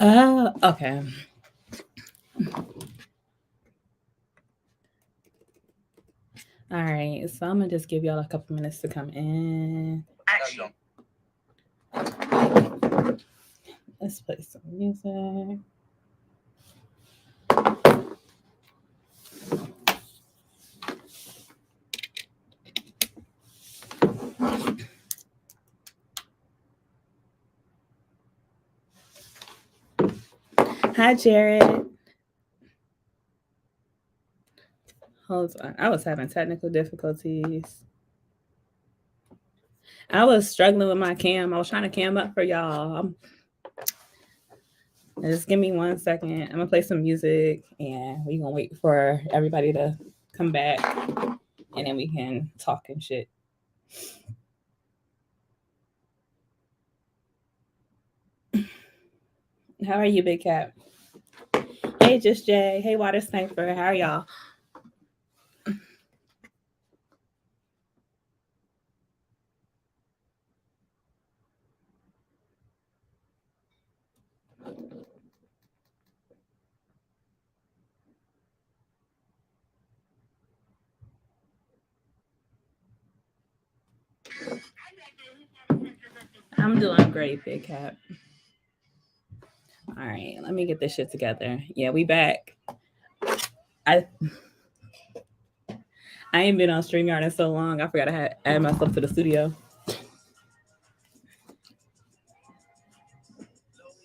Okay. All right. So I'm gonna just give y'all a couple minutes to come in. Let's play some music. Hi, Jared. Hold on. I was having technical difficulties. I was struggling with my cam. I was trying to cam up for y'all. Just give me 1 second. I'm gonna play some music and we gonna wait for everybody to come back and then we can talk and shit. How are you, Big Cat? Hey, Just Jay. Hey, Water Sniper. How are y'all? I'm doing great, Big Cat. All right, let me get this shit together. Yeah, we back. I I ain't been on StreamYard in so long. I forgot I had add myself to the studio.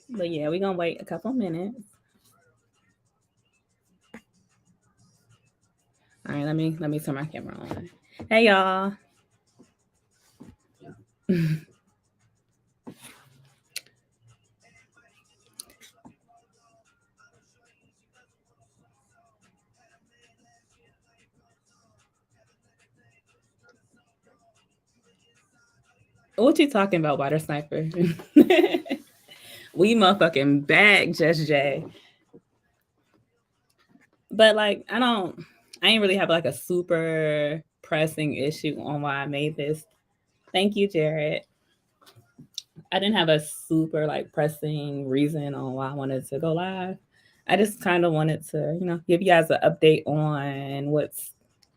But yeah, we gonna wait a couple minutes. All right, let me turn my camera on. Hey y'all. What you talking about, Water Sniper? We motherfucking back, Just Jay. But like, I ain't really have like a super pressing issue on why I made this. Thank you, Jared. I didn't have a super like pressing reason on why I wanted to go live. I just kind of wanted to, give you guys an update on what's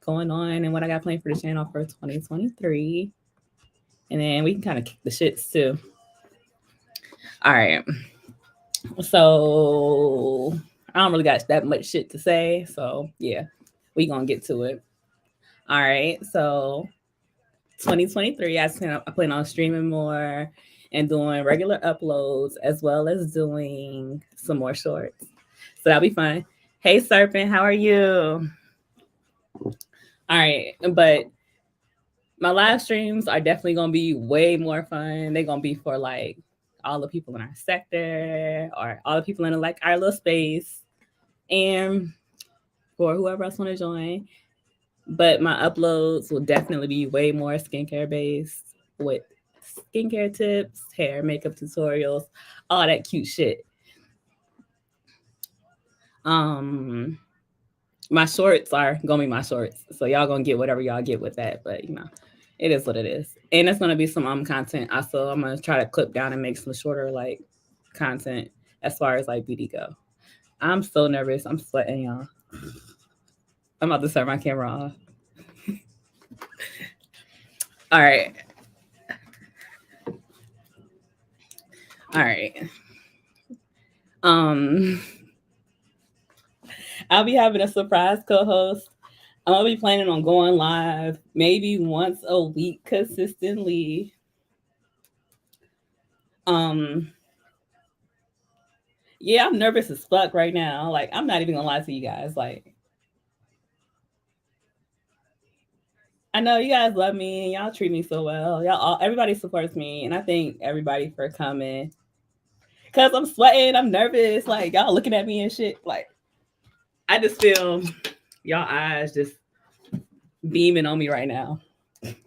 going on and what I got planned for the channel for 2023. And then we can kind of kick the shits too. All right. So I don't really got that much shit to say. So yeah, we gonna get to it. All right. So 2023, I plan on streaming more and doing regular uploads as well as doing some more shorts. So that'll be fun. Hey Serpent, how are you? All right, but my live streams are definitely gonna be way more fun. They're gonna be for like all the people in our sector or all the people in like our little space, and for whoever else want to join. But my uploads will definitely be way more skincare based with skincare tips, hair, makeup tutorials, all that cute shit. Um, my shorts are gonna be my shorts, so y'all gonna get whatever y'all get with that. But it is what it is, and it's gonna be some content. Also, I'm gonna try to clip down and make some shorter like content as far as like beauty go. I'm so nervous. I'm sweating, y'all. I'm about to start my camera off. All right. All right. Um, I'll be having a surprise co-host. I'm gonna be planning on going live maybe once a week consistently. Um, yeah, I'm nervous as fuck right now. Like, I'm not even gonna lie to you guys. Like, I know you guys love me and y'all treat me so well. Everybody supports me, and I thank everybody for coming. Cause I'm sweating, I'm nervous. Like, y'all looking at me and shit. Like, I just feel y'all eyes just beaming on me right now. All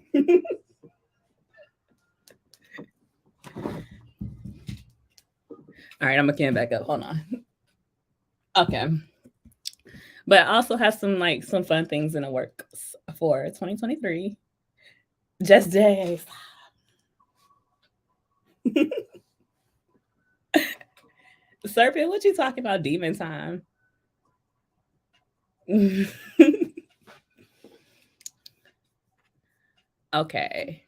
right, I'm gonna can back up. Hold on. Okay. But I also have some fun things in the works for 2023. Just days. Serpent, what you talking about? Demon time. Okay.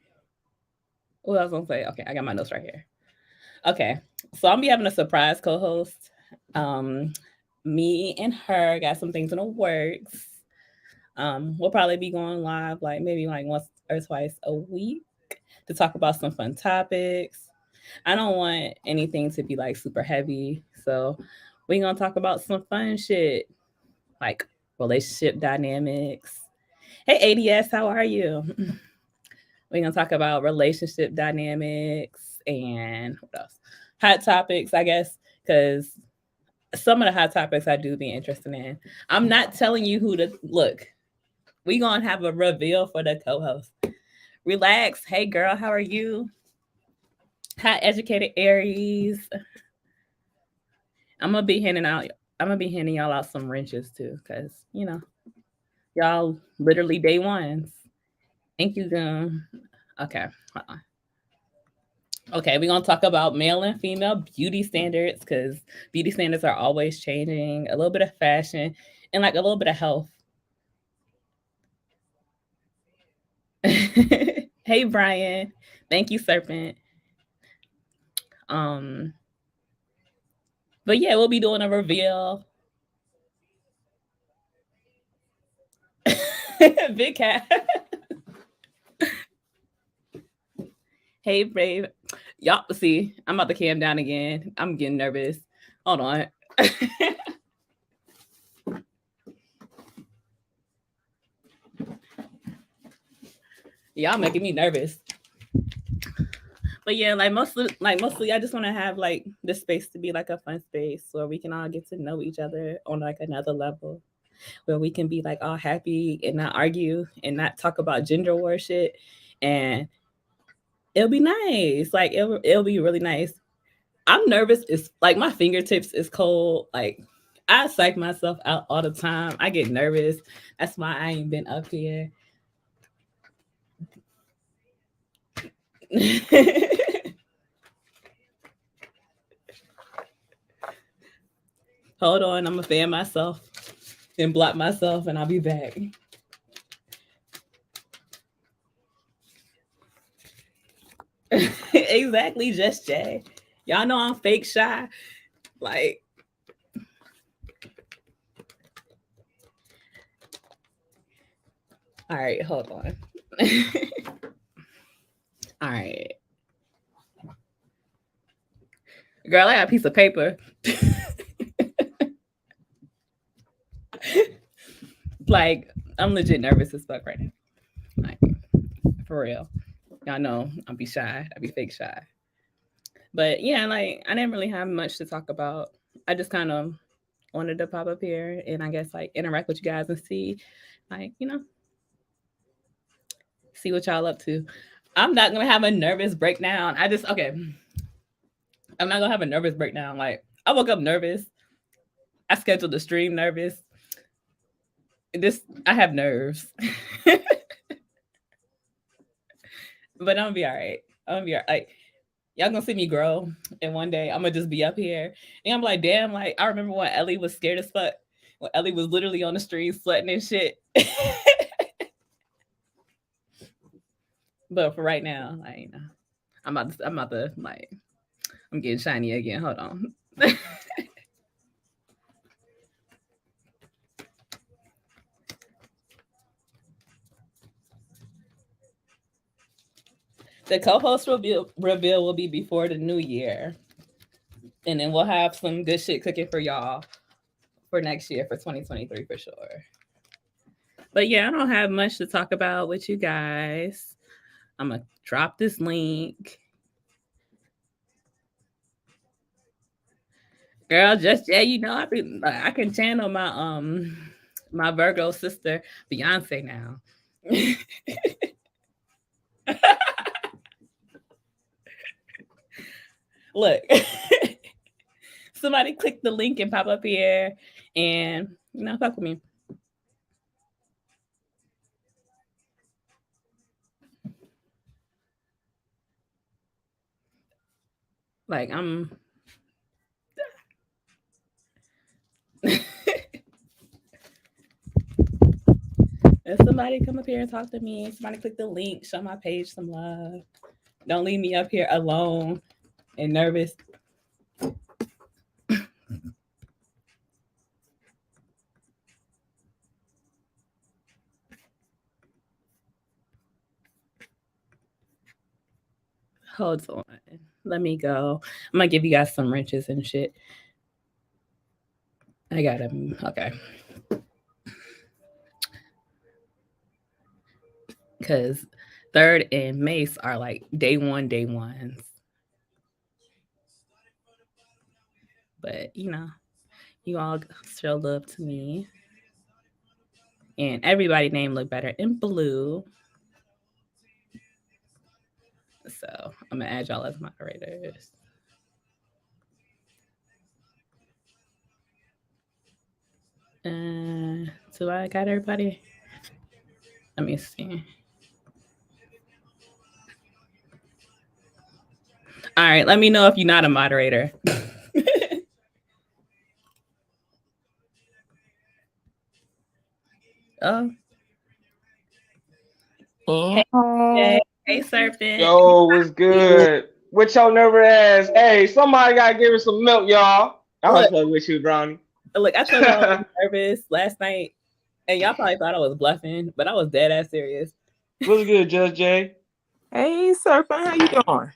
What I was gonna say? Okay, I got my notes right here. Okay, so I'm be having a surprise co-host. Um, Me and her got some things in the works. We'll probably be going live like maybe like once or twice a week to talk about some fun topics. I don't want anything to be like super heavy, so we're gonna talk about some fun shit like relationship dynamics. Hey ADS, how are you? We're gonna talk about relationship dynamics and what else? Hot topics, I guess, because some of the hot topics I do be interested in. I'm not telling you who to look. We gonna have a reveal for the co-host. Relax. Hey girl, how are you? Hot educated Aries. I'm gonna be handing out. I'm gonna be handing y'all out some wrenches too, cause y'all literally day ones. Thank you, Goon. Okay, hold on. Okay, we're gonna talk about male and female beauty standards because beauty standards are always changing. A little bit of fashion and like a little bit of health. Hey Brian, thank you, Serpent. Um, but yeah, we'll be doing a reveal. Big cat. Hey Brave. Y'all see, I'm about to calm down again. I'm getting nervous. Hold on. Y'all making me nervous. But yeah, like mostly I just want to have like this space to be like a fun space where we can all get to know each other on like another level, where we can be like all happy and not argue and not talk about gender war shit, and it'll be nice. Like it'll be really nice. I'm nervous. It's like my fingertips is cold. Like I psych myself out all the time. I get nervous. That's why I ain't been up here. Hold on, I'm gonna fan myself and block myself, and I'll be back. Exactly, just Jay. Y'all know I'm fake shy. Like, all right, hold on. All right, girl, I got a piece of paper. Like, I'm legit nervous as fuck right now. Like, for real. Y'all know I'll be shy. I be fake shy. But yeah, like I didn't really have much to talk about. I just kind of wanted to pop up here and I guess like interact with you guys and see, like, see what y'all up to. I'm not gonna have a nervous breakdown. Okay. I'm not gonna have a nervous breakdown. Like I woke up nervous. I scheduled the stream nervous. This I have nerves. But I'm gonna be all right. I'm gonna be all right. Like y'all gonna see me grow, and one day I'm gonna just be up here, and I'm like, damn. Like I remember when Ellie was scared as fuck. When Ellie was literally on the street sweating and shit. But for right now, like I'm about to like I'm getting shiny again. Hold on. The co-host reveal will be before the new year, and then we'll have some good shit cooking for y'all for next year for 2023 for sure. But yeah, I don't have much to talk about with you guys. I'm gonna drop this link. Girl, just yeah, I can channel my Virgo sister Beyonce now. Look, somebody click the link and pop up here, and fuck with me. Like somebody come up here and talk to me. Somebody click the link, show my page some love. Don't leave me up here alone and nervous. Hold on. Let me go. I'm gonna give you guys some wrenches and shit. I got them. Okay. Because Third and Mace are like day ones. But you all show love to me. And everybody name look better in blue. So I'm gonna add y'all as moderators. So I got everybody. Let me see. All right, let me know if you're not a moderator. Oh. Hey, Serpent. Yo, what's good? What y'all never asked? Hey, somebody gotta give us some milk, y'all. I was fucking with you, Brownie. Look, I told y'all I was nervous last night, and y'all probably thought I was bluffing, but I was dead ass serious. What's good, Judge Jay? Hey, Serpent, how you doing?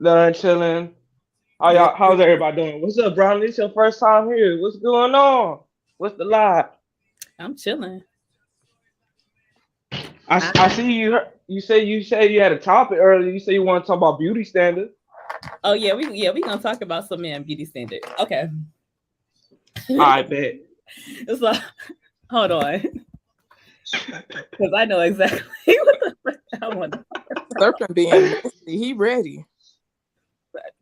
Done chilling. How's everybody doing? What's up, Brownie? This your first time here. What's going on? What's the lie? I'm chilling. I see you. You say you had a topic earlier. You say you want to talk about beauty standards. Oh yeah, we gonna talk about some man beauty standards. Okay. I bet. So hold on, because I know exactly what the frick I want. Serpent being messy, he ready.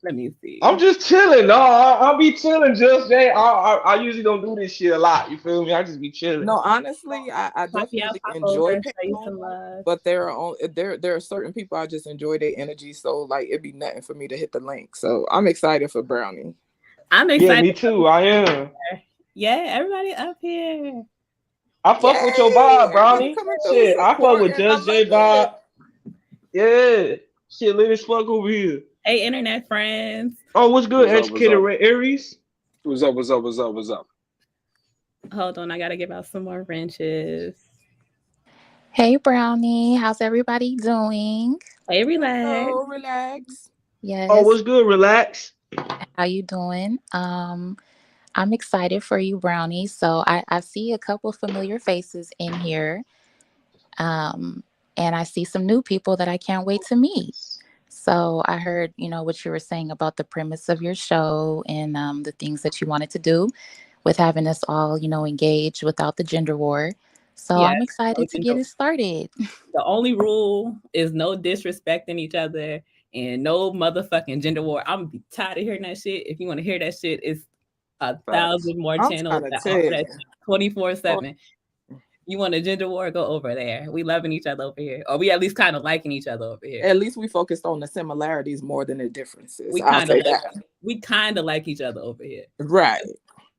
Let me see. I'm just chilling. No, I'll be chilling, Just Jay. I usually don't do this shit a lot. You feel me? I just be chilling. No, honestly, I definitely enjoy people, but there are certain people I just enjoy their energy. So like it'd be nothing for me to hit the link. So I'm excited for Brownie. I'm excited. Yeah, me too. I am. Yeah, everybody up here. I fuck with your vibe, Brownie. Shit, I fuck with Just Jay vibe. Yeah, shit, lit as fuck over here. Hey, internet friends. Oh, what's good, Educated Aries? What's up? Hold on, I gotta give out some more wrenches. Hey, Brownie. How's everybody doing? Hey, relax. Oh, relax. Yes. Oh, what's good? Relax. How you doing? I'm excited for you, Brownie. So I see a couple familiar faces in here. And I see some new people that I can't wait to meet. So I heard, what you were saying about the premise of your show and the things that you wanted to do with having us all, engaged without the gender war. So I'm excited to get it started. The only rule is no disrespecting each other and no motherfucking gender war. I'm tired of hearing that shit. If you want to hear that shit, it's 1,000 more channels that offer that 24/7. You want a gender war? Go over there. We loving each other over here, or we at least kind of liking each other over here. At least we focused on the similarities more than the differences. We kind of like each other over here, right?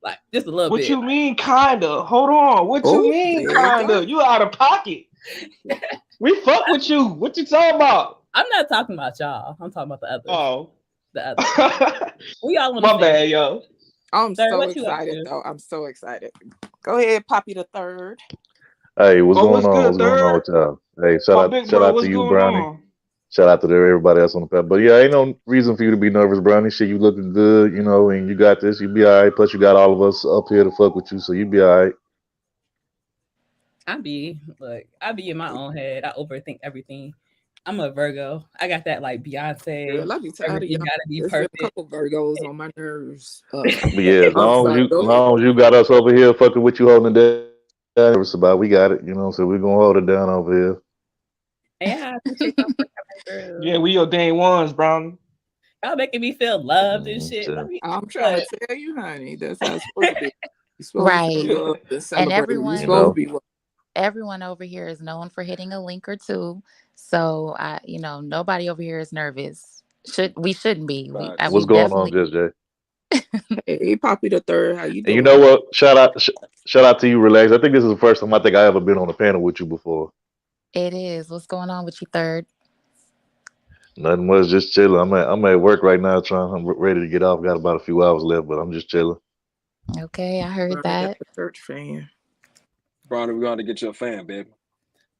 Like just a little bit. What you mean, kinda? Hold on. What you mean, kinda? You out of pocket. We fuck with you. What you talking about? I'm not talking about y'all. I'm talking about the others. Oh, the others. We all want to. My bad, yo. I'm so excited, though. I'm so excited. Go ahead, Poppy the third. Hey, what's going on? What's going on with y'all? Hey, shout out to you, Brownie. Shout out to everybody else on the path. But yeah, ain't no reason for you to be nervous, Brownie. Shit, you looking good, and you got this. You be all right. Plus, you got all of us up here to fuck with you, so you be all right. I be in my own head. I overthink everything. I'm a Virgo. I got that like Beyonce. Girl, I be tired of you. Gotta be perfect. A couple Virgos on my nerves. Yeah, as long as you got us over here fucking with you, holding it down. About we got it, so we're gonna hold it down over here. Yeah, yeah, we your day ones, Brownie. Y'all making me feel loved and shit. I'm trying to tell you, honey, that's how it's supposed to be. Right. And everyone over here is known for hitting a link or two. So nobody over here is nervous. We shouldn't be. What's going on, Just Jay? Hey, Poppy the Third, how you doing? And you know what? Shout out to you, Relax. I think this is the first time I ever been on a panel with you before. It is. What's going on with you, Third? Nothing much, just chilling. I'm at work right now, I'm ready to get off. Got about a few hours left, but I'm just chilling. Okay, I heard that. Church fan. Brownie, we gotta get you a fan, baby.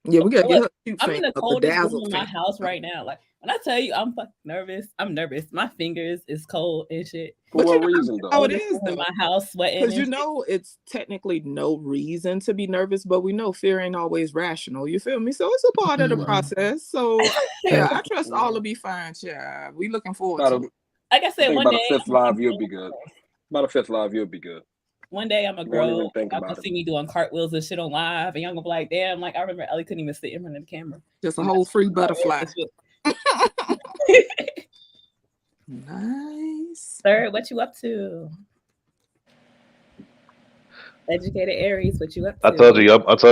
Yeah, we gotta get her. I'm in the coldest room in my house right now. Like when I tell you, I'm fucking nervous. I'm nervous. My fingers is cold and shit. For what reason, though? Oh, it is in my house sweating. Because you know it's technically no reason to be nervous, but we know fear ain't always rational. You feel me? So it's a part of the process. So yeah, I trust all will be fine. Yeah, we looking forward to it. Like I said, one day about a fifth live, you'll be good. About a fifth live, you'll be good. One day I'm a girl. Y'all gonna see me doing cartwheels and shit on live, and y'all gonna be like, "Damn!" Like I remember Ellie couldn't even sit in front of the camera. Just a whole free butterfly. Nice. Third, what you up to? Educated Aries, what you up to? I told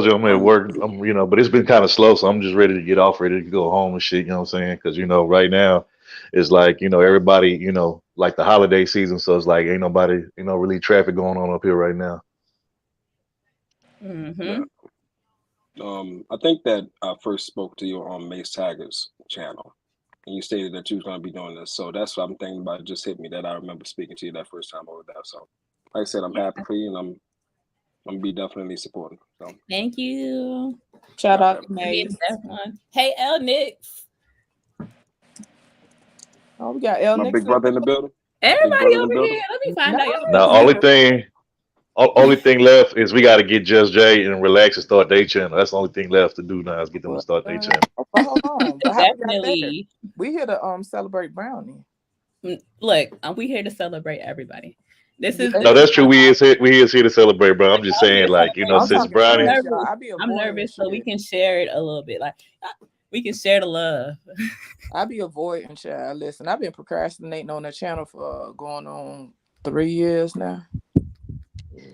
you I'm at work. But it's been kind of slow, so I'm just ready to get off, ready to go home and shit. You know what I'm saying? Because right now it's like everybody like the holiday season, so it's like ain't nobody really traffic going on up here right now. Mm-hmm. Yeah. I think that I first spoke to you on Mace Taggart's channel, and you stated that you was going to be doing this. So that's what I'm thinking about. It just hit me that I remember speaking to you that first time over there. So like I said, I'm happy for you, and I'm gonna be definitely supporting. So thank you. Shout out to Mace. Hey, El Nix. Oh, we got El Nix. My big brother in the building. Everybody over here. Let me find out. Now, only thing left is we got to get Just Jay and Relax and start their channel. That's the only thing left to do now is get them to start their channel. Hold on. Definitely. We here to celebrate Brownie. Look, we here to celebrate everybody. This is no, that's true. We is here to celebrate, bro. I'm just saying, since Brownie, I'm nervous, so we can share it a little bit. Like we can share the love. I be avoiding, child. Listen, I've been procrastinating on the channel for going on 3 years now.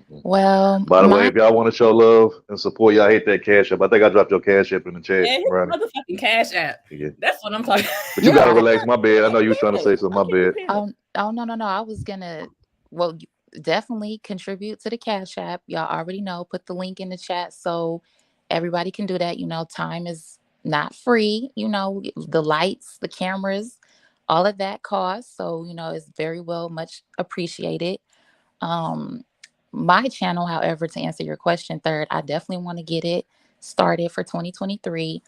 Well, by the way, if y'all want to show love and support, y'all hit that Cash App. I think I dropped your Cash App in the chat. Yeah, hit motherfucking Cash App. Yeah. That's what I'm talking about. But you gotta relax. My bad. I know you were trying to say something. My bad. Oh no. I was gonna. Well, definitely contribute to the Cash App. Y'all already know. Put the link in the chat so everybody can do that. Time is not free. The lights, the cameras, all of that costs. So it's very well much appreciated. My channel, however, to answer your question, Third, I definitely want to get it started for 2023.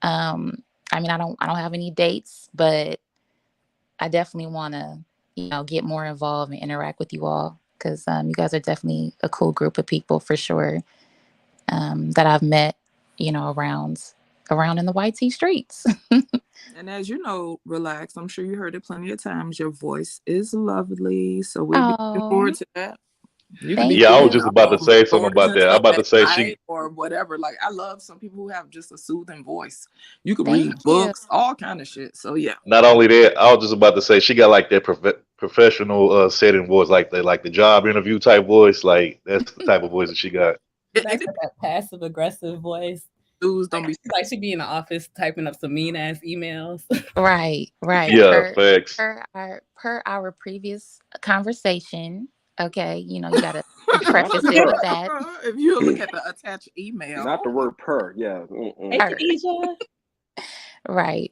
I don't have any dates, but I definitely want to, get more involved and interact with you all because you guys are definitely a cool group of people for sure that I've met, around in the YT streets. And as you know, Relax, I'm sure you heard it plenty of times. Your voice is lovely, so we're looking forward to that. I was just about to say something about that. I'm about to say she or whatever. Like I love some people who have just a soothing voice. You can read books, all kind of shit. So yeah. Not only that, I was just about to say she got like that professional setting voice, like the job interview type voice. Like that's the type of voice that she got. That's like that passive aggressive voice. Dudes don't be like she be in the office typing up some mean ass emails. Right. Yeah, facts. Per our previous conversation. Okay, you gotta preface it with that. If you look at the attached email, not the word per, yeah. Right.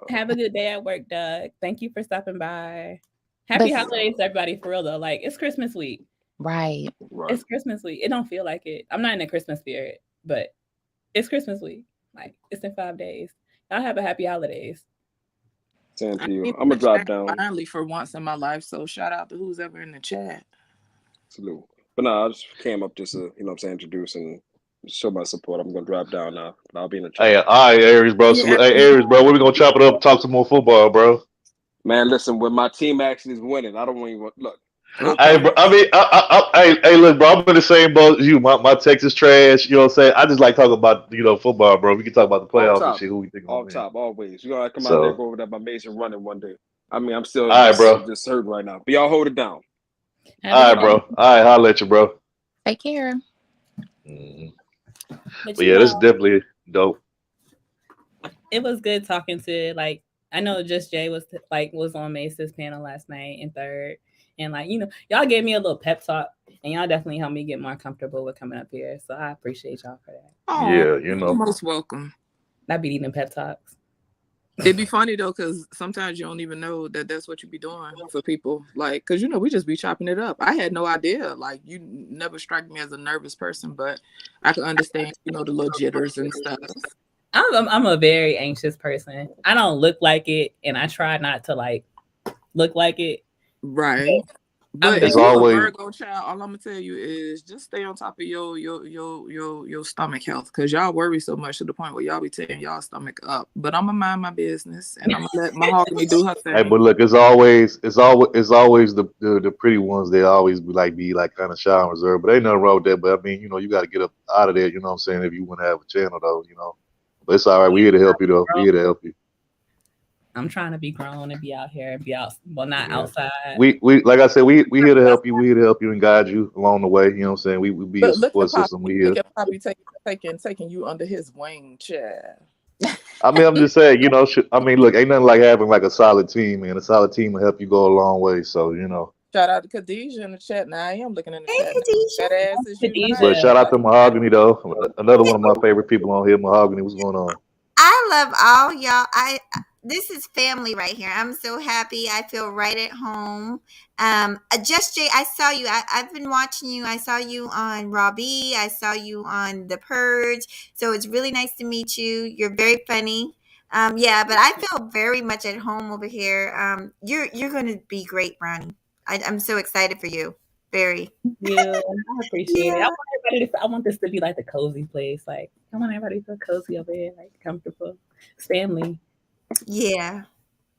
Have a good day at work, Doug. Thank you for stopping by. Happy holidays, everybody. For real though, like it's Christmas week. Right. It's Christmas week. It don't feel like it. I'm not in the Christmas spirit, but it's Christmas week. Like it's in 5 days. Y'all have a happy holidays. Same to you. I'm gonna drop down finally for once in my life. So shout out to who's ever in the chat. Salute. But no, I just came up just to introduce and show my support. I'm gonna drop down now. I'll be in the chat. Hey, all right, Aries, bro. Yeah. Hey, Aries, bro. When we gonna chop it up? Talk some more football, bro. Man, listen. When my team actually is winning, I don't even look. Hey, bro, hey, look, bro. I'm in the same boat as you. My Texas trash. You know what I'm saying? I just like talking about football, bro. We can talk about the playoffs and shit. Who we think off top, always. You gotta come out there, go over that by Mason running one day. I'm still just hurt right now. But y'all hold it down. All right, bro. All right, I'll let you, bro. Take care. But yeah, this is definitely dope. It was good talking to I know Just Jay was on Mace's panel last night in third. And y'all gave me a little pep talk, and y'all definitely helped me get more comfortable with coming up here. So I appreciate y'all for that. Oh, yeah, you're most welcome. That be eating pep talks. It'd be funny though, because sometimes you don't even know that that's what you be doing for people. Like, because we just be chopping it up. I had no idea. Like, you never strike me as a nervous person, but I can understand, the little jitters and stuff. I'm a very anxious person. I don't look like it, and I try not to look like it. Right. But it's always a Virgo child. All I'm gonna tell you is just stay on top of your stomach health, because y'all worry so much to the point where y'all be tearing y'all stomach up. But I'm gonna mind my business, and I'm gonna let Mahogany do her thing. Hey, but look, it's always the pretty ones. They always be kind of shy and reserved. But ain't nothing wrong with that. But I mean, you got to get up out of there. You know what I'm saying? If you want to have a channel, though, But it's all right. We here to help you, though. We here to help you. I'm trying to be grown and be out here and be out. Well, not outside. We like I said, we here to help you. We here to help you and guide you along the way. You know what I'm saying? We be a support system. We here. Probably taking you under his wing, chair. I mean, I'm just saying, look, ain't nothing like having a solid team, man. A solid team will help you go a long way. So, Shout out to Khadijah in the chat. Now I am looking in the chat. Khadijah. That ass is Khadijah. But shout out to Mahogany though. Another one of my favorite people on here, Mahogany. What's going on? I love all y'all. This is family right here. I'm so happy. I feel right at home. Just Jay, I saw you. I've been watching you. I saw you on Robbie. I saw you on The Purge. So it's really nice to meet you. You're very funny. Yeah, but I feel very much at home over here. You're going to be great, Brownie. I'm so excited for you. Very. Yeah, I appreciate it. I want this to be like the cozy place. I want everybody to feel cozy over here, comfortable. It's family. Yeah.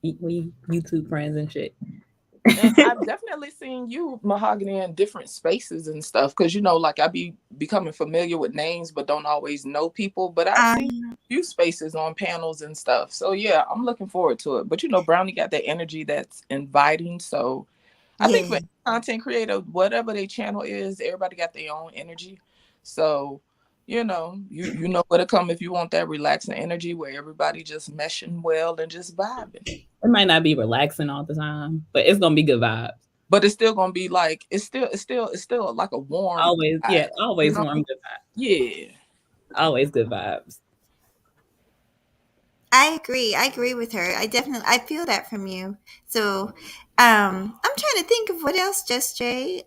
We YouTube friends and shit. And I've definitely seen you, Mahogany, in different spaces and stuff. Because, I be becoming familiar with names, but don't always know people. But I've seen a few spaces on panels and stuff. So, yeah, I'm looking forward to it. But, Brownie got that energy that's inviting. So I think for content creator, whatever their channel is, everybody got their own energy. So, you know where to come if you want that relaxing energy where everybody just meshing well and just vibing. It might not be relaxing all the time, but it's gonna be good vibes. But it's still gonna be it's still like a warm. Always, vibe. Always warm, good vibes. Yeah, always good vibes. I agree with her. I feel that from you. So, I'm trying to think of what else, Just Jay.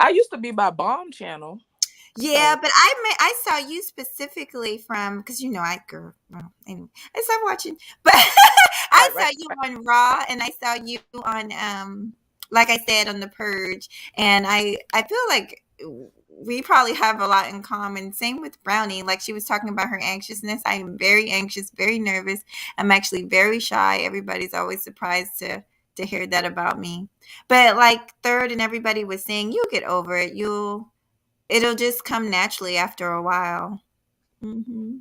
I used to be by Bomb Channel. Yeah, but I saw you specifically from, because I stopped watching, but I saw you on Raw, and I saw you on like I said, on The Purge, and I feel like we probably have a lot in common. Same with Brownie. Like she was talking about her anxiousness. I am very anxious, very nervous. I'm actually very shy. Everybody's always surprised to hear that about me. But like Third and everybody was saying, you'll get over it. It'll just come naturally after a while. Mm-hmm.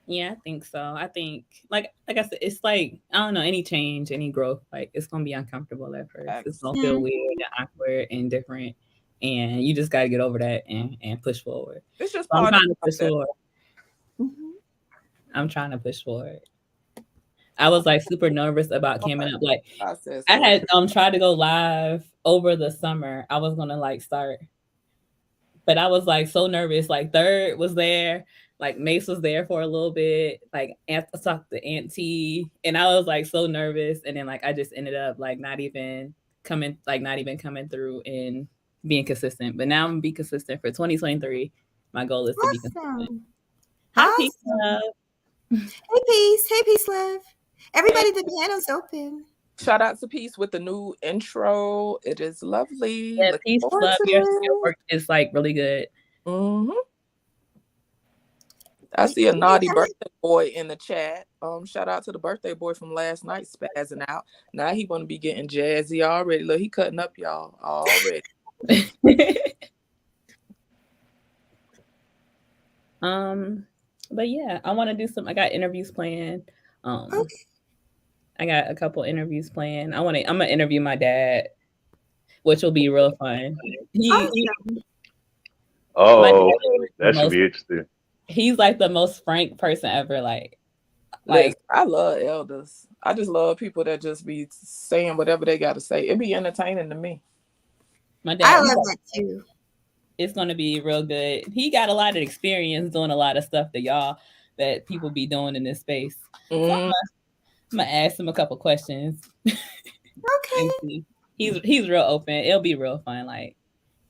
Yeah, I think so. I think, like I said, it's I don't know, any change, any growth, it's gonna be uncomfortable at first. It's gonna feel weird and awkward and different, and you just gotta get over that and push forward. It's just I'm trying to push forward. Mm-hmm. I'm trying to push forward. I was super nervous about coming up. I had tried to go live over the summer. I was gonna start, but I was so nervous. Third was there, Mace was there for a little bit. I talked to Aunt T, and I was so nervous. And then I just ended up not even coming through and being consistent. But now I'm gonna be consistent for 2023. My goal is to be consistent. Hi, Peace Love. Hey, Peace Love. Everybody, the piano's open. Shout out to Peace with the new intro. It is lovely. Yeah, Peace Love. Your work is really good. Mm-hmm. I see a naughty birthday boy in the chat. Shout out to the birthday boy from last night spazzing out. Now he want to be getting jazzy already. Look, he cutting up y'all already. But yeah, I want to do some. I got interviews planned. Okay. I got a couple interviews planned. I'm gonna interview my dad, which will be real fun. That should be interesting. He's the most frank person ever. Like, I love elders. I just love people that just be saying whatever they got to say. It be entertaining to me. My dad, I love that too. It's gonna be real good. He got a lot of experience doing a lot of stuff that people be doing in this space. So I'm gonna ask him a couple questions. Okay. He's real open. It'll be real fun. Like,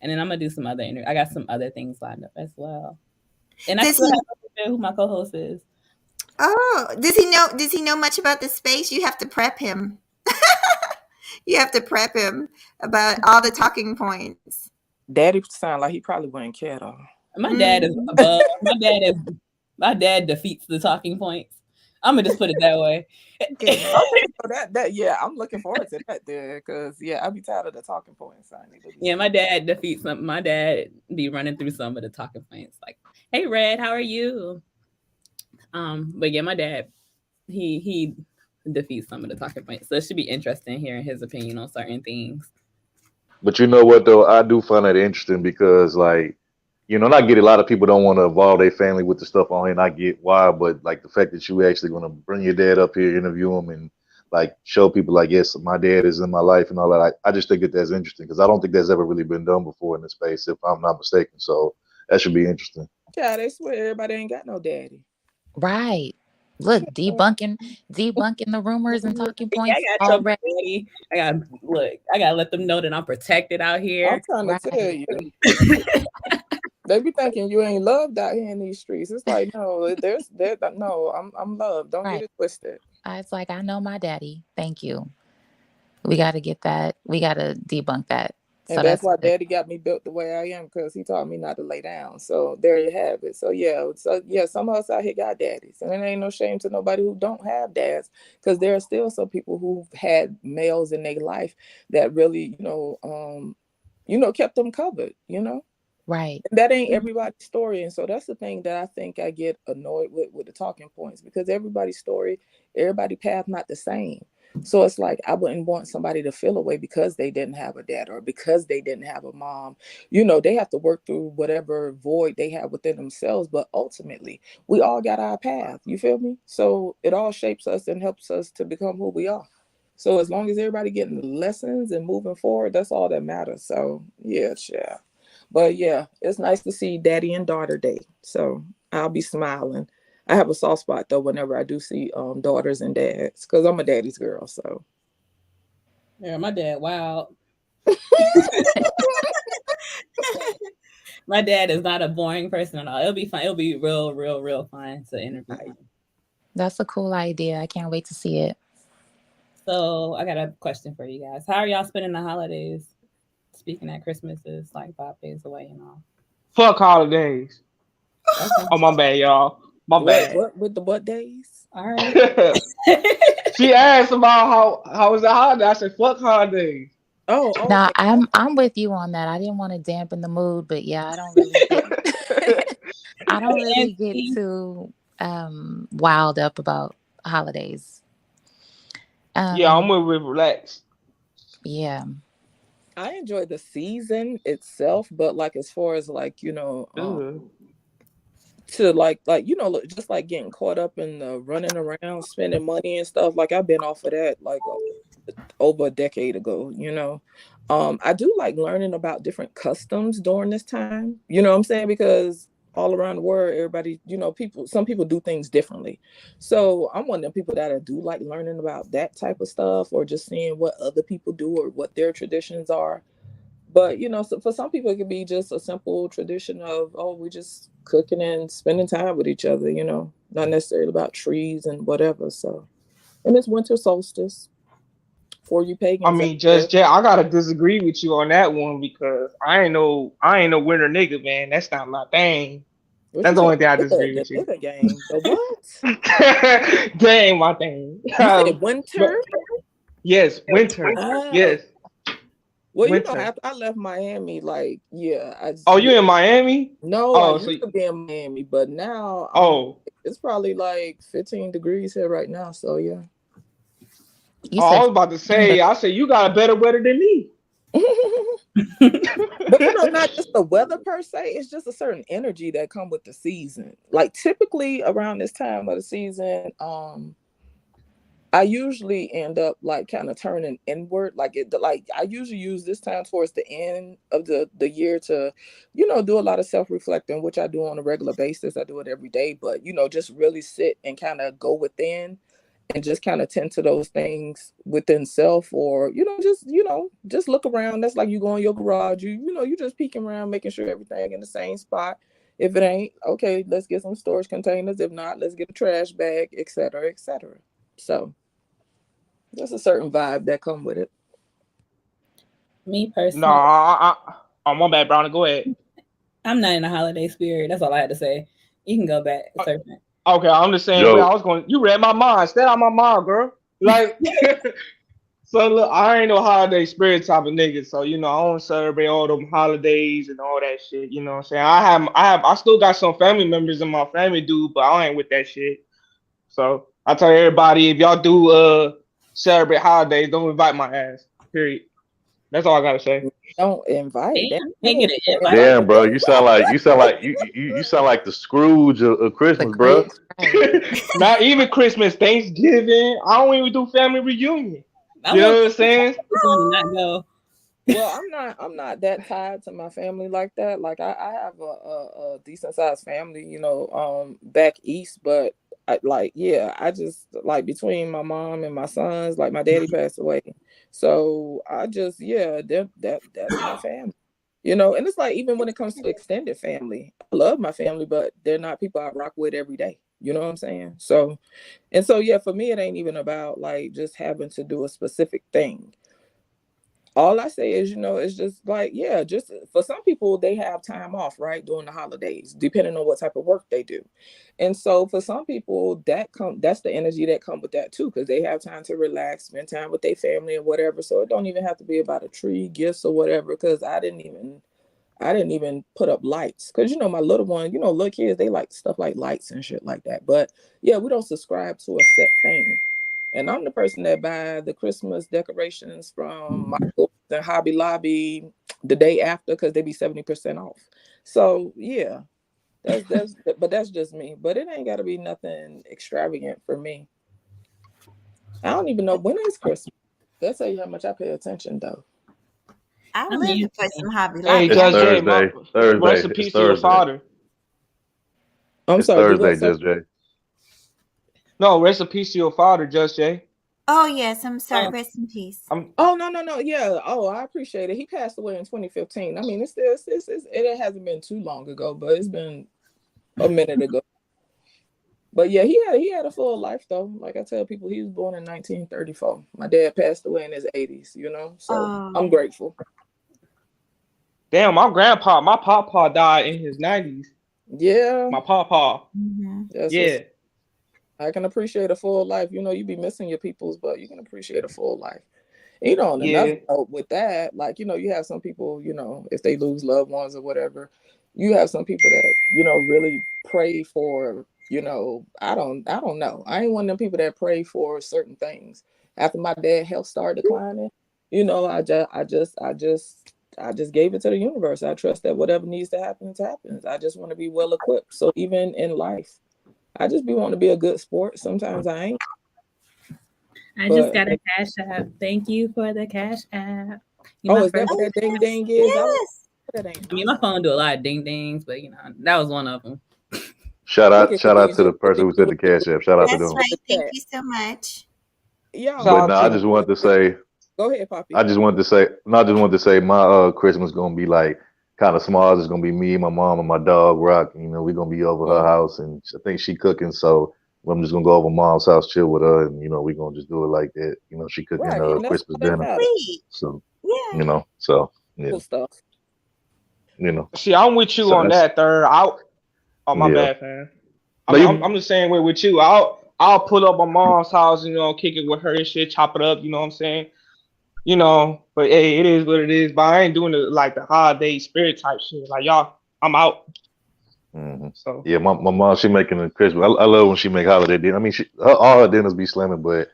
and then I'm gonna do some other I got some other things lined up as well. And I still have no idea who my co-host is. Oh, does he know much about the space? You have to prep him. You have to prep him about all the talking points. Daddy sound like he probably wouldn't care though. My dad is above. My dad defeats the talking points. I'm gonna just put it that way. Okay, so yeah, I'm looking forward to that there because I'll be tired of the talking points. Yeah, my dad defeats some. My dad be running through some of the talking points, like, "Hey, Red, how are you?" But yeah, my dad, he defeats some of the talking points, so it should be interesting hearing his opinion on certain things. But you know what though, I do find that interesting because, like, you know, and I get a lot of people don't want to involve their family with the stuff on here, and I get why, but like the fact that you actually want to bring your dad up here, interview him, and like show people like, yes, my dad is in my life and all that. I just think that that's interesting because I don't think that's ever really been done before in this space, if I'm not mistaken. So that should be interesting. Yeah, they swear everybody ain't got no daddy. Right. Look, debunking the rumors and talking points. I gotta let them know that I'm protected out here. I'm trying to tell you. They be thinking you ain't loved out here in these streets. It's like, no, I'm loved. Don't get it twisted. It's like, I know my daddy. Thank you. We got to get that. We got to debunk that. And that's why Daddy got me built the way I am, because he taught me not to lay down. So there you have it. So some of us out here got daddies, and it ain't no shame to nobody who don't have dads, because there are still some people who've had males in their life that really, kept them covered. Right. And that ain't everybody's story. And so that's the thing that I think I get annoyed with the talking points, because everybody's story, everybody's path not the same. So it's like, I wouldn't want somebody to feel away because they didn't have a dad or because they didn't have a mom. They have to work through whatever void they have within themselves. But ultimately, we all got our path. You feel me? So it all shapes us and helps us to become who we are. So as long as everybody getting lessons and moving forward, that's all that matters. So yeah. But yeah, it's nice to see Daddy and Daughter Day. So I'll be smiling. I have a soft spot though whenever I do see daughters and dads, because I'm a daddy's girl. So yeah, my dad, wow. My dad is not a boring person at all. It'll be fun. It'll be real fun to interview you. That's a cool idea. I can't wait to see it. So I got a question for you guys. How are y'all spending the holidays? Speaking that Christmas is like 5 days away and all. Fuck holidays. Okay. Oh, my bad, y'all. My bad. What with the what days? All right. She asked about how was the holiday. I said, fuck holidays. Oh, no, I'm with you on that. I didn't want to dampen the mood, but yeah, I don't really get too wild up about holidays. Yeah, I'm with relax. Yeah. I enjoy the season itself, but like as far as like, to like just like getting caught up in the running around, spending money and stuff, like I've been off of that like over a decade ago. I do like learning about different customs during this time, you know what I'm saying, because all around the world, everybody, some people do things differently. So I'm one of them people that I do like learning about that type of stuff, or just seeing what other people do or what their traditions are. But, so for some people, it could be just a simple tradition of, we just cooking and spending time with each other, not necessarily about trees and whatever. So, and it's winter solstice for you pagans. I mean, Just Jay, I gotta disagree with you on that one, because I ain't no winter nigga, man. That's not my thing. That's the only thing I disagree with you. Game. The what? Game, my thing. You said winter? Yes, winter. Yes. Well, after I left Miami, like, yeah. You in Miami? No, I used to be in Miami, but now it's probably like 15 degrees here right now, so yeah. I was about to say, I said, you got a better weather than me. But not just the weather per se, it's just a certain energy that come with the season. Like typically around this time of the season, I usually end up like kind of turning inward. Like I usually use this time towards the end of the year to, do a lot of self-reflecting, which I do on a regular basis. I do it every day, but just really sit and kind of go within and just kind of tend to those things within self, or just look around. That's like you go in your garage, you just peeking around, making sure everything in the same spot. If it ain't, okay, let's get some storage containers. If not, let's get a trash bag, etc., etc. So there's a certain vibe that come with it. Me personally, no, I'm my bad, Brownie. Go ahead. I'm not in the holiday spirit. That's all I had to say. You can go back. Okay, I'm just saying. I was going. You read my mind. Stay out my mind, girl. Like, so look, I ain't no holiday spirit type of nigga. So I don't celebrate all them holidays and all that shit. You know what I'm saying? I still got some family members in my family do, but I ain't with that shit. So I tell everybody, if y'all do celebrate holidays, don't invite my ass. Period. That's all I gotta say. Don't invite. Damn, bro, you sound like you sound like the Scrooge of Christmas, bro. Not even Christmas, Thanksgiving. I don't even do family reunion. You know what I'm saying? Well, I'm not that tied to my family like that. Like I have a decent sized family, back east, but I just like between my mom and my sons, like my daddy passed away. So I just, that's my family, and it's like, even when it comes to extended family, I love my family, but they're not people I rock with every day. You know what I'm saying? So for me, it ain't even about like just having to do a specific thing. All I say is, it's just like, just for some people, they have time off, right, during the holidays, depending on what type of work they do. And so for some people, that's the energy that comes with that too, because they have time to relax, spend time with their family and whatever. So it don't even have to be about a tree, gifts or whatever, because I didn't even put up lights, because my little one, little kids, they like stuff like lights and shit like that. But we don't subscribe to a set thing. And I'm the person that buy the Christmas decorations from Michael's and Hobby Lobby the day after, because they be 70% off. So that's just me. But it ain't got to be nothing extravagant for me. I don't even know when is Christmas. That's tell you how much I pay attention, though. I would love to put some Hobby Lobby. Hey, Thursday. Rest in peace to your father. I'm sorry. Thursday, Just Jay. No, rest in peace to your father, Just Jay. Oh yes, I'm sorry. Rest in peace. No. Yeah. Oh, I appreciate it. He passed away in 2015. I mean, it hasn't been too long ago, but it's been a minute ago. But yeah, he had a full life though. Like I tell people, he was born in 1934. My dad passed away in his 80s. So I'm grateful. Damn, my papa died in his 90s. Yeah. My papa. Mm-hmm. I can appreciate a full life. You be missing your peoples, but you can appreciate a full life. On another note with that, like, you have some people, if they lose loved ones or whatever, you have some people that, really pray for, I don't know. I ain't one of them people that pray for certain things. After my dad's health started declining, I just gave it to the universe. I trust that whatever needs to happen, happens. I just want to be well equipped. So even in life, I just be wanting to be a good sport. Sometimes I ain't. Just got a cash app. Thank you for the cash app. Is that what that ding ding is? Yes. My phone do a lot of ding dings, but that was one of them. Shout out to the person who said the cash app. Shout out to them. Right. Thank you so much. Yeah. But I just wanted to say. Go ahead, Poppy. I just wanted to say my Christmas gonna be like kind of small. It's gonna be me, my mom, and my dog Rock. We're gonna be over her house, and I think she cooking, so I'm just gonna go over mom's house, chill with her, and we're gonna just do it like that. She cooking Christmas dinner. So so yeah. Cool stuff. See, I'm with you on that, Third. My bad, man. I'm the same way with you. I'll pull up my mom's house, kick it with her and shit, chop it up. You know what I'm saying? But hey, it is what it is. But I ain't doing it like the holiday spirit type shit. Like y'all, I'm out. Mm-hmm. So yeah, my mom, she making a Christmas. I love when she make holiday dinner. I mean, all her dinners be slamming, but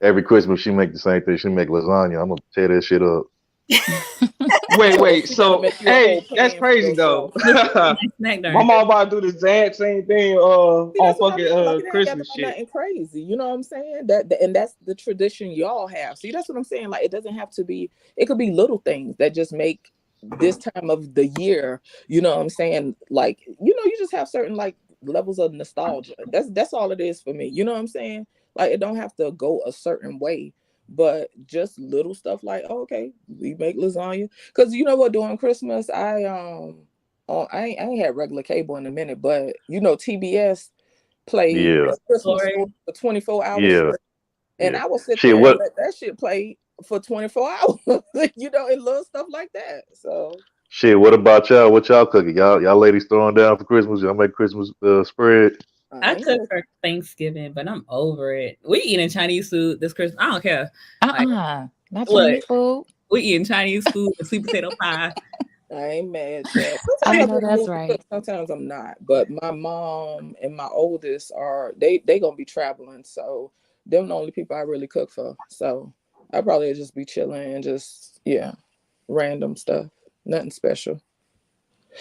every Christmas she make the same thing. She make lasagna. I'm gonna tear that shit up. Wait. So, hey, that's crazy though. My mom about to do the exact same thing on fucking Christmas shit. Nothing crazy, you know what I'm saying? And that's the tradition y'all have. See, that's what I'm saying. Like, it doesn't have to be. It could be little things that just make this time of the year. You know what I'm saying? Like, you just have certain like levels of nostalgia. That's all it is for me. You know what I'm saying? Like, it don't have to go a certain way. But just little stuff like, okay, we make lasagna. Because you know what, during Christmas, I ain't had regular cable in a minute, but TBS played Christmas for 24 hours. Yeah. And I will sit there and let that shit play for 24 hours. And little stuff like that. So shit, what about y'all? What y'all cooking? Y'all ladies throwing down for Christmas? Y'all make Christmas spread? I cook for Thanksgiving, but I'm over it. We eating Chinese food this Christmas. I don't care. Not Chinese food. We eating Chinese food and sweet potato pie. I ain't mad, Chad. I know that's right. Sometimes I'm not, but my mom and my oldest are they gonna be traveling, so them the only people I really cook for. So I probably just be chilling and just random stuff, nothing special.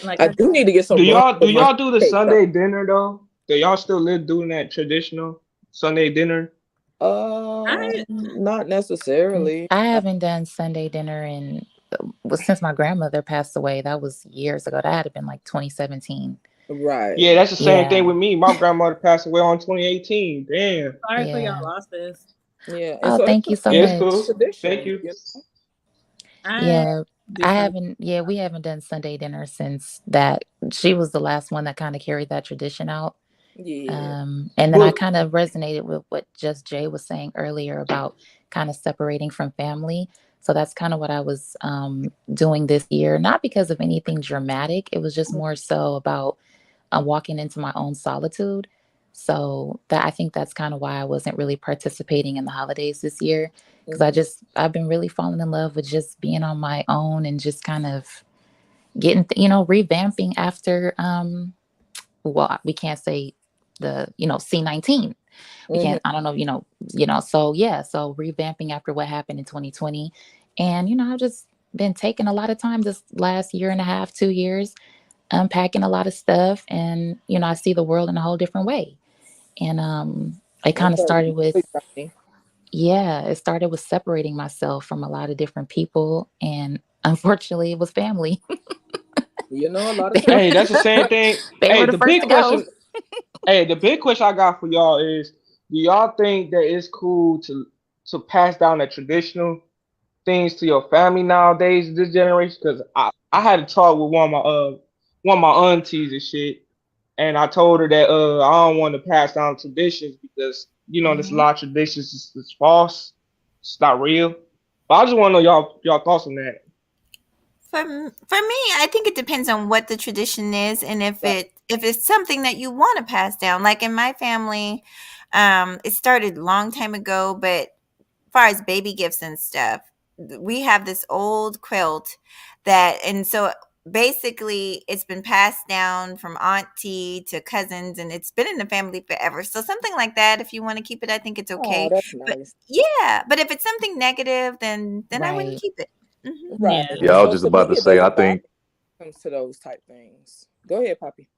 Like I do need to get some. Do y'all do the Sunday dinner though? Do y'all still live doing that traditional Sunday dinner? Not necessarily. I haven't done Sunday dinner since my grandmother passed away. That was years ago. That had been like 2017. Right. Yeah, that's the same thing with me. My grandmother passed away on 2018. Damn. Sorry for y'all lost this. Yeah. Oh, thank you so much. Cool. Thank you. We haven't done Sunday dinner since that. She was the last one that kind of carried that tradition out. Yeah. And then I kind of resonated with what just Jay was saying earlier about kind of separating from family. So that's kind of what I was doing this year, not because of anything dramatic. It was just more so about walking into my own solitude. So I think that's kind of why I wasn't really participating in the holidays this year, because I've been really falling in love with just being on my own and just kind of getting, revamping after, we can't say the, C-19. We can't, I don't know, so revamping after what happened in 2020. And, I've just been taking a lot of time this last year and a half, 2 years, unpacking a lot of stuff. And, I see the world in a whole different way. And it kind of started with, it started with separating myself from a lot of different people. And unfortunately, it was family. A lot of hey, that's the same thing. Hey, the big question. The big question I got for y'all is: do y'all think that it's cool to pass down the traditional things to your family nowadays, this generation? Because I had a talk with one of my aunties and shit, and I told her that I don't want to pass down traditions because there's a lot of traditions is false, it's not real. But I just want to know y'all thoughts on that. For me, I think it depends on what the tradition is and if it's something that you want to pass down. Like in my family, it started a long time ago, but as far as baby gifts and stuff, we have this old quilt and so basically it's been passed down from auntie to cousins and it's been in the family forever. So something like that, if you want to keep it, I think it's okay. Oh, that's nice. But if it's something negative, then I wouldn't keep it. Mm-hmm. Right. Yeah, I was just about to say, I think comes to those type things. Go ahead, Poppy.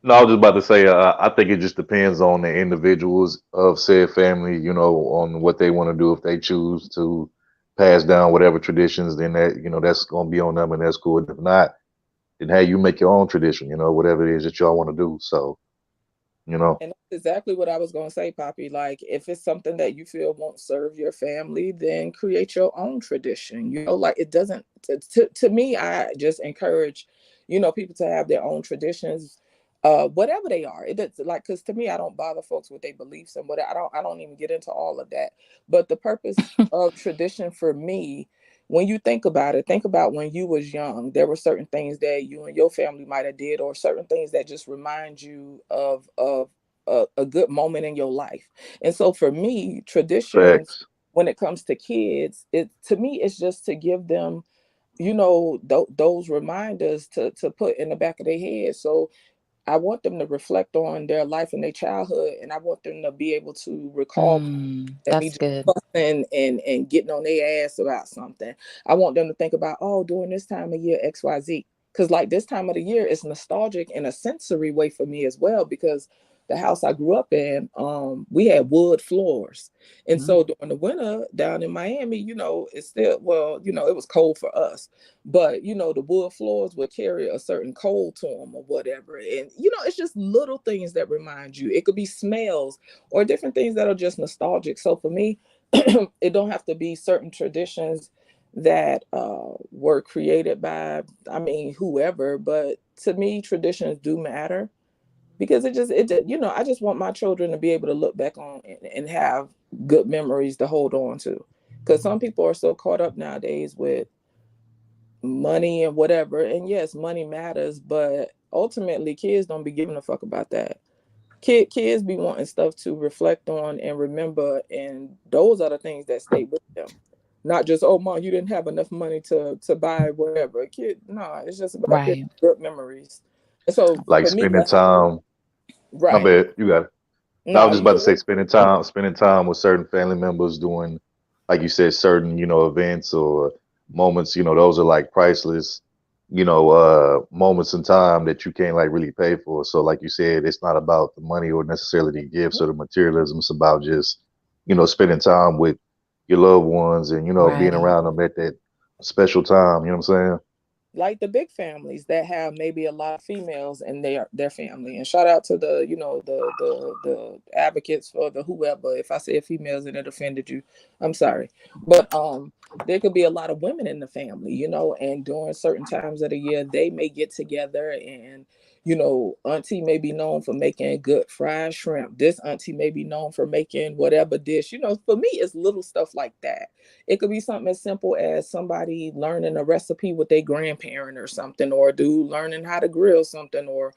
No, I was just about to say, I think it just depends on the individuals of said family, on what they want to do. If they choose to pass down whatever traditions, then that's going to be on them and that's cool. If not, then hey, you make your own tradition, whatever it is that y'all want to do. So, And that's exactly what I was going to say, Poppy. Like, if it's something that you feel won't serve your family, then create your own tradition. Like it doesn't, to me, I just encourage, people to have their own traditions, whatever they are. It's like, because to me, I don't bother folks with their beliefs and whatever. I don't even get into all of that. But the purpose of tradition for me, when you think about when you was young, there were certain things that you and your family might have did, or certain things that just remind you of a good moment in your life. And so for me, traditions, when it comes to kids, to me, it's just to give them, those reminders to put in the back of their head. So I want them to reflect on their life and their childhood, and I want them to be able to recall that me That's good. fussing and getting on their ass about something. I want them to think about, oh, during this time of year, XYZ. Because like this time of the year is nostalgic in a sensory way for me as well, because the house I grew up in, we had wood floors. And so during the winter down in Miami, you know, it's still, well, you know, it was cold for us, but you know, the wood floors would carry a certain cold to them or whatever. And, you know, it's just little things that remind you. It could be smells or different things that are just nostalgic. So for me, it don't have to be certain traditions that were created by, I mean, whoever, but to me, traditions do matter. Because you know, I just want my children to be able to look back on and have good memories to hold on to. Because some people are so caught up nowadays with money and whatever. And yes, money matters, but ultimately kids don't be giving a fuck about that. Kids be wanting stuff to reflect on and remember, and those are the things that stay with them. Not just, oh, mom, you didn't have enough money to buy whatever. Kid, no, it's just about getting good memories. And so like spending time. Right. My bad, you got it. No, I was just about to say spending time with certain family members doing, like you said, certain, you know, events or moments, you know, those are like priceless, you know, moments in time that you can't like really pay for. So like you said, it's not about the money or necessarily the gifts or the materialism. It's about just, you know, spending time with your loved ones and, you know, being around them at that special time. You know what I'm saying? Like the big families that have maybe a lot of females in their family. And shout out to the, you know, the advocates for the whoever. If I say females and it offended you, I'm sorry. But there could be a lot of women in the family, you know, and during certain times of the year, they may get together and, you know, auntie may be known for making good fried shrimp. This auntie may be known for making whatever dish. You know, for me, it's little stuff like that. It could be something as simple as somebody learning a recipe with their grandparent or something, or a dude learning how to grill something, or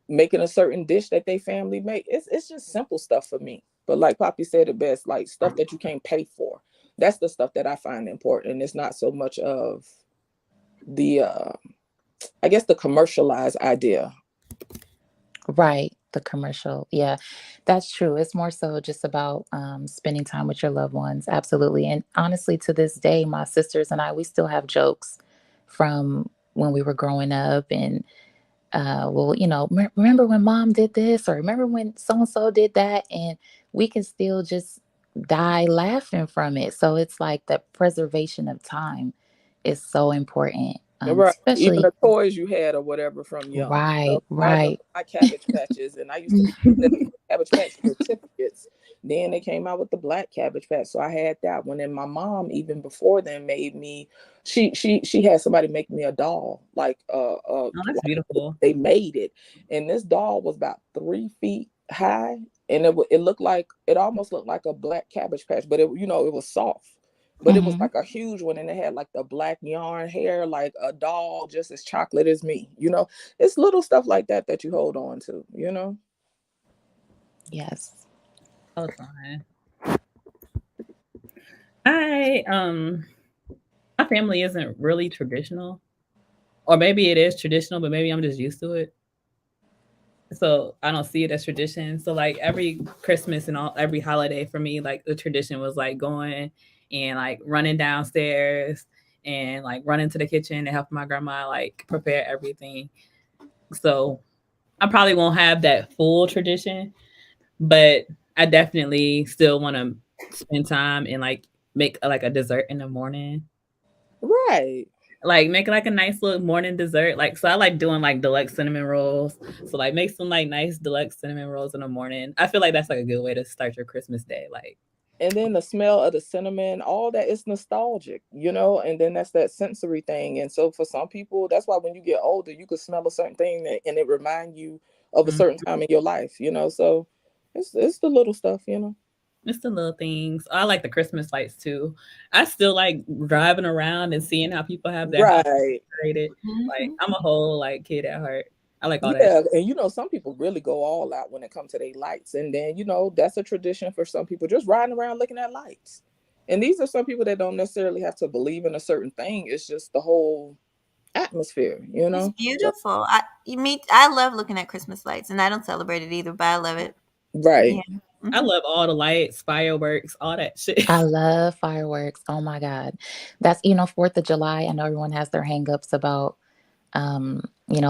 making a certain dish that they family make. It's just simple stuff for me. But like Poppy said it best, like stuff that you can't pay for. That's the stuff that I find important. It's not so much of the, I guess, the commercialized idea. Right. The commercial. Yeah, that's true. It's more so just about spending time with your loved ones. Absolutely. And honestly, to this day, my sisters and I, we still have jokes from when we were growing up. And well, you know, remember when mom did this, or remember when so-and-so did that? And we can still just die laughing from it. So it's like the preservation of time is so important. Right. Especially even the toys you had or whatever from young. Right, you know, right. My Cabbage Patches, and I used to get Cabbage Patch certificates. Then they came out with the black Cabbage Patch, so I had that one. And my mom, even before then, made me. She had somebody make me a doll, like oh, that's beautiful. They made it, and this doll was about 3 feet high, and it almost looked like a black Cabbage Patch, but it, you know, it was soft. But it was like a huge one, and it had like the black yarn hair, like a doll, just as chocolate as me. You know, it's little stuff like that that you hold on to, you know? Yes. Oh, fine. My family isn't really traditional. Or maybe it is traditional, but maybe I'm just used to it. So I don't see it as tradition. So like every Christmas and every holiday for me, like the tradition was like going and like running downstairs and like running to the kitchen and helping my grandma like prepare everything. So I probably won't have that full tradition, but I definitely still want to spend time and like make like a dessert in the morning. Right. Like make like a nice little morning dessert. Like, so I like doing like deluxe cinnamon rolls. So like make some like nice deluxe cinnamon rolls in the morning. I feel like that's like a good way to start your Christmas day. Like, and then the smell of the cinnamon, all that is nostalgic, you know, and then that's that sensory thing. And so for some people, that's why when you get older, you could smell a certain thing and it remind you of a certain time in your life, you know. So it's the little stuff, you know. It's the little things. I like the Christmas lights too. I still like driving around and seeing how people have their house decorated. Like I'm a whole like kid at heart. I like all that. Yeah, and you know, some people really go all out when it comes to their lights. And then, you know, that's a tradition for some people, just riding around looking at lights. And these are some people that don't necessarily have to believe in a certain thing. It's just the whole atmosphere, you know. It's beautiful. I love looking at Christmas lights, and I don't celebrate it either, but I love it. Right. Yeah. I love all the lights, fireworks, all that shit. I love fireworks. Oh my God. That's, 4th of July. I know everyone has their hangups about,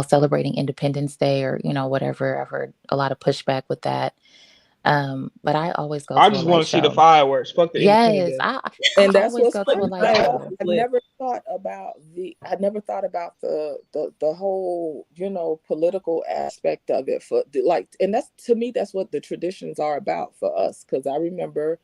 celebrating Independence Day or, whatever. I've heard a lot of pushback with that. But I always go to a light show. I just want to see the fireworks. Fuck the Yes. And that's always what's go to a light show. I never thought about the whole, political aspect of it and that's, to me, that's what the traditions are about for us. Cause I remember,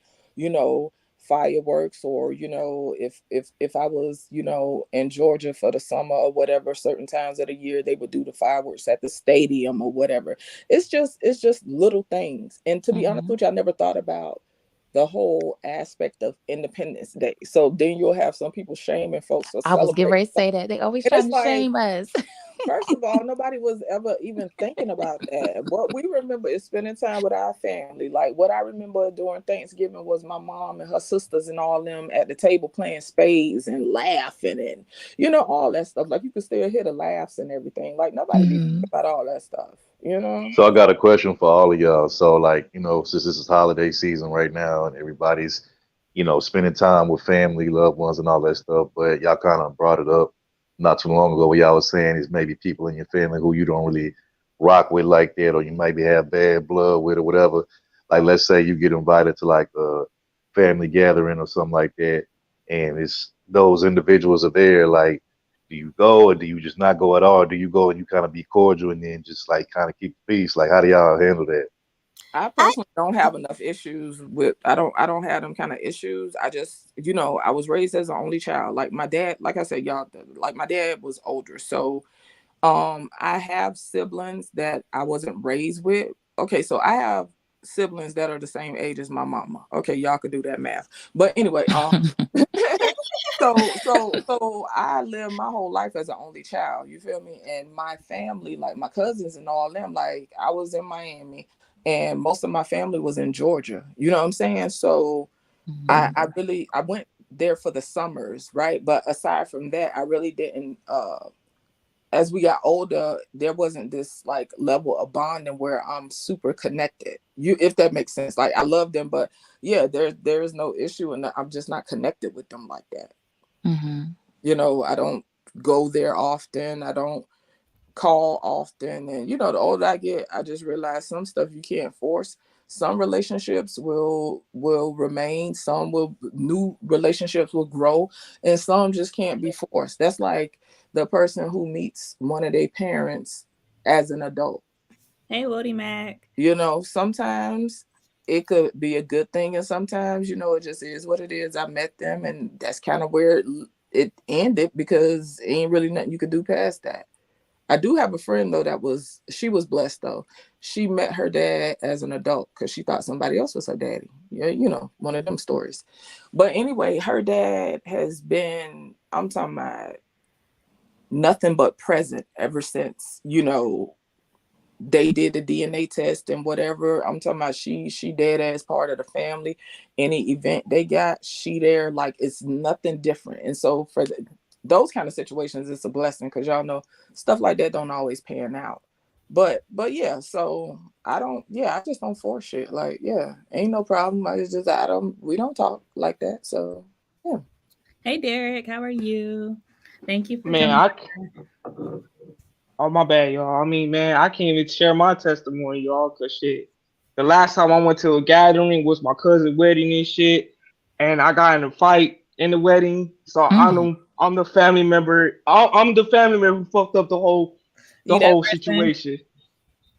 fireworks, or if I was in Georgia for the summer or whatever, certain times of the year they would do the fireworks at the stadium or whatever. It's just little things. And to be honest with you, I never thought about the whole aspect of Independence Day. So then you'll have some people shaming folks for I was getting ready to say that. They always try to shame us. First of all, nobody was ever even thinking about that. What we remember is spending time with our family. Like what I remember during Thanksgiving was my mom and her sisters and all them at the table playing spades and laughing and, all that stuff. Like you could still hear the laughs and everything. Like nobody be thinking about all that stuff, So I got a question for all of y'all. So like, since this is holiday season right now and everybody's, spending time with family, loved ones and all that stuff, but y'all kind of brought it up not too long ago, what y'all was saying is maybe people in your family who you don't really rock with like that, or you maybe have bad blood with or whatever. Like, let's say you get invited to like a family gathering or something like that, and it's those individuals are there. Like, do you go or do you just not go at all? Do you go and you kind of be cordial and then just like kind of keep the peace? Like, how do y'all handle that? I personally don't have enough issues with, I don't have them kind of issues. I just, I was raised as an only child. Like my dad, like I said, y'all, like my dad was older. So I have siblings that I wasn't raised with. Okay, so I have siblings that are the same age as my mama. Okay, y'all could do that math. But anyway, so I lived my whole life as an only child. You feel me? And my family, like my cousins and all them, like I was in Miami. And most of my family was in Georgia. You know what I'm saying? So I went there for the summers, right? But aside from that, I really didn't. As we got older, there wasn't this like level of bonding where I'm super connected. If that makes sense. Like I love them, but yeah, there is no issue, and I'm just not connected with them like that. I don't go there often. I don't call often, and the older I get, I just realize some stuff you can't force. Some relationships will remain, new relationships will grow, and some just can't be forced. That's like the person who meets one of their parents as an adult. Hey, Woody Mac. Sometimes it could be a good thing, and sometimes it just is what it is. I met them, and that's kind of where it ended, because ain't really nothing you could do past that. I do have a friend though she was blessed though. She met her dad as an adult because she thought somebody else was her daddy. Yeah, one of them stories. But anyway, her dad has been, I'm talking about nothing but present ever since, they did the DNA test and whatever. I'm talking about she dead as part of the family. Any event they got, she there, like it's nothing different. And so for those kind of situations, it's a blessing, because y'all know stuff like that don't always pan out. But yeah, so I just don't force shit. Like, yeah, ain't no problem. We don't talk like that. So yeah. Hey Derek, how are you? Thank you for Oh, my bad, y'all. I mean, man, I can't even share my testimony, y'all, because shit. The last time I went to a gathering was my cousin's wedding and shit, and I got in a fight in the wedding. So I'm the family member. I'm the family member who fucked up the whole situation.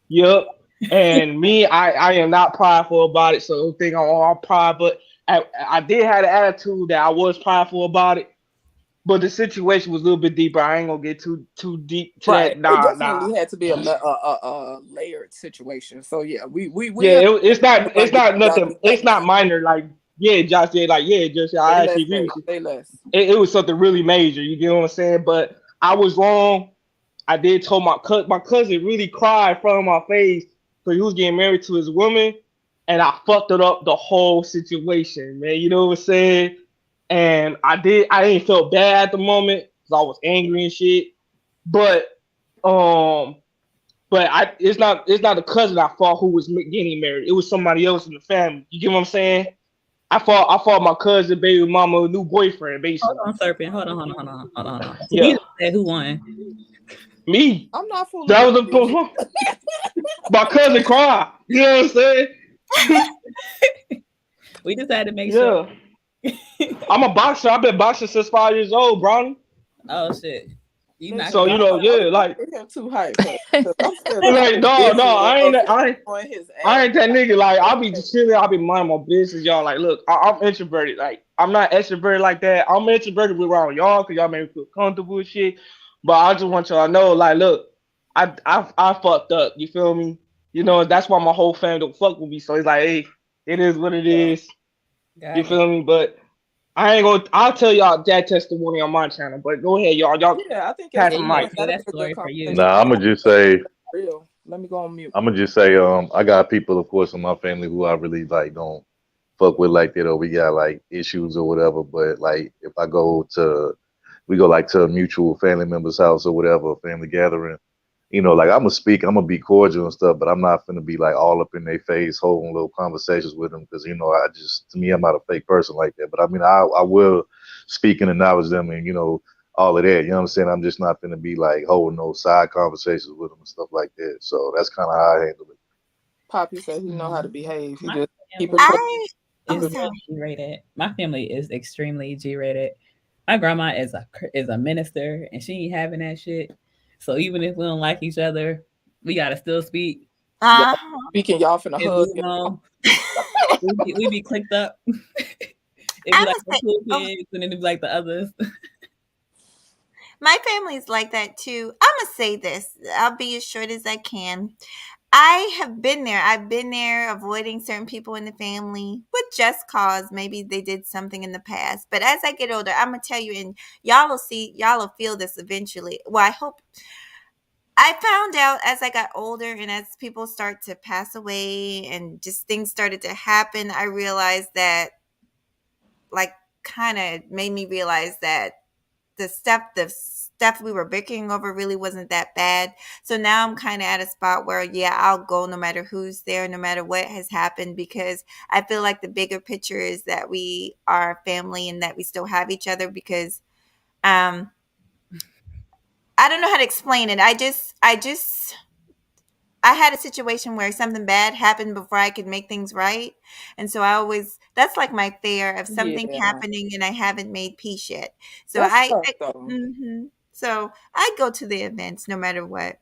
Yep. And me, I am not prideful about it. So don't think I'm all pride, but I did have the attitude that I was prideful about it. But the situation was a little bit deeper. I ain't gonna get too deep to that. It definitely had to be a layered situation. So yeah, it's not nothing. It's not minor. Like Josh said. Like Josh, I actually agree with you. It was something really major. You get what I'm saying? But I was wrong. I did tell my cousin really cried in front of my face because he was getting married to his woman, and I fucked it up the whole situation, man. You know what I'm saying? And I didn't feel bad at the moment because I was angry and shit. But it's not a cousin I fought who was getting married. It was somebody else in the family. You get what I'm saying? I fought my cousin, baby mama, new boyfriend, basically. Hold on, Serpent. Hold on. So yeah. You said who won? Me. I'm not fooling. That was my cousin cried. You know what I'm saying? We just had to make sure. I'm a boxer. I've been boxing since 5 years old, Brownie. Oh shit. So like too hype. Like no, I ain't that nigga. Like I'll be just chilling. I'll be minding my business, y'all. Like, look, I'm introverted. Like I'm not extroverted like that. I'm introverted around y'all because y'all make me feel comfortable with shit. But I just want y'all to know, like, look, I fucked up. You feel me? You know, that's why my whole family don't fuck with me. So it's like, hey, it is what it is. You feel me? But I ain't gonna. I'll tell y'all that testimony on my channel. But go ahead, y'all. Yeah, I think pass the mic. That story for you. Nah, I'm gonna just say. Real. Let me go on mute. I'm gonna just say, I got people, of course, in my family who I really like don't fuck with like that, or we got like issues or whatever. But like, if we go like to a mutual family member's house or whatever, family gathering, you know, like I'm gonna be cordial and stuff, but I'm not gonna be like all up in their face, holding little conversations with them, because, you know, to me, I'm not a fake person like that. But I mean, I will speak and acknowledge them and, you know, all of that. You know what I'm saying? I'm just not gonna be like holding no side conversations with them and stuff like that. So that's kind of how I handle it. Poppy said he know how to behave. He just keep it G-rated. My family is extremely G-rated. My grandma is a minister, and she ain't having that shit. So even if we don't like each other, we gotta still speak. Speaking, y'all finna hug. we be clicked up. It'd be like the cool kids, and then it'd be like the others. My family's like that too. I'm gonna say this. I'll be as short as I can. I have been there. I've been there avoiding certain people in the family with just cause. Maybe they did something in the past. But as I get older, I'm going to tell you, and y'all will feel this eventually. Well, I hope. I found out as I got older and as people start to pass away and just things started to happen, I realized that, like, kind of made me realize that the stuff we were bickering over really wasn't that bad. So now I'm kind of at a spot where, yeah, I'll go no matter who's there, no matter what has happened, because I feel like the bigger picture is that we are family and that we still have each other, because I don't know how to explain it. I had a situation where something bad happened before I could make things right. And so that's like my fear of something happening and I haven't made peace yet. So So I go to the events no matter what.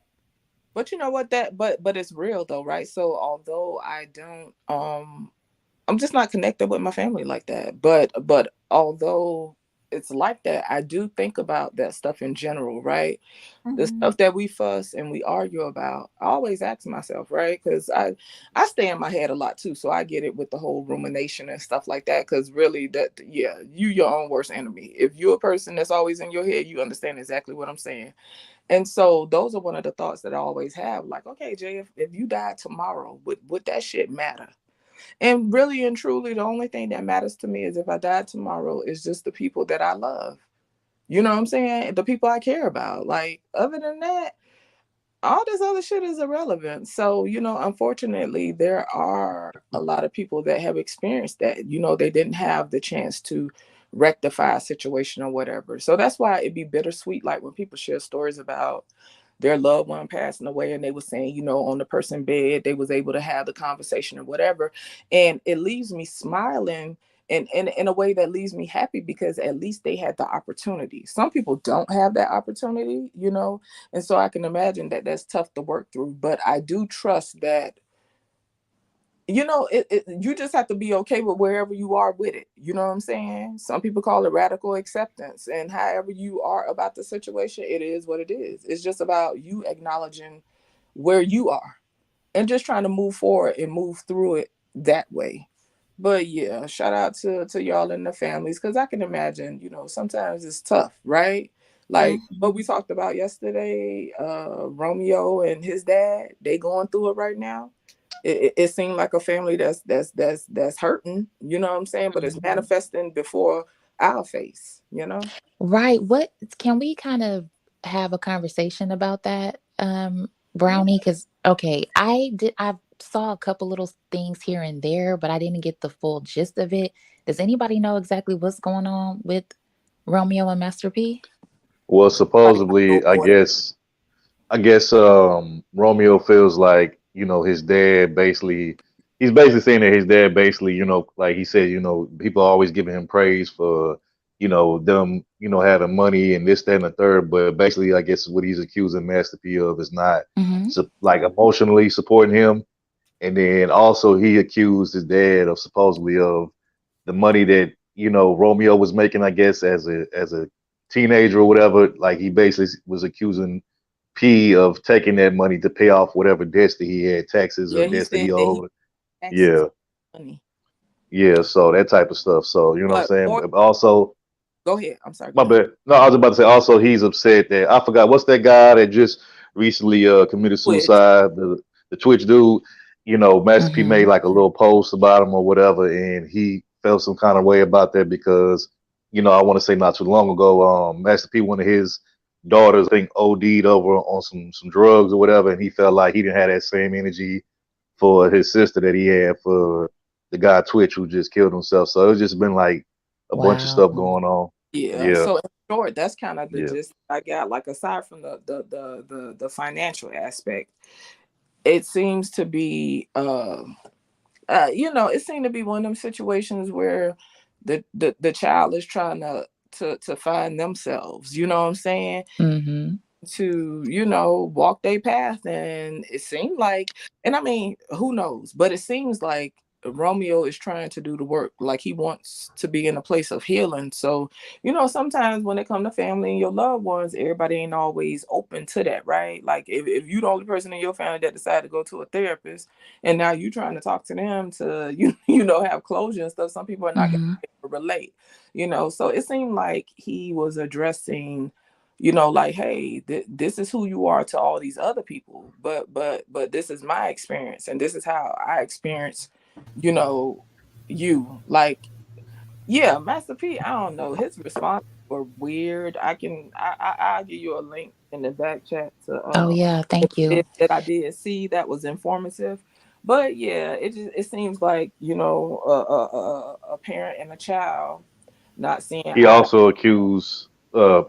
But you know what, but it's real though, right? So although I don't, I'm just not connected with my family like that. But although it's like that, I do think about that stuff in general, right? The stuff that we fuss and we argue about, I always ask myself, right? Because I stay in my head a lot too, so I get it with the whole rumination and stuff like that. Because really, you your own worst enemy. If you're a person that's always in your head, you understand exactly what I'm saying. And so those are one of the thoughts that I always have. Like, okay, Jay, if you died tomorrow, would that shit matter? And really and truly, the only thing that matters to me is if I died tomorrow is just the people that I love. You know what I'm saying? The people I care about. Like, other than that, all this other shit is irrelevant. So, you know, unfortunately, there are a lot of people that have experienced that. You know, they didn't have the chance to rectify a situation or whatever. So that's why it'd be bittersweet. Like when people share stories about their loved one passing away and they were saying, you know, on the person's bed, they was able to have the conversation or whatever. And it leaves me smiling and in a way that leaves me happy, because at least they had the opportunity. Some people don't have that opportunity, you know, and so I can imagine that that's tough to work through. But I do trust that, you know, you just have to be okay with wherever you are with it. You know what I'm saying? Some people call it radical acceptance. And however you are about the situation, it is what it is. It's just about you acknowledging where you are and just trying to move forward and move through it that way. But yeah, shout out to y'all and the families, because I can imagine, you know, sometimes it's tough, right? Like what we talked about yesterday, Romeo and his dad, they going through it right now. It seemed like a family that's hurting, you know what I'm saying? But it's manifesting before our face, you know? Right. What can we kind of have a conversation about that, Brownie? Because I saw a couple little things here and there, but I didn't get the full gist of it. Does anybody know exactly what's going on with Romeo and Master P? Well, supposedly, I guess Romeo feels like, his dad he's basically saying that his dad basically, like he said, people are always giving him praise for, them, having money and this, that, and the third. But basically, I guess what he's accusing Master P of is not like emotionally supporting him. And then also he accused his dad of supposedly of the money that, Romeo was making, I guess, as a teenager or whatever. Like he basically was accusing P of taking that money to pay off whatever debts that he had, taxes or debts that he owed. Yeah. Money. Yeah, so that type of stuff. So, you know what I'm saying? But also, go ahead. I'm sorry. My bad. No, I was about to say also he's upset that I forgot what's that guy that just recently committed suicide, the Twitch dude. Master P made like a little post about him or whatever, and he felt some kind of way about that because, I want to say not too long ago, Master P, one of his daughters, I think, OD'd over on some drugs or whatever, and he felt like he didn't have that same energy for his sister that he had for the guy Twitch who just killed himself. So it's just been like a bunch of stuff going on. Yeah. So in short, that's kind of the gist I got. Like aside from the financial aspect, it seems to be it seemed to be one of them situations where the child is trying to find themselves, you know what I'm saying? To walk their path, and it seemed like, and I mean, who knows, but it seems like Romeo is trying to do the work. Like he wants to be in a place of healing. So sometimes when it comes to family and your loved ones, everybody ain't always open to that, right? Like if you're the only person in your family that decided to go to a therapist and now you're trying to talk to them to have closure and stuff, some people are not going to relate, so it seemed like he was addressing like, hey, this is who you are to all these other people, but this is my experience, and this is how I experience, you. Like, yeah, Master P, I don't know, his response were weird. I'll give you a link in the back chat to thank you. That I did see that was informative. But yeah, it seems like, a parent and a child not seeing. He also accused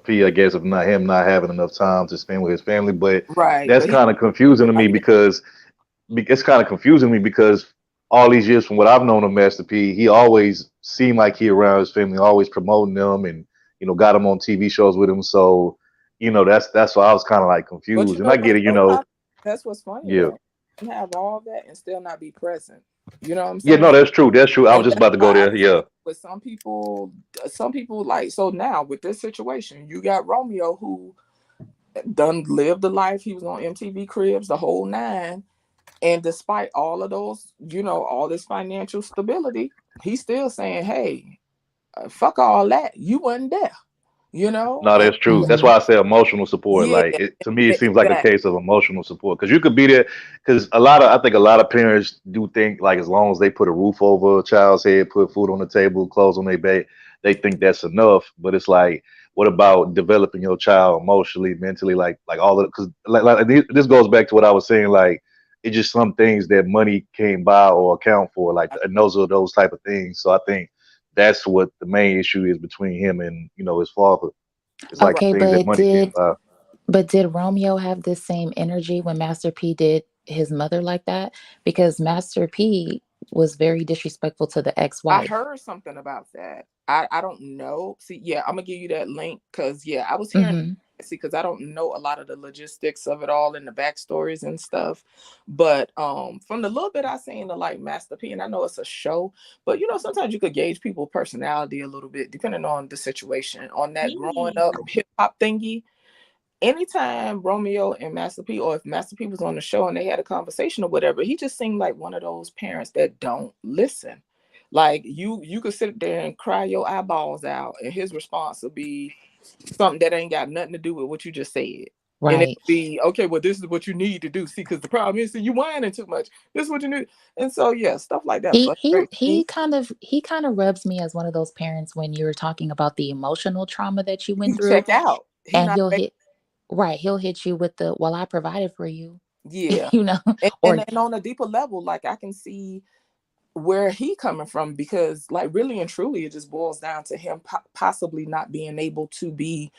P, I guess, of not having enough time to spend with his family, but that's kind of confusing to me because all these years from what I've known of Master P, he always seemed like he around his family, always promoting them and got him on TV shows with him. So that's why I was kind of like confused, and I get it, That's what's funny. Yeah, you can have all that and still not be present. You know what I'm saying? Yeah, no, that's true. I was just about to go there. Yeah. But some people like, so now with this situation, you got Romeo who done lived the life. He was on MTV Cribs, the whole nine. And despite all of those, all this financial stability, he's still saying, hey, fuck all that. You wasn't there. No, that's true. That's why I say emotional support. Yeah, like to me, it seems like a case of emotional support because you could be there. Because I think a lot of parents do think like as long as they put a roof over a child's head, put food on the table, clothes on their back, they think that's enough. But it's like, what about developing your child emotionally, mentally, like all of it? Because like this goes back to what I was saying. Like it's just some things that money can't buy or account for. Like and those are those type of things. So I think that's what the main issue is between him and his father. It's like but did Romeo have the same energy when Master P did his mother like that? Because Master P was very disrespectful to the ex-wife. I heard something about that. I don't know. See, yeah, I'm gonna give you that link because I was hearing. See, because I don't know a lot of the logistics of it all and the backstories and stuff, but from the little bit I seen the like Master P, and I know it's a show, but sometimes you could gauge people's personality a little bit depending on the situation. On that growing up hip hop thingy, anytime Romeo and Master P, or if Master P was on the show and they had a conversation or whatever, he just seemed like one of those parents that don't listen. Like you could sit there and cry your eyeballs out, and his response would be something that ain't got nothing to do with what you just said. Right. And it'd be, okay, well, this is what you need to do. See, because the problem is that you whining too much. This is what you need. And so, yeah, stuff like that. He kind of rubs me as one of those parents when you're talking about the emotional trauma that you went through. Check out. And he'll hit. Right. He'll hit you with the, well, I provided for you. Yeah. You know, and on a deeper level, like I can see where he coming from, because like really and truly it just boils down to him possibly not being able to be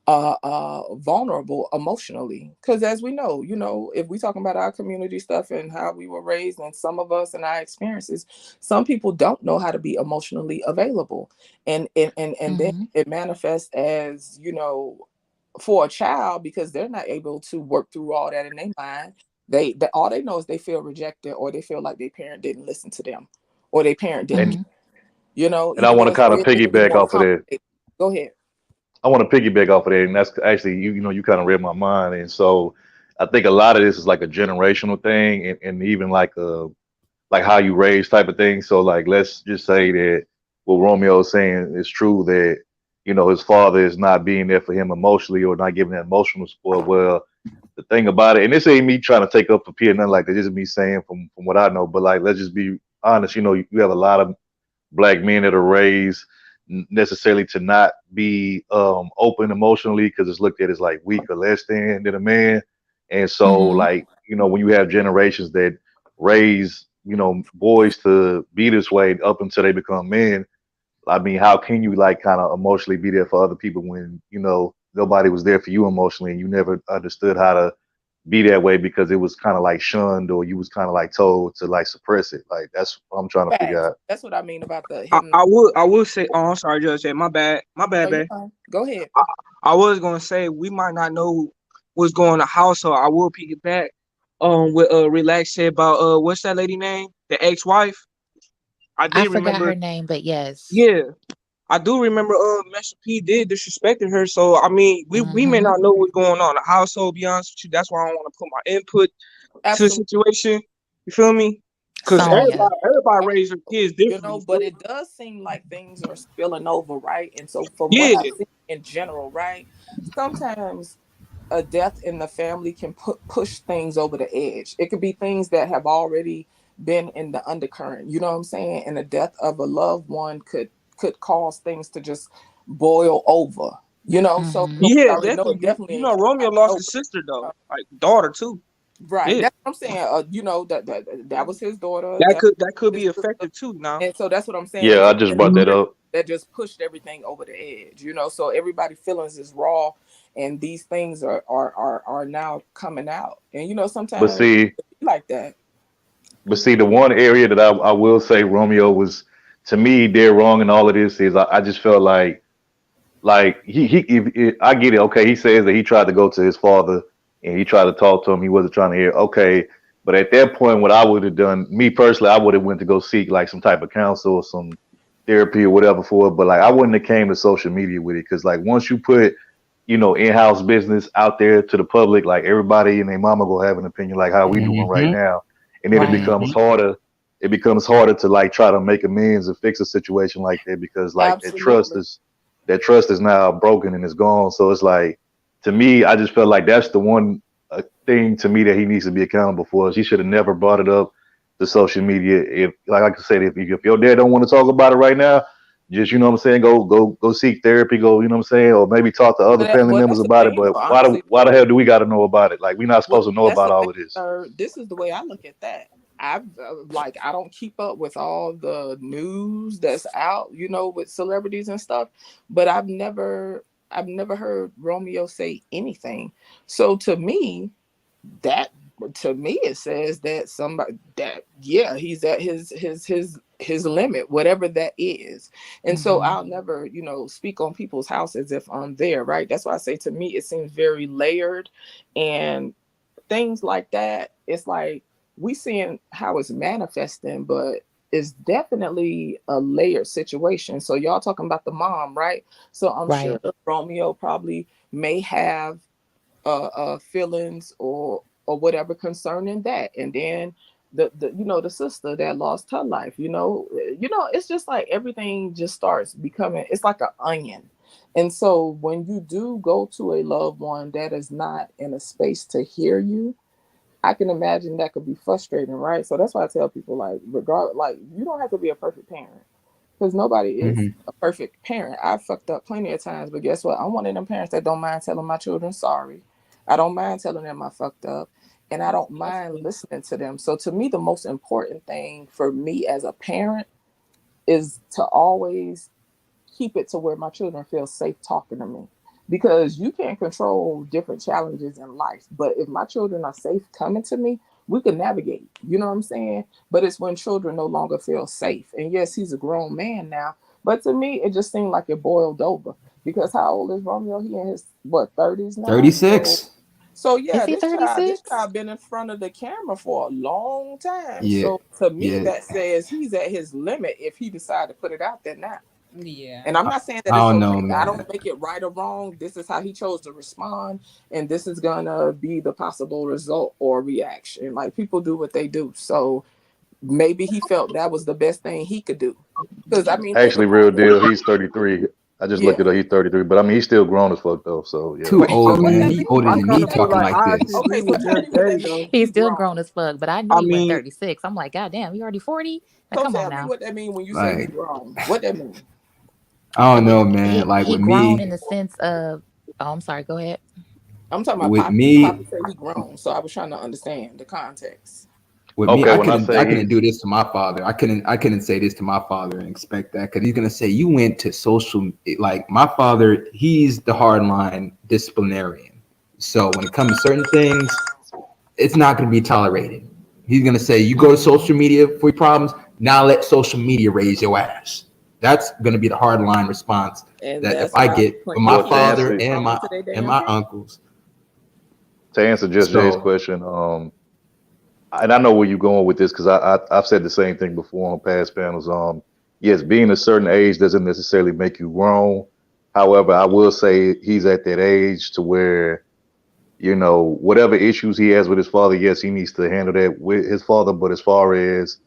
vulnerable emotionally, because as we know, you know, if we talking about our community stuff and how we were raised and some of us and our experiences, some people don't know how to be emotionally available, and then it manifests as, you know, for a child, because they're not able to work through all that in their mind. They all they know is they feel rejected, or they feel like their parent didn't listen to them, or their parent didn't, you know. And I want to kind of piggyback off of that. Go ahead. I want to piggyback off of that, and that's actually you know, you kind of read my mind, and so I think a lot of this is like a generational thing, and even like how you raise type of thing. So like, let's just say that what Romeo is saying is true, that you know his father is not being there for him emotionally or not giving that emotional support. Well, the thing about it, and this ain't me trying to take up for P or nothing like that, this is me saying from what I know, but like, let's just be honest, you know, you have a lot of black men that are raised necessarily to not be open emotionally because it's looked at as like weak or less than a man. And so like, you know, when you have generations that raise, you know, boys to be this way up until they become men, I mean, how can you like kind of emotionally be there for other people when, you know, nobody was there for you emotionally and you never understood how to be that way because it was kind of like shunned or you was kind of like told to like suppress it. Like that's what I'm trying to figure out. That's what I mean about the I would say, oh, I'm sorry, Judge. My bad, babe. Go ahead. I was gonna say we might not know what's going on in the household. I will pick it back with Relax said about what's that lady name? The ex-wife. I forgot her name, but yes. Yeah. I do remember Master P did disrespecting her. So I mean, we may not know what's going on in the household, be honest with you. That's why I don't want to put my input to the situation. You feel me? Because everybody raised their kids differently. You know, but it does seem like things are spilling over, right? And so from what I see in general, right, sometimes a death in the family can push things over the edge. It could be things that have already been in the undercurrent, you know what I'm saying? And the death of a loved one could cause things to just boil over, you know. So definitely. You know, Romeo lost his sister though, like daughter too. Right. That's what I'm saying. You know, that was his daughter. That could be effective too now. And so that's what I'm saying. Yeah, I just brought that up. That just pushed everything over the edge, you know. So everybody's feelings is raw, and these things are now coming out. And you know, sometimes but see, like that. But see, the one area that I will say Romeo was, to me, dead wrong in all of this is I just felt like he I get it. Okay, he says that he tried to go to his father and he tried to talk to him. He wasn't trying to hear. Okay, but at that point, what I would have done, me personally, I would have went to go seek like some type of counsel or some therapy or whatever for it. But like I wouldn't have came to social media with it because like once you put, you know, in-house business out there to the public, like everybody and their mama gonna have an opinion like how we doing right now. And then it becomes harder. It becomes harder to like try to make amends and fix a situation like that because like that trust is now broken and it's gone. So it's like, to me, I just felt like that's the one thing to me that he needs to be accountable for. Is he should have never brought it up to social media. If, like I said, if your dad don't want to talk about it right now, just, you know what I'm saying, go seek therapy, go, you know what I'm saying, or maybe talk to other family members about it. But why the hell do we got to know about it? Like, we're not supposed to know about all of this. This is the way I look at that. I don't keep up with all the news that's out, you know, with celebrities and stuff, but I've never heard Romeo say anything. So to me, it says that somebody that he's at his limit, whatever that is. And so I'll never, you know, speak on people's house as if I'm there, right? That's why I say, to me it seems very layered, and things like that, it's like we seeing how it's manifesting, but it's definitely a layered situation. So y'all talking about the mom, right? So I'm sure Romeo probably may have feelings or whatever concerning that, and then the you know, the sister that lost her life, you know, it's just like everything just starts becoming, it's like an onion. And so when you do go to a loved one that is not in a space to hear you, I can imagine that could be frustrating, right? So that's why I tell people, like, you don't have to be a perfect parent, because nobody is a perfect parent. I fucked up plenty of times, but guess what? I'm one of them parents that don't mind telling my children sorry. I don't mind telling them I fucked up, and I don't mind listening to them. So to me, the most important thing for me as a parent is to always keep it to where my children feel safe talking to me, because you can't control different challenges in life. But if my children are safe coming to me, we can navigate, you know what I'm saying? But it's when children no longer feel safe. And yes, he's a grown man now, but to me, it just seemed like it boiled over. Because how old is Romeo? He in his, 30s now? 36. So yeah, this child been in front of the camera for a long time. Yeah. So to me, that says he's at his limit if he decided to put it out there now. Yeah. And I'm not saying that I it's don't okay. know, man. I don't make it right or wrong. This is how he chose to respond, and this is gonna be the possible result or reaction. Like, people do what they do. So maybe he felt that was the best thing he could do. Because I mean, actually, real deal, he's 33. I just looked at it. He's 33, but I mean, he's still grown as fuck though. So yeah. Too old, man. He older than me talking like this. Okay, so he's still grown as fuck. But I knew he was 36. I'm like, God damn, he already 40. So tell me what that mean when you say he's grown. What that mean? I don't know, man. Like, he with grown me, in the sense of, I'm sorry, go ahead. I'm talking about with Poppy. me. Poppy said he grown, so I was trying to understand the context. With me, I couldn't do this to my father. I couldn't say this to my father and expect that, because he's gonna say you went to social. Like, my father, he's the hardline disciplinarian. So when it comes to certain things, it's not gonna be tolerated. He's gonna say you go to social media for your problems. Now let social media raise your ass. That's gonna be the hardline response that if I get from my father and my uncles. To answer Jay's question, and I know where you're going with this, because I've said the same thing before on past panels. Yes, being a certain age doesn't necessarily make you grown. However, I will say he's at that age to where, you know, whatever issues he has with his father, yes, he needs to handle that with his father. But as far as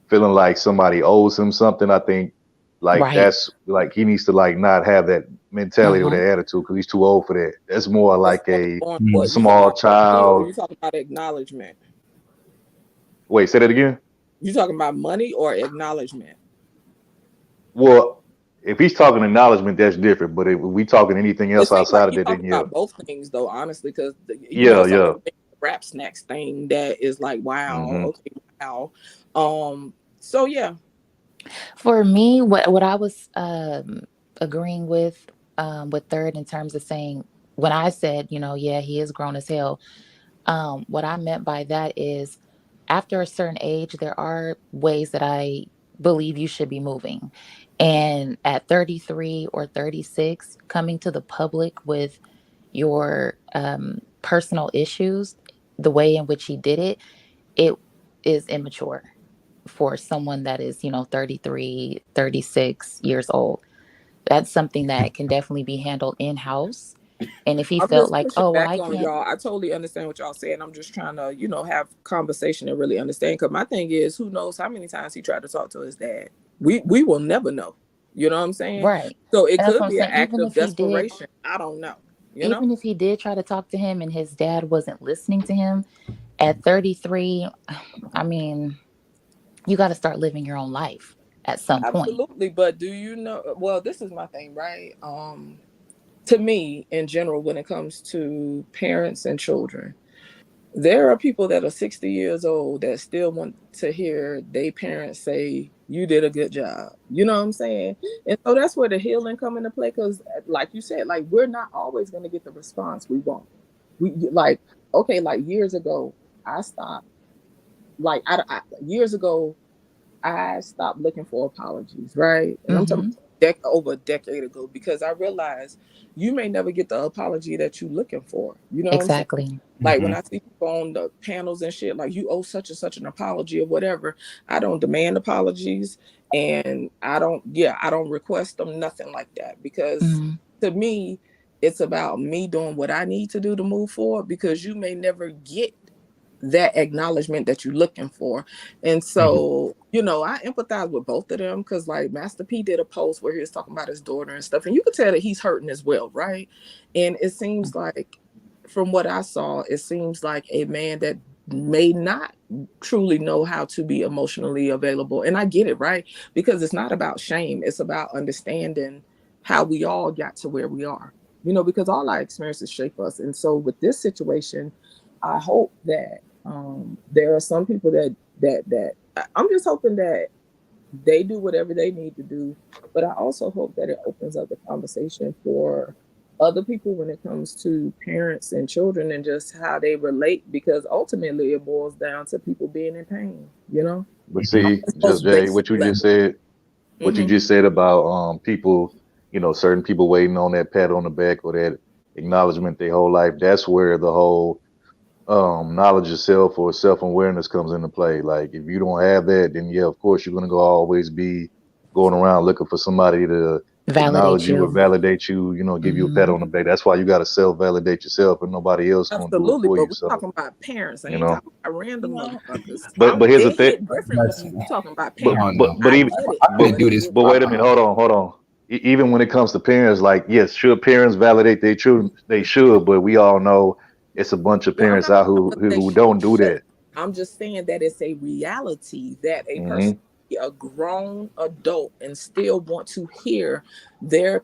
feeling like somebody owes him something, I think that's like he needs to not have that mentality or that attitude, because he's too old for that. That's more like a small child. You talking about acknowledgement? Wait, say that again. You talking about money or acknowledgement? Well, if he's talking acknowledgement, that's different. But if we talking anything else outside of that, then about both things though, honestly, because the rap snacks thing that is like, wow, okay, wow. So yeah. For me, what I was agreeing with Third in terms of saying, when I said, yeah, he is grown as hell. What I meant by that is, after a certain age, there are ways that I believe you should be moving. And at 33 or 36, coming to the public with your personal issues, the way in which he did it is immature for someone that is, 33, 36 years old. That's something that can definitely be handled in-house. And if he felt like, oh, well, I can't. Y'all. I totally understand what y'all saying. I'm just trying to, have conversation and really understand. Because my thing is, who knows how many times he tried to talk to his dad? We will never know. You know what I'm saying? Right. So it could be an act of desperation. I don't know. Even if he did try to talk to him and his dad wasn't listening to him, at 33, I mean, you got to start living your own life at some point. Absolutely. But do you know? Well, this is my thing, right? To me, in general, when it comes to parents and children, there are people that are 60 years old that still want to hear their parents say, you did a good job. You know what I'm saying? And so that's where the healing come into play. Because like you said, we're not always going to get the response we want. Years ago, I stopped. Years ago, I stopped looking for apologies, right? And I'm talking over a decade ago, because I realized you may never get the apology that you're looking for. You know exactly. What I'm saying? When I see people on the panels and shit, you owe such and such an apology or whatever, I don't demand apologies, and I don't request them, nothing like that, because to me, it's about me doing what I need to do to move forward, because you may never get that acknowledgement that you're looking for. And so, I empathize with both of them, because Master P did a post where he was talking about his daughter and stuff, and you could tell that he's hurting as well, right? And it seems like, from what I saw, it seems like a man that may not truly know how to be emotionally available. And I get it, right? Because it's not about shame. It's about understanding how we all got to where we are. because all our experiences shape us. And so with this situation, I hope that there are some people that I'm just hoping that they do whatever they need to do. But I also hope that it opens up the conversation for other people when it comes to parents and children and just how they relate, because ultimately it boils down to people being in pain, But see, just Jay, what you just said about people, certain people waiting on that pat on the back or that acknowledgement their whole life. That's where the whole knowledge of self or self-awareness comes into play. Like if you don't have that, then yeah, of course you're gonna always be going around looking for somebody to acknowledge you or validate you, give you a pat on the back. That's why you got to self-validate yourself, and nobody else gonna do it for you. But we're talking about parents, ain't talking about random motherfuckers. But here's the thing. We're talking about parents. But wait a minute, hold on. Even when it comes to parents, like yes, should parents validate their children? They should, but we all know it's a bunch of parents out who don't do that. I'm just saying that it's a reality that a person, a grown adult, and still want to hear their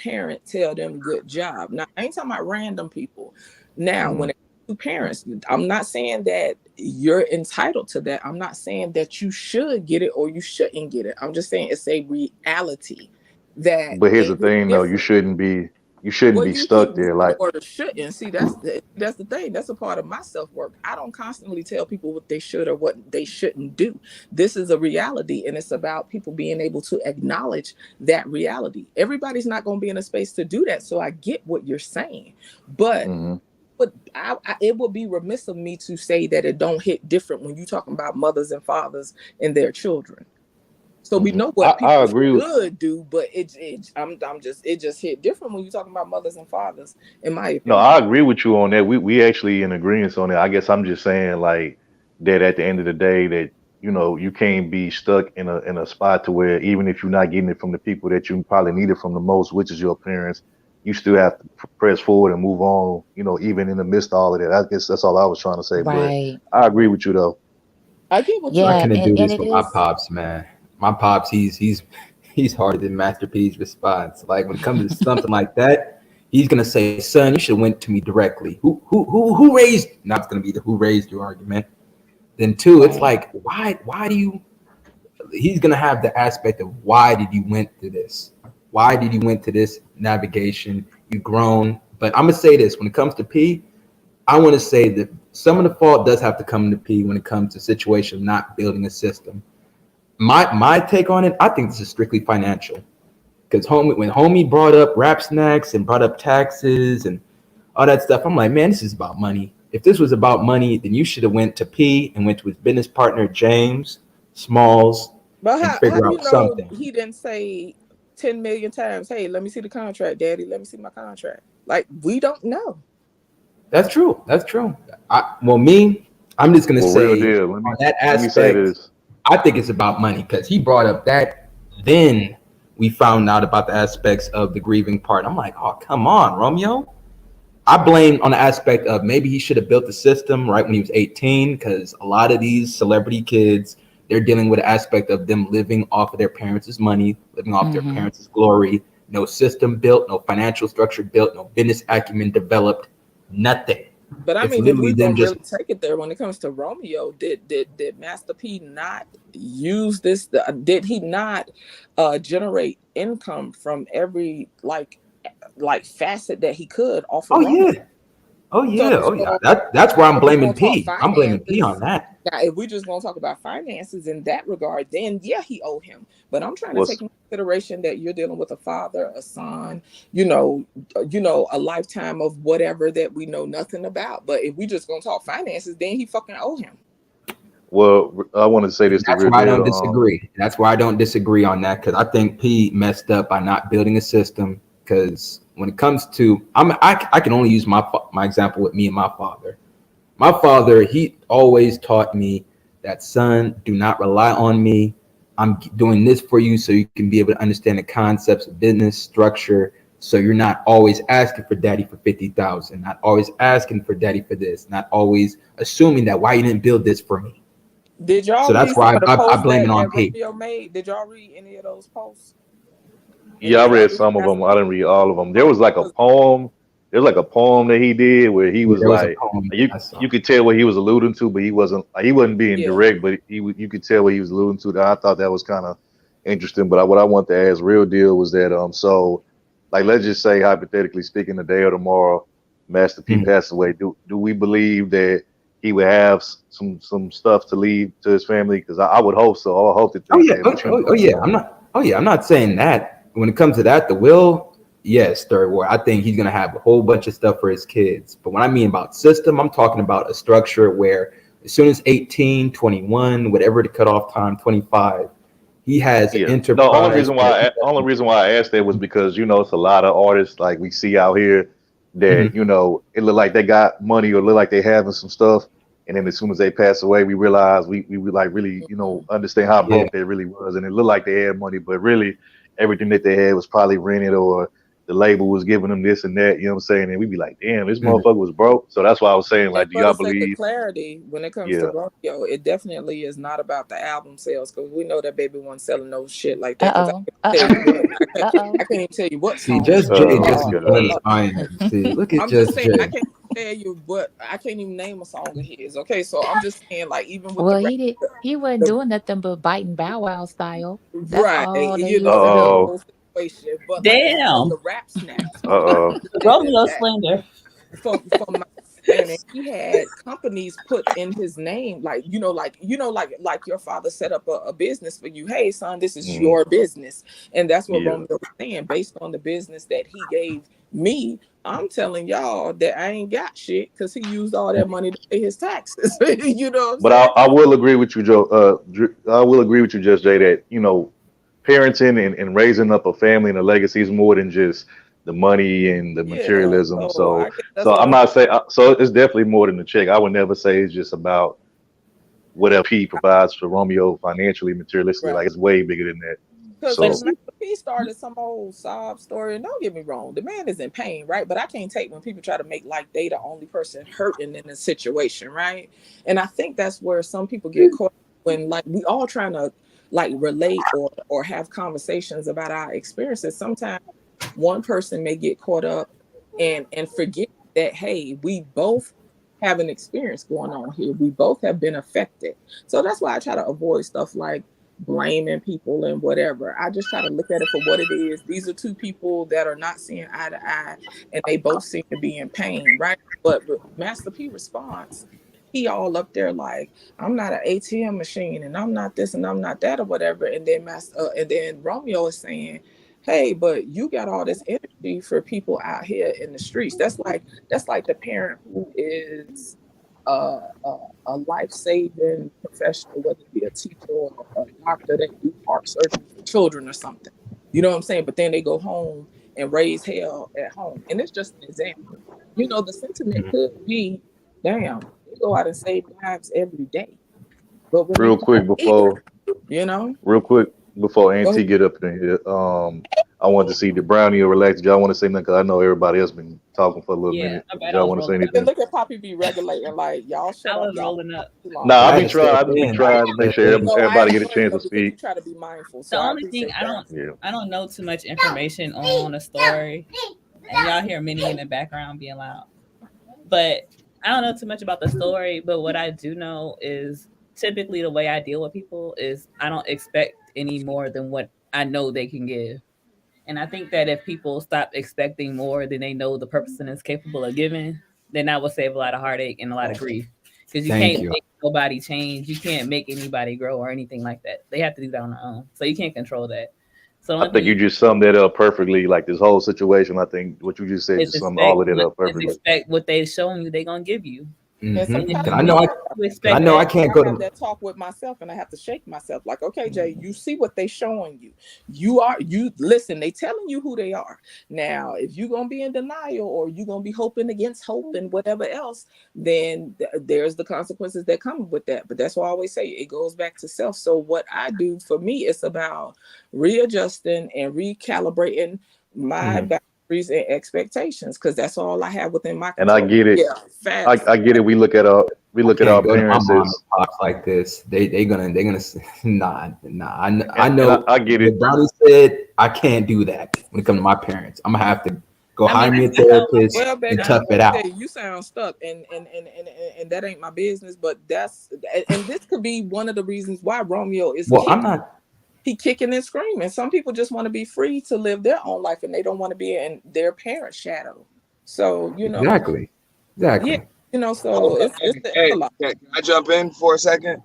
parent tell them good job. Now, I ain't talking about random people. Now, when it comes to parents, I'm not saying that you're entitled to that. I'm not saying that you should get it or you shouldn't get it. I'm just saying it's a reality that. But here's the thing, though, you shouldn't be stuck there. Like, or shouldn't. See, that's the thing. That's a part of my self-work. I don't constantly tell people what they should or what they shouldn't do. This is a reality, and it's about people being able to acknowledge that reality. Everybody's not going to be in a space to do that, so I get what you're saying. But it would be remiss of me to say that it don't hit different when you're talking about mothers and fathers and their children. So we know what people should do, but it just hit different when you're talking about mothers and fathers, in my opinion. No, I agree with you on that. We actually in agreement on that. I guess I'm just saying like that at the end of the day that you can't be stuck in a spot to where even if you're not getting it from the people that you probably need it from the most, which is your parents, you still have to press forward and move on. Even in the midst of all of that. I guess that's all I was trying to say. Right. But I agree with you though. I get what I couldn't do this with my pops, man. My pops, he's harder than Master P's response. Like when it comes to something like that, he's gonna say, "Son, you should have went to me directly. Who raised?" Now it's gonna be the "who raised you" argument. Then two, it's like, why do you? He's gonna have the aspect of why did you went to this? Why did you went to this navigation? You grown, but I'm gonna say this: when it comes to P, I want to say that some of the fault does have to come to P when it comes to situation of not building a system. My take on it, I think this is strictly financial. Because when homie brought up rap snacks and brought up taxes and all that stuff, I'm like, man, this is about money. If this was about money, then you should have went to P and went to his business partner, James Smalls, and figure out something. He didn't say 10 million times, hey, let me see the contract, daddy. Let me see my contract. Like, we don't know. That's true. I'm just going to say on that aspect, I think it's about money because he brought up that. Then we found out about the aspects of the grieving part. I'm like, oh, come on, Romeo. I blame on the aspect of maybe he should have built the system right when he was 18, because a lot of these celebrity kids, they're dealing with the aspect of them living off of their parents' money, living off their parents' glory. No system built, no financial structure built, no business acumen developed, nothing. But I mean, if we don't really take it there, when it comes to Romeo, did Master P not use this? Did he not generate income from every like facet that he could off of Romeo? That's where I'm blaming P. I'm blaming P on that. Now, if we just gonna talk about finances in that regard, then yeah, he owed him. But I'm trying to take into consideration that you're dealing with a father, a son, a lifetime of whatever that we know nothing about. But if we just gonna talk finances, then he fucking owe him. Well, I want to say this. That's why I don't disagree. That's why I don't disagree on that, because I think P messed up by not building a system. Because when it comes to, I can only use my example with me and my father. My father, he always taught me that, son, do not rely on me. I'm doing this for you so you can be able to understand the concepts of business structure. So you're not always asking for daddy for 50,000, not always asking for daddy for this, not always assuming that why you didn't build this for me. Did y'all? So that's why I blame it on P. Did y'all read any of those posts? Yeah, I read some of them. I didn't read all of them. There was like a poem. There's like a poem that he did where he was like, you could tell what he was alluding to, but he wasn't being direct, but you could tell what he was alluding to. I thought that was kind of interesting. But what I want to ask Real Deal was that so like, let's just say hypothetically speaking, the day or tomorrow, Master P passed away. Do we believe that he would have some stuff to leave to his family? Because I would hope so. I would hope that. I'm not saying that. When it comes to that, the will, yes, third ward. I think he's gonna have a whole bunch of stuff for his kids. But when I mean about system, I'm talking about a structure where as soon as 18, 21, whatever the cutoff time, 25, he has an enterprise. The only reason why I asked that was because it's a lot of artists like we see out here that it look like they got money or look like they having some stuff, and then as soon as they pass away, we realize we like really understand how broke they really was, and it looked like they had money, but really everything that they had was probably rented, or the label was giving them this and that, you know what I'm saying? And we'd be like, damn, this motherfucker was broke. So that's why I was saying, like, do y'all believe? Clarity when it comes to Romeo, it definitely is not about the album sales, because we know that baby wasn't selling no shit like that. I can't even tell you what song. See, Just Jay just See, look at Just Jay. I can't tell you, but I can't even name a song of his. Okay, so I'm just saying, like, even with he wasn't doing nothing but biting Bow Wow style. That's right? You know. But damn, the rap snaps. Romeo Slender. From my understanding, he had companies put in his name, like your father set up a business for you. Hey, son, this is your business, and that's what Romeo was saying. Based on the business that he gave me, I'm telling y'all that I ain't got shit because he used all that money to pay his taxes. But I will agree with you, Joe. I will agree with you, Just Jay, that parenting and raising up a family and a legacy is more than just the money and the materialism. So I'm not saying, so it's definitely more than the check. I would never say it's just about whatever he provides for Romeo financially, materialistically. Like, it's way bigger than that. Because he started some old sob story, and don't get me wrong, the man is in pain, right? But I can't take when people try to make like they the only person hurting in a situation, right? And I think that's where some people get caught when, like, we all trying to like relate or have conversations about our experiences. Sometimes one person may get caught up and forget that, hey, we both have an experience going on here. We both have been affected. So that's why I try to avoid stuff like blaming people and whatever. I just try to look at it for what it is. These are two people that are not seeing eye to eye, and they both seem to be in pain, right? But Master P responds, he all up there like, I'm not an ATM machine, and I'm not this and I'm not that or whatever. And then Romeo is saying, hey, but you got all this energy for people out here in the streets. That's like the parent who is a life-saving professional, whether it be a teacher or a doctor that do heart surgery for children or something. You know what I'm saying? But then they go home and raise hell at home. And it's just an example. The sentiment could be, damn, they go out and save lives every day. But real quick before Auntie get up in here, I wanted to see the Brownie or Relax. Y'all want to say nothing? Because I know everybody else been talking for a little minute. Y'all want to say anything? Look at Poppy be regulating, like, y'all shut up. Rolling up. Nah, I be trying to make sure everybody get a chance to speak. Try to be mindful. So the only thing I don't know too much information on a story, and y'all hear Minnie in the background being loud. But I don't know too much about the story. But what I do know is typically the way I deal with people is I don't expect any more than what I know they can give. And I think that if people stop expecting more than they know the person is capable of giving, then that will save a lot of heartache and a lot of grief. Because you can't make nobody change. You can't make anybody grow or anything like that. They have to do that on their own. So you can't control that. So I think you just summed that up perfectly. Like this whole situation, I think what you just said just summed all of it up perfectly. Expect what they're showing you, they're going to give you. Mm-hmm. I know I can't go to that talk with myself, and I have to shake myself like, okay, Jay, you see what they showing you. You listen, they telling you who they are. Now, if you're gonna be in denial or you're gonna be hoping against hope and whatever else, then there's the consequences that come with that. But that's why I always say it goes back to self. So what I do, for me, it's about readjusting and recalibrating my and expectations, because that's all I have within my control. And I get it. I get it. We look at we look at our parents as like this. They're gonna nah. I know. I get it. Brownie said I can't do that when it comes to my parents. I'm gonna have to go hire me a therapist and tough it out. You sound stuck, and that ain't my business. But this could be one of the reasons why Romeo is. Well, I'm not. He kicking and screaming. Some people just want to be free to live their own life, and they don't want to be in their parents' shadow. So exactly. Yeah, so it's a lot. Can I jump in for a second?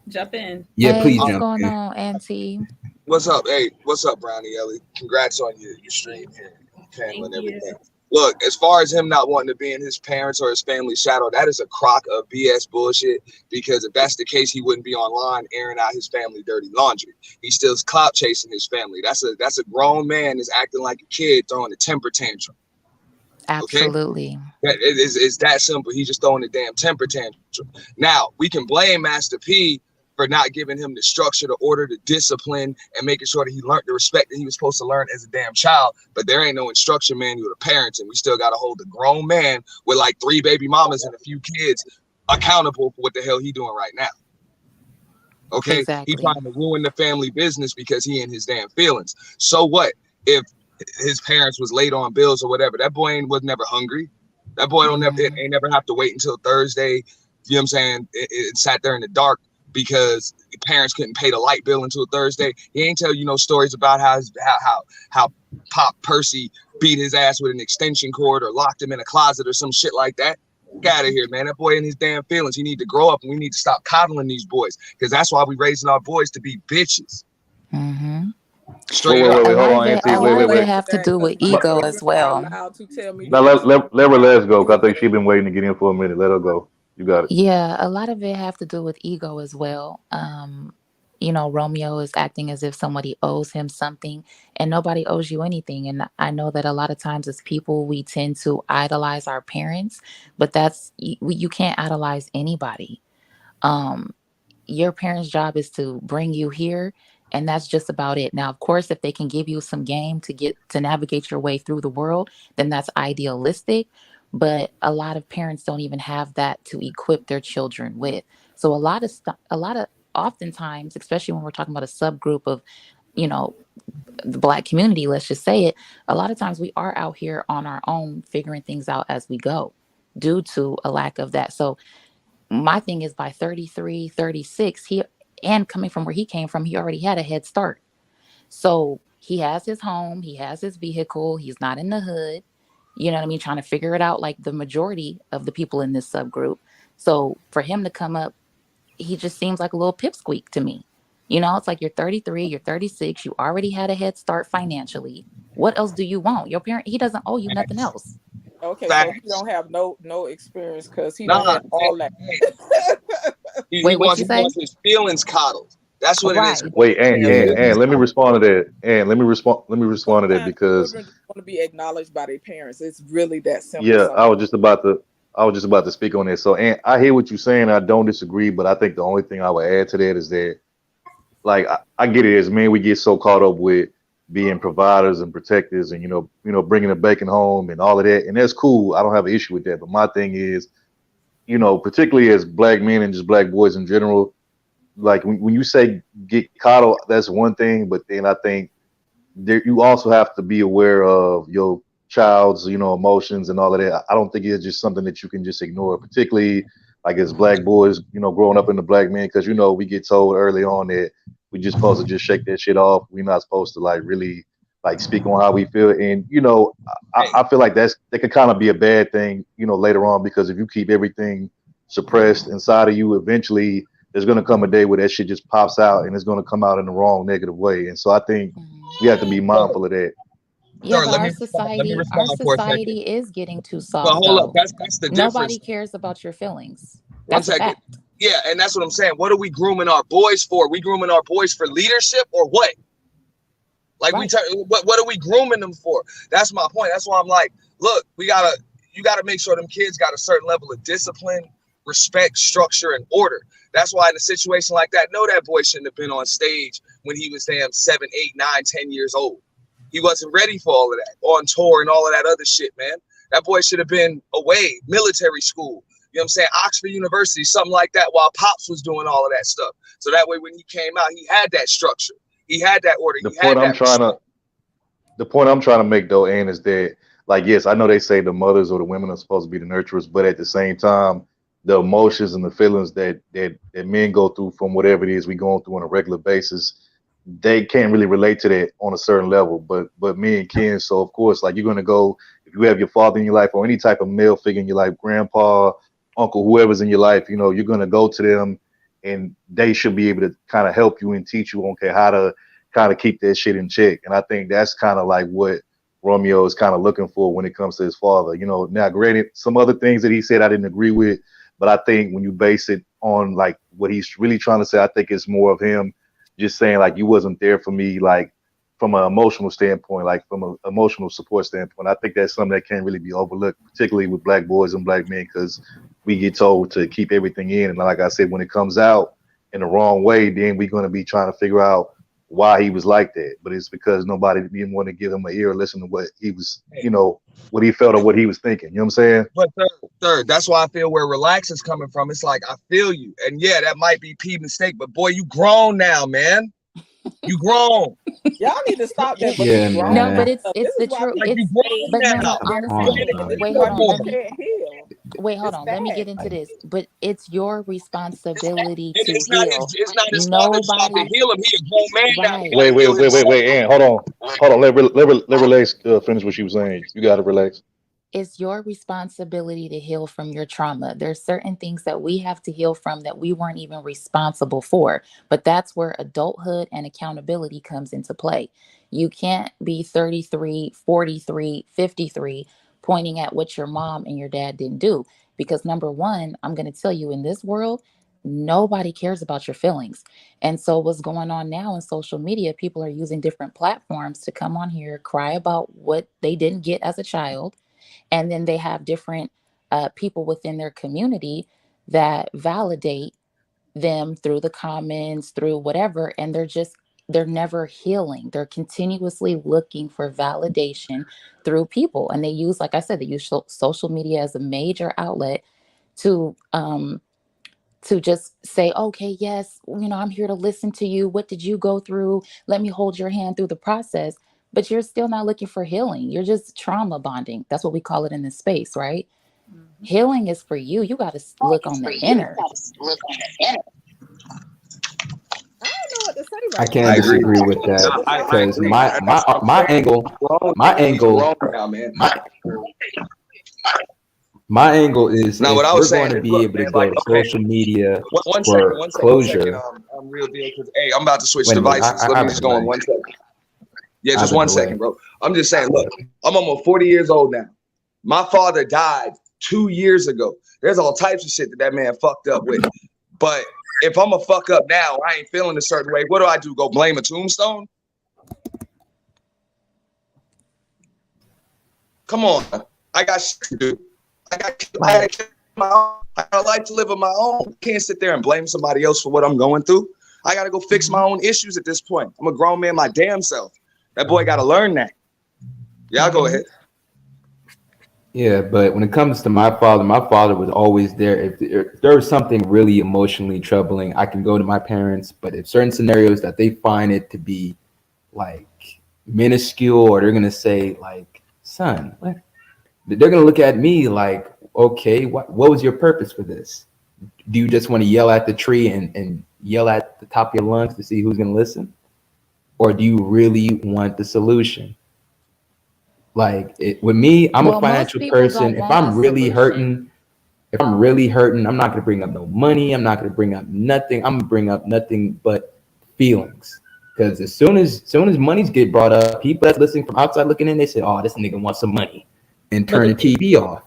Jump in. Yeah, please. What's going on, Auntie? What's up? Hey, what's up, Brownie Ellie? Congrats on your stream here, family and everything. Look, as far as him not wanting to be in his parents or his family's shadow, that is a crock of BS bullshit. Because if that's the case, he wouldn't be online airing out his family dirty laundry. He's still clout chasing his family. That's a grown man is acting like a kid throwing a temper tantrum. Absolutely. Okay? It's that simple. He's just throwing a damn temper tantrum. Now, we can blame Master P for not giving him the structure, the order, the discipline, and making sure that he learned the respect that he was supposed to learn as a damn child. But there ain't no instruction manual to parents, and we still got to hold the grown man with like 3 baby mamas and a few kids accountable for what the hell he doing right now. Okay, exactly. He trying to ruin the family business because he in his damn feelings. So what if his parents was late on bills or whatever? That boy was never hungry. That boy ain't never have to wait until Thursday. You know what I'm saying? It sat there in the dark because parents couldn't pay the light bill until Thursday. He ain't tell you no stories about how Pop Percy beat his ass with an extension cord or locked him in a closet or some shit like that. Get out of here, man. That boy in his damn feelings. He need to grow up, and we need to stop coddling these boys, because that's why we raising our boys to be bitches. Mm-hmm. Straight up. Wait, hold on, Auntie. Wait. Have to do with ego as well. Now let her Les go, because I think she's been waiting to get in for a minute. Let her go. You got it. Yeah, a lot of it have to do with ego as well. Romeo is acting as if somebody owes him something, and nobody owes you anything. And I know that a lot of times as people, we tend to idolize our parents, but you can't idolize anybody. Your parents' job is to bring you here, and that's just about it. Now, of course, if they can give you some game to navigate your way through the world, then that's idealistic. But a lot of parents don't even have that to equip their children with. So oftentimes, especially when we're talking about a subgroup of, the Black community, let's just say it, a lot of times we are out here on our own, figuring things out as we go due to a lack of that. So my thing is, by 33, 36, and coming from where he came from, he already had a head start. So he has his home, he has his vehicle, he's not in the hood. You know what I mean? Trying to figure it out like the majority of the people in this subgroup. So for him to come up, he just seems like a little pipsqueak to me. It's like you're 33, you're 36, you already had a head start financially. What else do you want? Your parent, he doesn't owe you nothing else. Okay, so he don't have no experience because he don't have all that. He wants his feelings coddled. That's what it is. Wait, and let me respond to that. And let me respond to that, because children want to be acknowledged by their parents. It's really that simple. Yeah, I was just about to speak on that. So, and I hear what you're saying. I don't disagree, but I think the only thing I would add to that is that, like, I get it as men, we get so caught up with being providers and protectors, and bringing the bacon home and all of that, and that's cool. I don't have an issue with that. But my thing is, particularly as Black men and just Black boys in general, like when you say get coddled, that's one thing, but then I think you also have to be aware of your child's, emotions and all of that. I don't think it's just something that you can just ignore, particularly like as Black boys, growing up in the Black men, because we get told early on that we just supposed to just shake that shit off. We're not supposed to like really like speak on how we feel, and I feel like that could kind of be a bad thing, later on, because if you keep everything suppressed inside of you, eventually there's going to come a day where that shit just pops out, and it's going to come out in the wrong negative way. And so I think we have to be mindful of that. Yeah, but our society is getting too soft. But hold up, that's the difference. Nobody cares about your feelings. That's 1 second. Yeah, and that's what I'm saying. What are we grooming our boys for? We grooming our boys for leadership or what? Like, right. What are we grooming them for? That's my point. That's why I'm like, look, you gotta make sure them kids got a certain level of discipline, respect, structure, and order. That's why in a situation like that, no, that boy shouldn't have been on stage when he was damn 7, 8, 9, 10 years old. He wasn't ready for all of that, on tour and all of that other shit, man. That boy should have been away, military school, You know what I'm saying? Oxford University, something like that, while Pops was doing all of that stuff. So that way, when he came out, he had that structure. He had that order. The point I'm trying to make though, Ann, is that, like, yes, I know they say the mothers or the women are supposed to be the nurturers, but at the same time, the emotions and the feelings that men go through from whatever it is we going through on a regular basis, they can't really relate to that on a certain level. But men can. So of course, like, you're gonna go, if you have your father in your life or any type of male figure in your life, grandpa, uncle, whoever's in your life, you know, you're gonna go to them, and they should be able to kind of help you and teach you, okay, how to kind of keep that shit in check. And I think that's kind of like what Romeo is kind of looking for when it comes to his father. You know, now granted, some other things that he said I didn't agree with, but I think when you base it on like what he's really trying to say, I think it's more of him just saying like, you wasn't there for me, like from an emotional standpoint, like from an emotional support standpoint. I think that's something that can't really be overlooked, particularly with black boys and black men, because we get told to keep everything in. And like I said, when it comes out in the wrong way, then we're going to be trying to figure out why he was like that. But it's because nobody didn't want to give him an ear or listen to what he was, you know, what he felt or what he was thinking. You know what I'm saying? But third, that's why I feel where Relax is coming from. It's like, I feel you. And yeah, that might be P mistake, but boy, you grown now, man. You grown. Y'all need to stop that. But Yeah, grown. No, but it's the truth. Like, you It's grown but no, now. honestly, wait, hold on. Wait, hold It's on. Let me bad. get into this. But it's your responsibility to It's not heal. his father's job to heal him. He a grown man now. Right. He gotta heal himself. Wait, Ann, hold on. Let Relax finish what she was saying. You got to relax. It's your responsibility to heal from your trauma. There's certain things that we have to heal from that we weren't even responsible for. But that's where adulthood and accountability comes into play. You can't be 33, 43, 53 pointing at what your mom and your dad didn't do. Because number one, I'm going to tell you, in this world, nobody cares about your feelings. And so what's going on now in social media, people are using different platforms to come on here, cry about what they didn't get as a child. And then they have different people within their community that validate them through the comments, through whatever. And they're never healing. They're continuously looking for validation through people. And they use, like I said, they use social media as a major outlet to just say, okay, yes, you know, I'm here to listen to you. What did you go through? Let me hold your hand through the process. But you're still not looking for healing. You're just trauma bonding. That's what we call it in this space, right? Mm-hmm. Healing is for you. You got to look on the inner. I can't disagree with that, because my angle is, now what I was saying, going to be able to go to social media for closure. I'm real deal, because hey, I'm about to switch devices. Let me just go in 1 second. Yeah, just 1 second, bro. I'm just saying, look, I'm almost 40 years old now. My father died 2 years ago. There's all types of shit that man fucked up with. But if I'm a fuck up now, I ain't feeling a certain way. What do? Go blame a tombstone? Come on. I got shit to do. I got a life to live of my own. I can't sit there and blame somebody else for what I'm going through. I got to go fix my own issues at this point. I'm a grown man my damn self. That boy got to learn that. Y'all go ahead. Yeah, but when it comes to my father was always there. If there was something really emotionally troubling, I can go to my parents. But if certain scenarios that they find it to be like minuscule, or they're going to say like, son, what? They're going to look at me like, okay, what was your purpose for this? Do you just want to yell at the tree and yell at the top of your lungs to see who's going to listen? Or do you really want the solution? Like with me, I'm a financial person. If I'm really hurting, I'm not going to bring up no money. I'm not going to bring up nothing. I'm going to bring up nothing but feelings. Because as soon as monies get brought up, people that's listening from outside looking in, they say, oh, this nigga wants some money, and turn the TV off.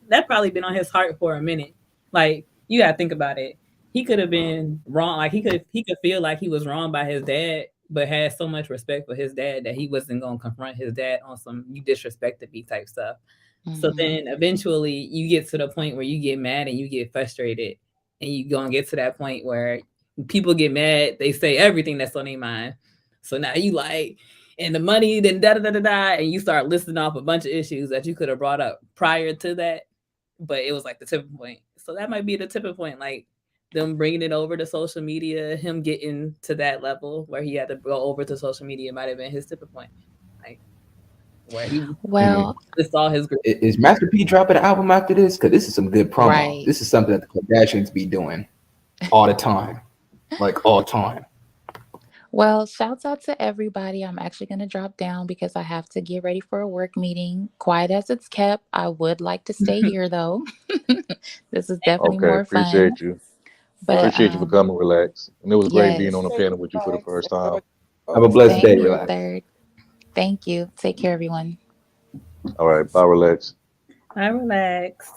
That probably been on his heart for a minute. Like, you got to think about it. He could have been wrong. Like he could feel like he was wrong by his dad, but had so much respect for his dad that he wasn't going to confront his dad on some "you disrespected me" type stuff. Mm-hmm. So then eventually you get to the point where you get mad and you get frustrated, and you going to get to that point where people get mad. They say everything that's on their mind. So now you like, and the money, then da-da-da-da-da, and you start listing off a bunch of issues that you could have brought up prior to that, but it was like the tipping point. So that might be the tipping point, like them bringing it over to social media, him getting to that level where he had to go over to social media might have been his tipping point. Like where he saw his group. Is Master P dropping an album after this? Because this is some good promo. Right. This is something that the Kardashians be doing all the time. Like all time. Well, shouts out to everybody. I'm actually going to drop down because I have to get ready for a work meeting. Quiet as it's kept. I would like to stay here, though. This is definitely more fun. Appreciate you. But, appreciate you for coming, Relax. And it was great being on the panel with you for the first time. Have a blessed day, Relax. Thank you. Take care, everyone. All right. Bye, Relax. Bye, Relax.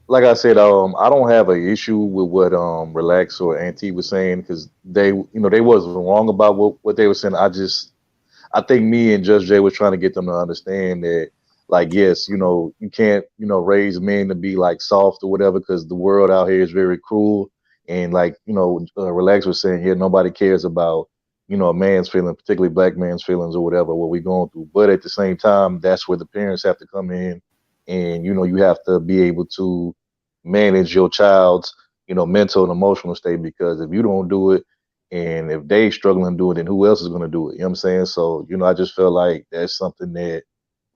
Like I said, I don't have an issue with what Relax or Auntie was saying because they wasn't wrong about what they were saying. I think me and Just Jay was trying to get them to understand that, like, yes, you can't, raise men to be like soft or whatever because the world out here is very cruel. And like, Relax was saying, yeah, nobody cares about, a man's feelings, particularly black man's feelings or whatever, what we're going through. But at the same time, that's where the parents have to come in. And, you have to be able to manage your child's, mental and emotional state, because if you don't do it and if they struggling to do it, then who else is going to do it? You know what I'm saying? So, I just feel like that's something that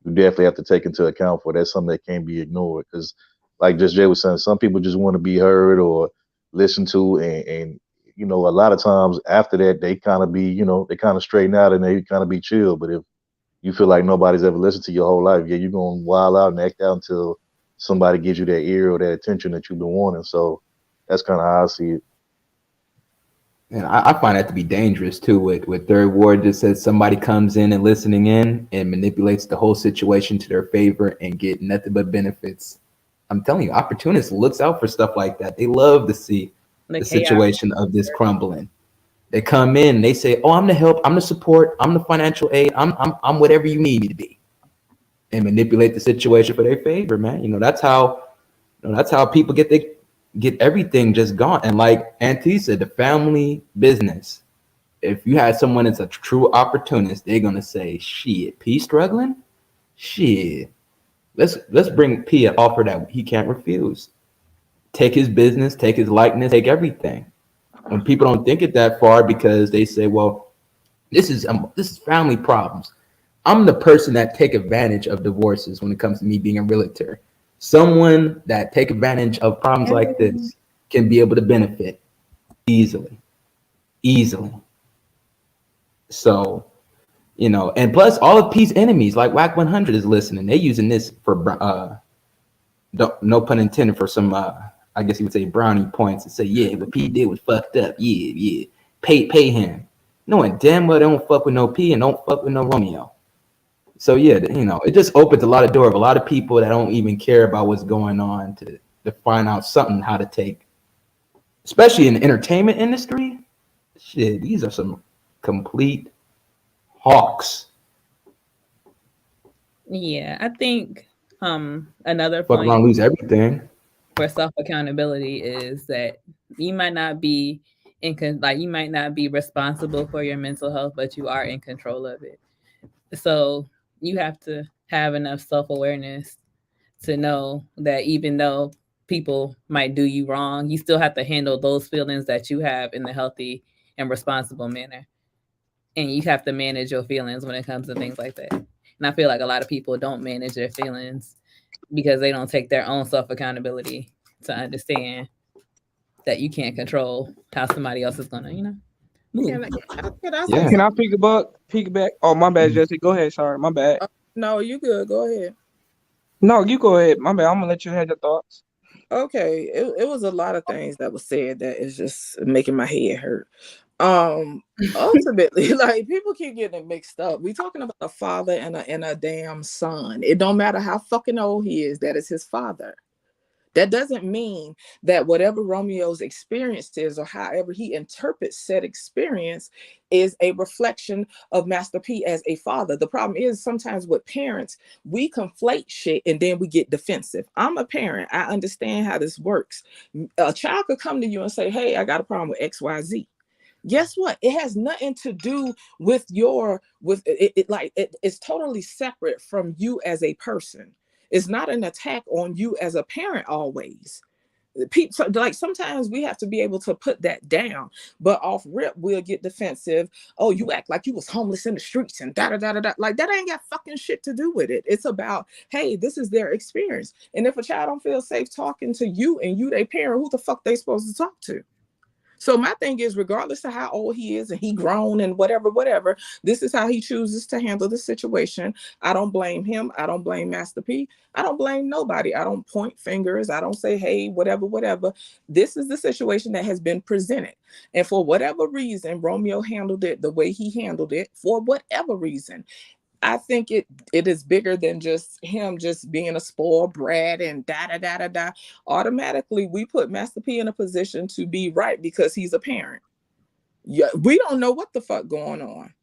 you definitely have to take into account for. That's something that can't be ignored because, like just Jay was saying, some people just want to be heard or listened to. And a lot of times after that, they kind of be, they kind of straighten out and they kind of be chill. But if you feel like nobody's ever listened to your whole life, yeah, you're going to wild out and act out until somebody gives you that ear or that attention that you've been wanting. So that's kind of how I see it. And I find that to be dangerous too. With Third Ward just says somebody comes in and listening in and manipulates the whole situation to their favor and get nothing but benefits. I'm telling you, opportunists looks out for stuff like that. They love to see the situation of this crumbling. They come in, they say, "Oh, I'm the help, I'm the support, I'm the financial aid, I'm whatever you need me to be," and manipulate the situation for their favor, man. That's how people get everything just gone. And like Auntie said, the family business. If you had someone that's a true opportunist, they're gonna say, "Shit, P struggling? Shit, let's bring P an offer that he can't refuse. Take his business, take his likeness, take everything." When people don't think it that far because they say, "Well, this is family problems." I'm the person that take advantage of divorces when it comes to me being a realtor. Someone that take advantage of problems like this can be able to benefit easily. So, and plus all of P's enemies, like WAC 100 is listening. They're using this for, no pun intended, for some, I guess you would say brownie points, and say, "Yeah, what P did was fucked up. Yeah. Pay him." Knowing damn well they don't fuck with no P and don't fuck with no Romeo. So yeah, it just opens a lot of doors of a lot of people that don't even care about what's going on to find out something how to take, especially in the entertainment industry. Shit, these are some complete hawks. Yeah, I think another fuck point around, lose everything. For self accountability is that you might not be you might not be responsible for your mental health, but you are in control of it. So you have to have enough self-awareness to know that even though people might do you wrong, you still have to handle those feelings that you have in a healthy and responsible manner. And you have to manage your feelings when it comes to things like that. And I feel like a lot of people don't manage their feelings because they don't take their own self-accountability to understand that you can't control how somebody else is gonna, move. Can I piggyback? Oh, my bad, Jesse. Go ahead. Sorry, my bad. No, you good. Go ahead. No, you go ahead. My bad. I'm gonna let you have your thoughts. Okay. It was a lot of things that was said that is just making my head hurt. Ultimately, like, people keep getting it mixed up. We talking about a father and a damn son. It don't matter how fucking old he is, that is his father. That doesn't mean that whatever Romeo's experience is or however he interprets said experience is a reflection of Master P as a father. The problem is sometimes with parents, we conflate shit and then we get defensive. I'm a parent. I understand how this works. A child could come to you and say, "Hey, I got a problem with XYZ." Guess what? It has nothing to do with it's totally separate from you as a person. It's not an attack on you as a parent always. People, like sometimes we have to be able to put that down, but off rip we'll get defensive. Oh, you act like you was homeless in the streets and da da da da da. Like that ain't got fucking shit to do with it. It's about, hey, this is their experience, and if a child don't feel safe talking to you and you their parent, who the fuck they supposed to talk to? So my thing is, regardless of how old he is and he grown and whatever, this is how he chooses to handle the situation. I don't blame him. I don't blame Master P. I don't blame nobody. I don't point fingers. I don't say, hey, whatever. This is the situation that has been presented. And for whatever reason, Romeo handled it the way he handled it, for whatever reason. I think it is bigger than just him just being a spoiled brat and da. Automatically, we put Master P in a position to be right because he's a parent. Yeah, we don't know what the fuck going on.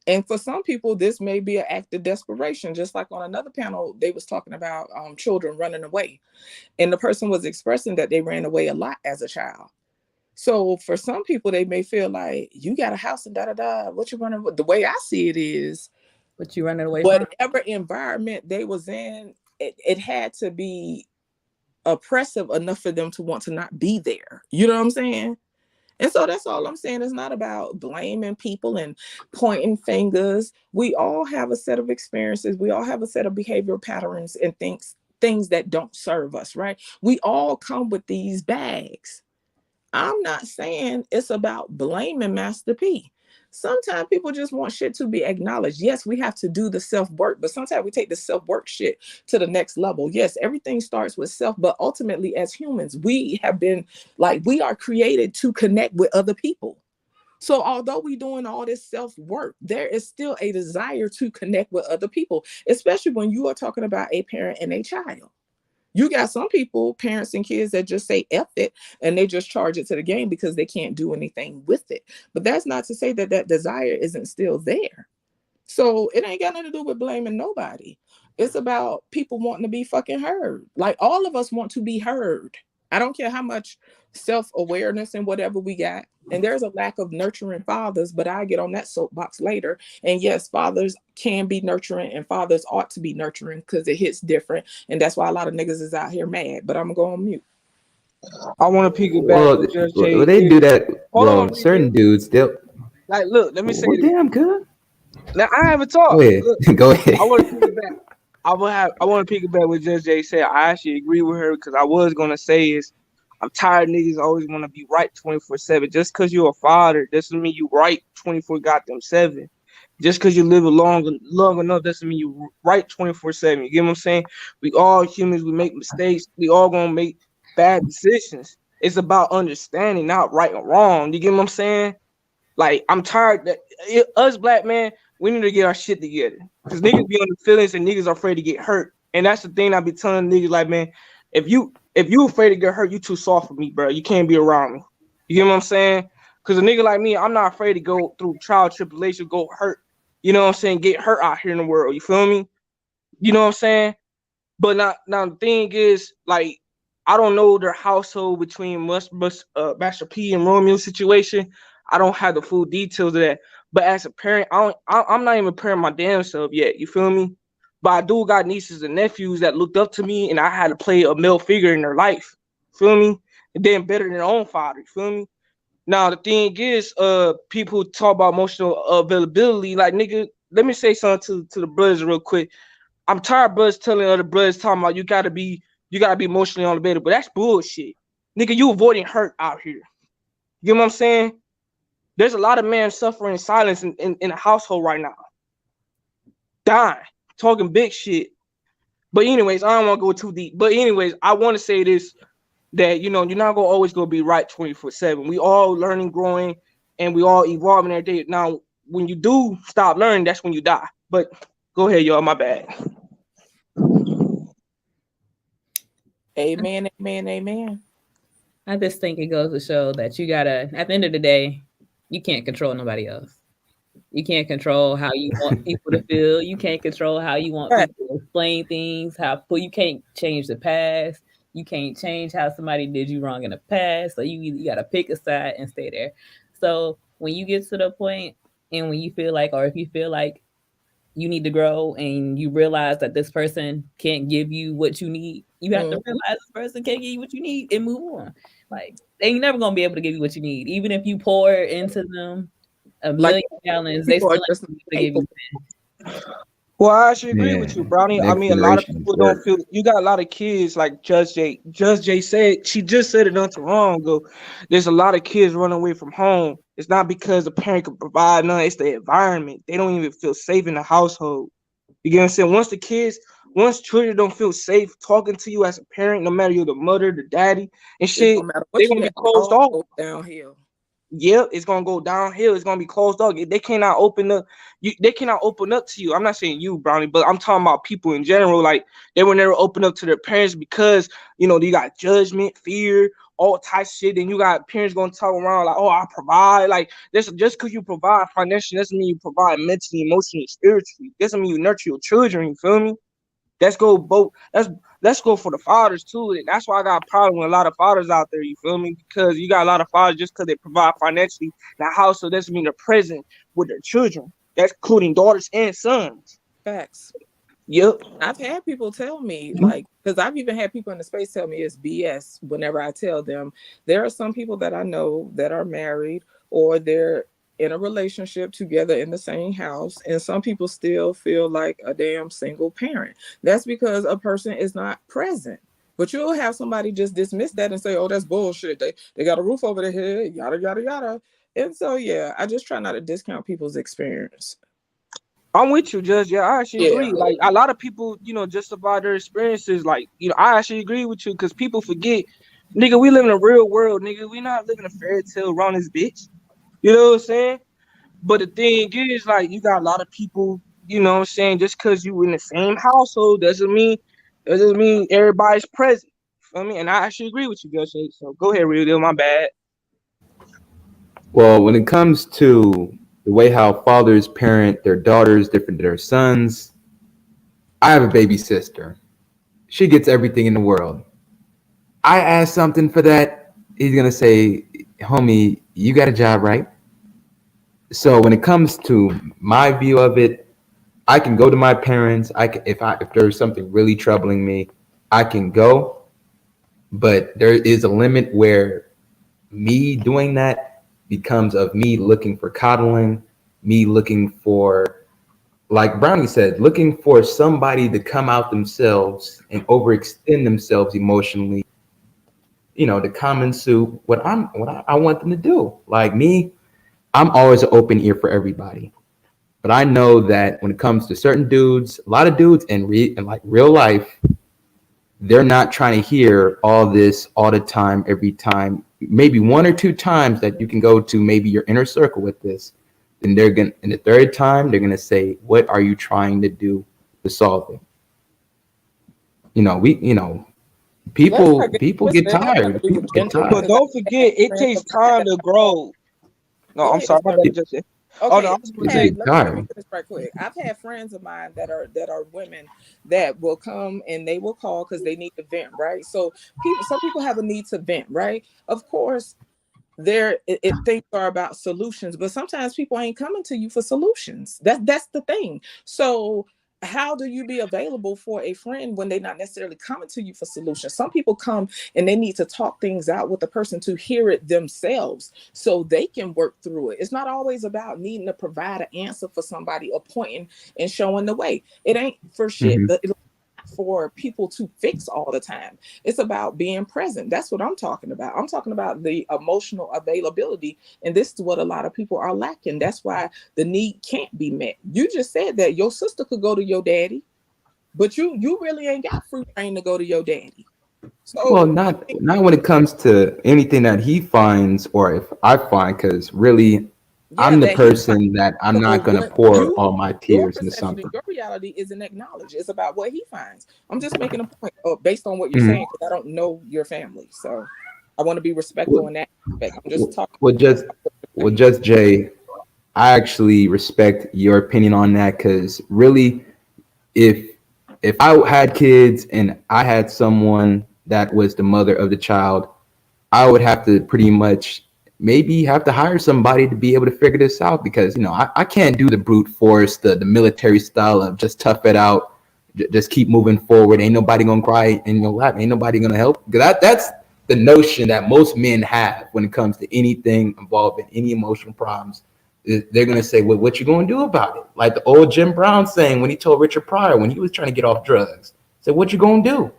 And for some people, this may be an act of desperation. Just like on another panel, they was talking about children running away. And the person was expressing that they ran away a lot as a child. So for some people, they may feel like, you got a house and da. What you running with? The way I see it is, what you running away from? Whatever environment they was in, it had to be oppressive enough for them to want to not be there. You know what I'm saying? And so that's all I'm saying. It's not about blaming people and pointing fingers. We all have a set of experiences. We all have a set of behavioral patterns and things that don't serve us, right? We all come with these bags. I'm not saying it's about blaming Master P. Sometimes people just want shit to be acknowledged. Yes, we have to do the self-work, but sometimes we take the self-work shit to the next level. Yes, everything starts with self, but ultimately as humans, we have been like, we are created to connect with other people. So although we're doing all this self-work, there is still a desire to connect with other people, especially when you are talking about a parent and a child. You got some people, parents and kids, that just say F it and they just charge it to the game because they can't do anything with it. But that's not to say that that desire isn't still there. So it ain't got nothing to do with blaming nobody. It's about people wanting to be fucking heard. Like all of us want to be heard. I don't care how much self-awareness and whatever we got. And there's a lack of nurturing fathers, but I'll get on that soapbox later. And yes, fathers can be nurturing and fathers ought to be nurturing because it hits different. And that's why a lot of niggas is out here mad, but I'm going to go on mute. I want to piggyback. Well, they do that. Well, certain dudes, they'll like, look, let me say this. Damn good. Now I haven't talked. Go ahead. Look, go ahead. I want to piggyback. I want to piggyback what Judge Jay said. I actually agree with her because I was going to say is, I'm tired of niggas always want to be right 24/7. Just because you're a father doesn't mean you right 24/7. Just because you live long enough doesn't mean you right 24/7. You get what I'm saying? We all humans. We make mistakes. We all gonna make bad decisions. It's about understanding, not right or wrong. You get what I'm saying? Like, I'm tired that us black men, we need to get our shit together. Because niggas be on the feelings and niggas are afraid to get hurt. And that's the thing I be telling niggas, like, man, if you afraid to get hurt, you too soft for me, bro. You can't be around me. You get what I'm saying? Because a nigga like me, I'm not afraid to go through trial, tribulation, go hurt. You know what I'm saying? Get hurt out here in the world. You feel me? You know what I'm saying? But now the thing is, like, I don't know their household between Master P and Romeo situation. I don't have the full details of that. But as a parent, I'm not even a parent my damn self yet. You feel me? But I do got nieces and nephews that looked up to me, and I had to play a male figure in their life. Feel me? And then better than their own father. Feel me? Now the thing is, people talk about emotional availability. Like, nigga, let me say something to the brothers real quick. I'm tired of brothers telling other brothers talking about you gotta be emotionally unavailable. But that's bullshit. Nigga, you avoiding hurt out here. You know what I'm saying? There's a lot of men suffering in silence in a household right now. Dying. Talking big shit. But anyways, I don't want to go too deep. But anyways, I want to say this, that, you know, you're not gonna always be right 24/7. We all learning, growing, and we all evolving every day. Now, when you do stop learning, that's when you die. But go ahead, y'all. My bad. Amen, amen, amen. I just think it goes to show that you gotta, at the end of the day, you can't control nobody else. You can't control how you want people to feel. You can't control how you want people to explain things. You can't change the past. You can't change how somebody did you wrong in the past. So you got to pick a side and stay there. So when you get to the point and when you feel like, or if you feel like you need to grow and you realize that this person can't give you what you need, you have to realize this person can't give you what you need and move on. Like, they ain't never gonna be able to give you what you need. Even if you pour into them a million gallons, they still ain't gonna give you. Well, I actually agree with you, Brownie. I mean, a lot of people don't feel. You got a lot of kids, like Judge J. Judge J said, she just said it not too long ago. There's a lot of kids running away from home. It's not because the parent can provide none. It's the environment. They don't even feel safe in the household. You get what I'm saying? Once children don't feel safe talking to you as a parent, no matter you're the mother, the daddy, and shit, they're gonna be closed off. Downhill. Yeah, it's gonna go downhill. It's gonna be closed off. They cannot open up. They cannot open up to you. I'm not saying you, Brownie, but I'm talking about people in general. Like, they will never open up to their parents because, you know, you got judgment, fear, all types of shit. And you got parents gonna talk around like, oh, I provide. Like, this just because you provide financially doesn't mean you provide mentally, emotionally, spiritually. Doesn't mean you nurture your children. You feel me? Let's go for the fathers too. And that's why I got a problem with a lot of fathers out there, you feel me? Because you got a lot of fathers just because they provide financially in the house, so doesn't mean they're present with their children. That's including daughters and sons. Facts. Yep. I've had people tell me, like, because I've even had people in the space tell me it's BS whenever I tell them. There are some people that I know that are married or they're in a relationship together in the same house, and some people still feel like a damn single parent. That's because a person is not present. But you'll have somebody just dismiss that and say, oh, that's bullshit. They got a roof over their head, yada, yada, yada. And so, yeah, I just try not to discount people's experience. I'm with you, Judge. Yeah, I actually agree. Like, a lot of people, you know, justify their experiences. Like, you know, I actually agree with you because people forget, nigga, we live in a real world, nigga. We not living a fairy tale around this bitch. You know what I'm saying? But the thing is, like, you got a lot of people, you know what I'm saying, just because you in the same household doesn't mean everybody's present. You feel me? And I actually agree with you, Judge. So go ahead, Real Deal. My bad. Well, when it comes to the way how fathers parent their daughters different than their sons, I have a baby sister. She gets everything in the world. I ask something for that, he's going to say, homie, you got a job, right? So when it comes to my view of it, I can go to my parents. If there's something really troubling me, I can go. But there is a limit where me doing that becomes of me looking for coddling, me looking for, like Brownie said, looking for somebody to come out themselves and overextend themselves emotionally, you know, to come and sue what I want them to do. Like me, I'm always an open ear for everybody. But I know that when it comes to certain dudes, a lot of dudes in like real life, they're not trying to hear all this all the time, every time. Maybe one or two times that you can go to maybe your inner circle with this. And and the third time, they're gonna say, what are you trying to do to solve it? You know, people get tired. People get tired. But don't forget, it takes time to grow. No, I'm sorry. Okay. Oh, no, let me finish right quick. I've had friends of mine that are women that will come and they will call because they need to vent, right? So some people have a need to vent, right? Of course, things are about solutions, but sometimes people ain't coming to you for solutions. That's the thing. So how do you be available for a friend when they're not necessarily coming to you for solutions? Some people come and they need to talk things out with the person to hear it themselves so they can work through it. It's not always about needing to provide an answer for somebody or pointing and showing the way. It ain't for shit. For people to fix all the time. It's about being present. That's what I'm talking about. I'm talking about the emotional availability, and this is what a lot of people are lacking. That's why the need can't be met. You just said that your sister could go to your daddy, but you really ain't got free reign to go to your daddy. So, well, not when it comes to anything that he finds or if I find, because really, I'm the person that I'm not going to pour all my tears into something. Your reality isn't acknowledged. It's about what he finds. I'm just making a point based on what you're saying, because I don't know your family. So I want to be respectful in that aspect. I'm just talking. Well, just Jay, I actually respect your opinion on that, because really, if I had kids and I had someone that was the mother of the child, I would have to pretty much maybe have to hire somebody to be able to figure this out, because I can't do the brute force, the military style of just tough it out, just keep moving forward. Ain't nobody gonna cry in your lap. Ain't nobody gonna help. That's the notion that most men have when it comes to anything involving any emotional problems. They're gonna say, well, what you gonna do about it? Like the old Jim Brown saying when he told Richard Pryor when he was trying to get off drugs, said, what you gonna do?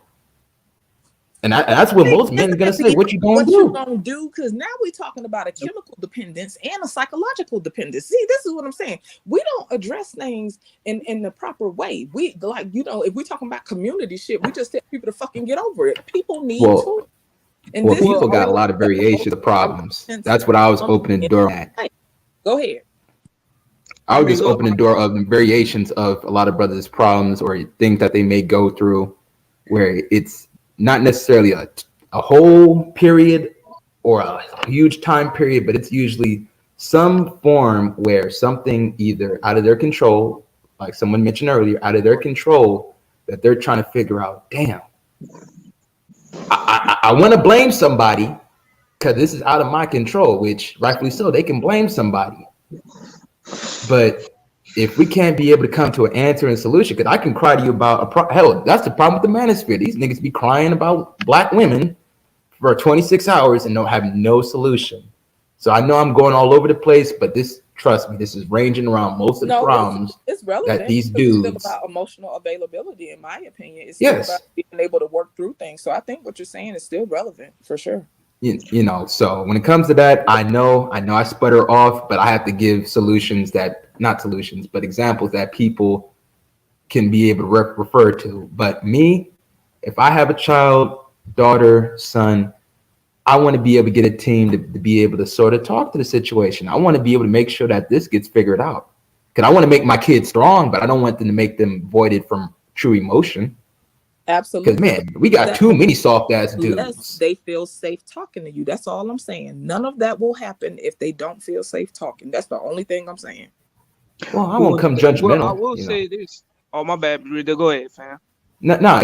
And that's what most men are gonna say. What you gonna do? What you gonna do? Because now we're talking about a chemical dependence and a psychological dependence. See, this is what I'm saying. We don't address things in the proper way. We if we're talking about community shit, we just tell people to fucking get over it. People need to. And people got a lot of variation of problems. That's what I was opening the door at. Go ahead. I was just opening the door of the variations of a lot of brothers' problems or things that they may go through, where it's not necessarily a whole period or a huge time period, but it's usually some form where something either out of their control, like someone mentioned earlier, out of their control, that they're trying to figure out, damn, I want to blame somebody because this is out of my control, which rightfully so, they can blame somebody. But if we can't be able to come to an answer and solution, because I can cry to you about hell, that's the problem with the manosphere. These niggas be crying about black women for 26 hours and don't have no solution. So I know I'm going all over the place, but trust me, this is ranging around most of the problems it's relevant that these dudes. It's still about emotional availability, in my opinion. It's still about being able to work through things. So I think what you're saying is still relevant for sure. So when it comes to that, I know I sputter off, but I have to give examples that people can be able to refer to. But me, if I have a child, daughter, son, I want to be able to get a team to be able to sort of talk to the situation. I want to be able to make sure that this gets figured out. Because I want to make my kids strong, but I don't want them to make them voided from true emotion. Absolutely. Because, man, we got too many soft-ass dudes. They feel safe talking to you. That's all I'm saying. None of that will happen if they don't feel safe talking. That's the only thing I'm saying. Well, I won't come judgmental. Well, I will say this. Oh, my bad, Rita. Go ahead, fam. No,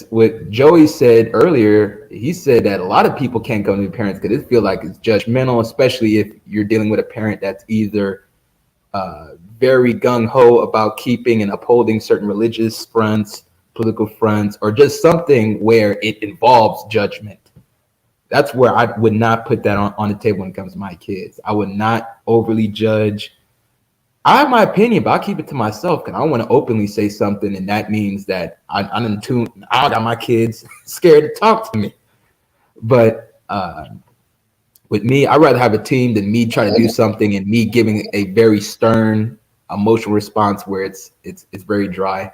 what Joey said earlier, he said that a lot of people can't come to parents because they feel like it's judgmental, especially if you're dealing with a parent that's either very gung-ho about keeping and upholding certain religious fronts, political fronts, or just something where it involves judgment. That's where I would not put that on the table when it comes to my kids. I would not overly judge. I have my opinion, but I'll keep it to myself because I don't want to openly say something, and that means that I'm in tune. I got my kids scared to talk to me. But with me, I'd rather have a team than me trying to do something and me giving a very stern emotional response where it's very dry.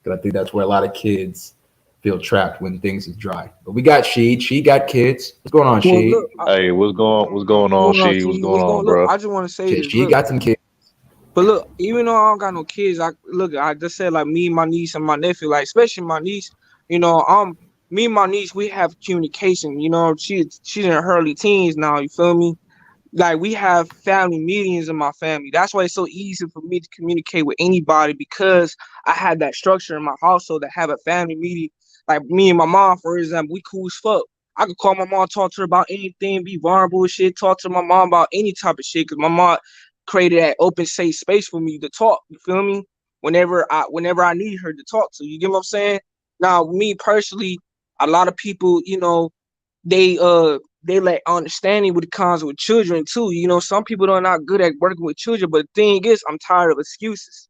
Because I think that's where a lot of kids feel trapped when things is dry. But we got She got kids. What's going on, She? Hey, what's going on, She? What's going on, bro? I just want to say this. She got some kids. But look, even though I don't got no kids, I just said like me, my niece, and my nephew, like especially my niece, me and my niece, we have communication. She's in her early teens now. You feel me? Like we have family meetings in my family. That's why it's so easy for me to communicate with anybody because I had that structure in my household to have a family meeting. Like me and my mom, for example, we cool as fuck. I could call my mom, talk to her about anything, be vulnerable with shit, talk to my mom about any type of shit because my mom created that open, safe space for me to talk. You feel me? Whenever I need her to talk to. You get what I'm saying? Now, me personally, a lot of people, they lack understanding when it comes with children too. Some people are not good at working with children, but the thing is, I'm tired of excuses.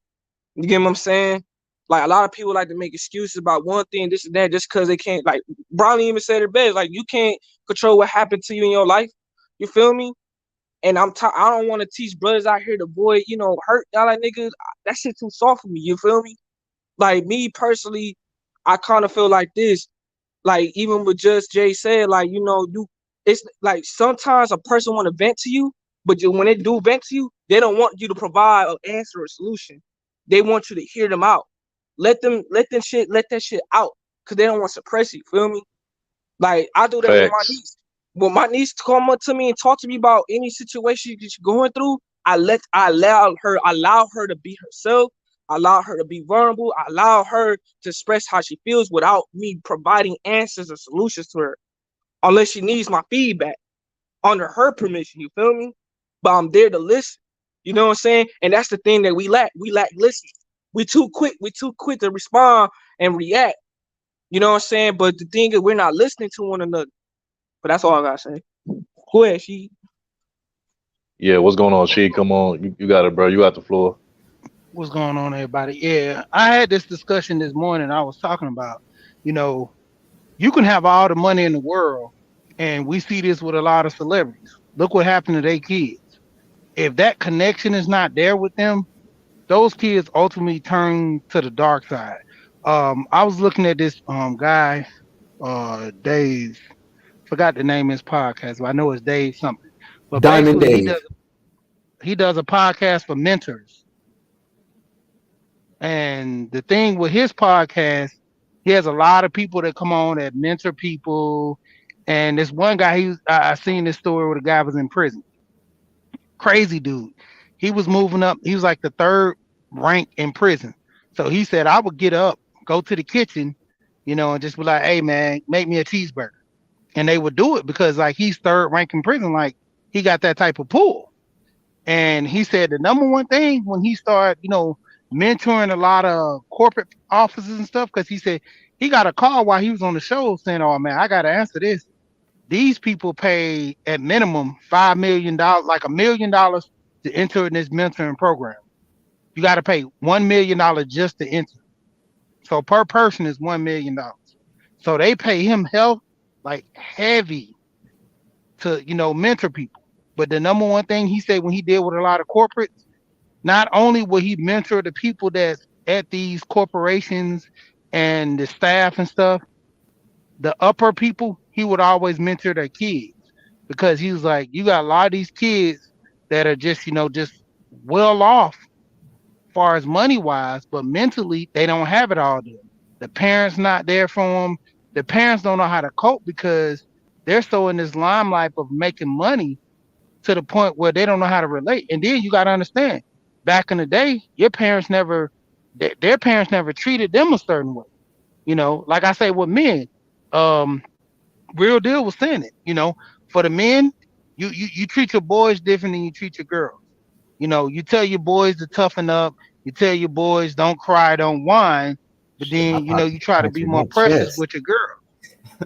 You get what I'm saying? Like a lot of people like to make excuses about one thing, this and that, just because they can't. Like Brownie even said it best. Like you can't control what happened to you in your life. You feel me? And I don't want to teach brothers out here to avoid, hurt. Y'all like niggas, that shit too soft for me. You feel me? Like me personally, I kind of feel like this. Like even what Just Jay said, like it's like sometimes a person want to vent to you, but when they do vent to you, they don't want you to provide an answer or solution. They want you to hear them out. Let that shit out, cause they don't want to suppress you. Feel me? Like I do that with my niece. When my niece come up to me and talk to me about any situation that you're going through, I allow her to be herself. I allow her to be vulnerable. I allow her to express how she feels without me providing answers or solutions to her, unless she needs my feedback. under her permission. You feel me? But I'm there to listen. You know what I'm saying? And that's the thing that we lack. We lack listening. We too quick to respond and react. You know what I'm saying? But the thing is, we're not listening to one another. But that's all I gotta say. Go ahead, She. Yeah, what's going on, She? Come on, you got it, bro. You got the floor. What's going on, everybody? Yeah, I had this discussion this morning. I was talking about, you can have all the money in the world, and we see this with a lot of celebrities. Look what happened to their kids. If that connection is not there with them, those kids ultimately turn to the dark side. I was looking at this guy, Dave. Forgot the name of his podcast, but I know it's Dave something. But Diamond Dave. He does a podcast for mentors. And the thing with his podcast, he has a lot of people that come on that mentor people. And this one guy, I seen this story where the guy was in prison. Crazy dude. He was moving up. He was like the third rank in prison. So he said, I would get up, go to the kitchen, and just be like, hey, man, make me a cheeseburger. And they would do it because like he's third rank in prison. Like he got that type of pull. And he said the number one thing when he started, mentoring a lot of corporate offices and stuff, because he said he got a call while he was on the show saying, oh, man, I got to answer this. These people pay at minimum $5 million, like $1 million to enter in this mentoring program. You got to pay $1 million just to enter. So per person is $1 million. So they pay him like heavy to, mentor people. But the number one thing he said when he did with a lot of corporates, not only will he mentor the people that's at these corporations and the staff and stuff, the upper people, he would always mentor their kids, because he was like, you got a lot of these kids that are just, just well off as far as money wise, but mentally they don't have it all there. The parents not there for them. The parents don't know how to cope because they're so in this limelight of making money to the point where they don't know how to relate. And then you got to understand, back in the day, their parents never treated them a certain way. Like I say with men, Real Deal was saying it, for the men, you treat your boys different than you treat your girls. You tell your boys to toughen up. You tell your boys don't cry, don't whine. But then, you try to be more precious with your girl.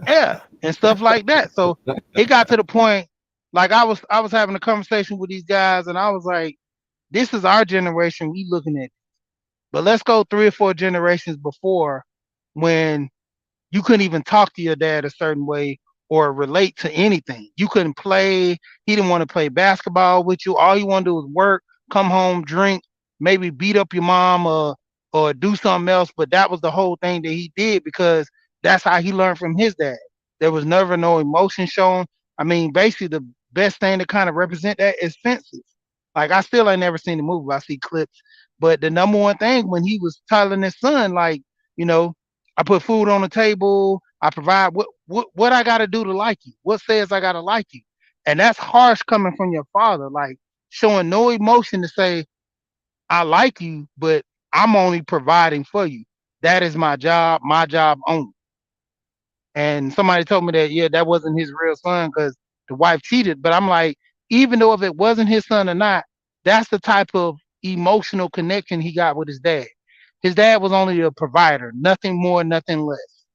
Yeah, and stuff like that. So it got to the point, like I was having a conversation with these guys, and I was like, this is our generation we looking at. But let's go 3 or 4 generations before, when you couldn't even talk to your dad a certain way or relate to anything. You couldn't play. He didn't want to play basketball with you. All you want to do is work, come home, drink, maybe beat up your mom or do something else. But that was the whole thing that he did, because that's how he learned from his dad. There was never no emotion shown. I mean, basically the best thing to kind of represent that is Fences. Like, I still ain't never seen the movie. I see clips. But the number one thing when he was telling his son, like, I put food on the table, I provide what I got to do to like you. What says I got to like you? And that's harsh coming from your father, like showing no emotion to say, I like you, but I'm only providing for you. That is my job only. And somebody told me that, yeah, that wasn't his real son because the wife cheated. But I'm like, even though if it wasn't his son or not, that's the type of emotional connection he got with his dad. His dad was only a provider, nothing more, nothing less.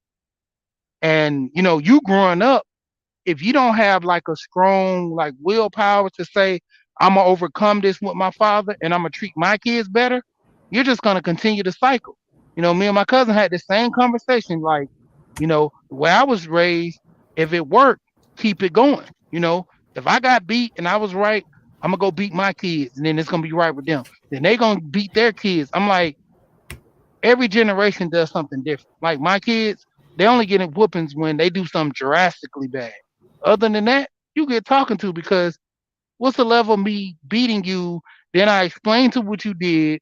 And, you growing up, if you don't have like a strong like willpower to say, I'm going to overcome this with my father and I'm going to treat my kids better, you're just going to continue the cycle. Me and my cousin had the same conversation, like, the way I was raised, if it worked, keep it going. If I got beat and I was right, I'm going to go beat my kids and then it's going to be right with them. Then they going to beat their kids. I'm like, every generation does something different. Like my kids, they only get whoopings when they do something drastically bad. Other than that, you get talking to, because what's the level of me beating you? Then I explain to what you did,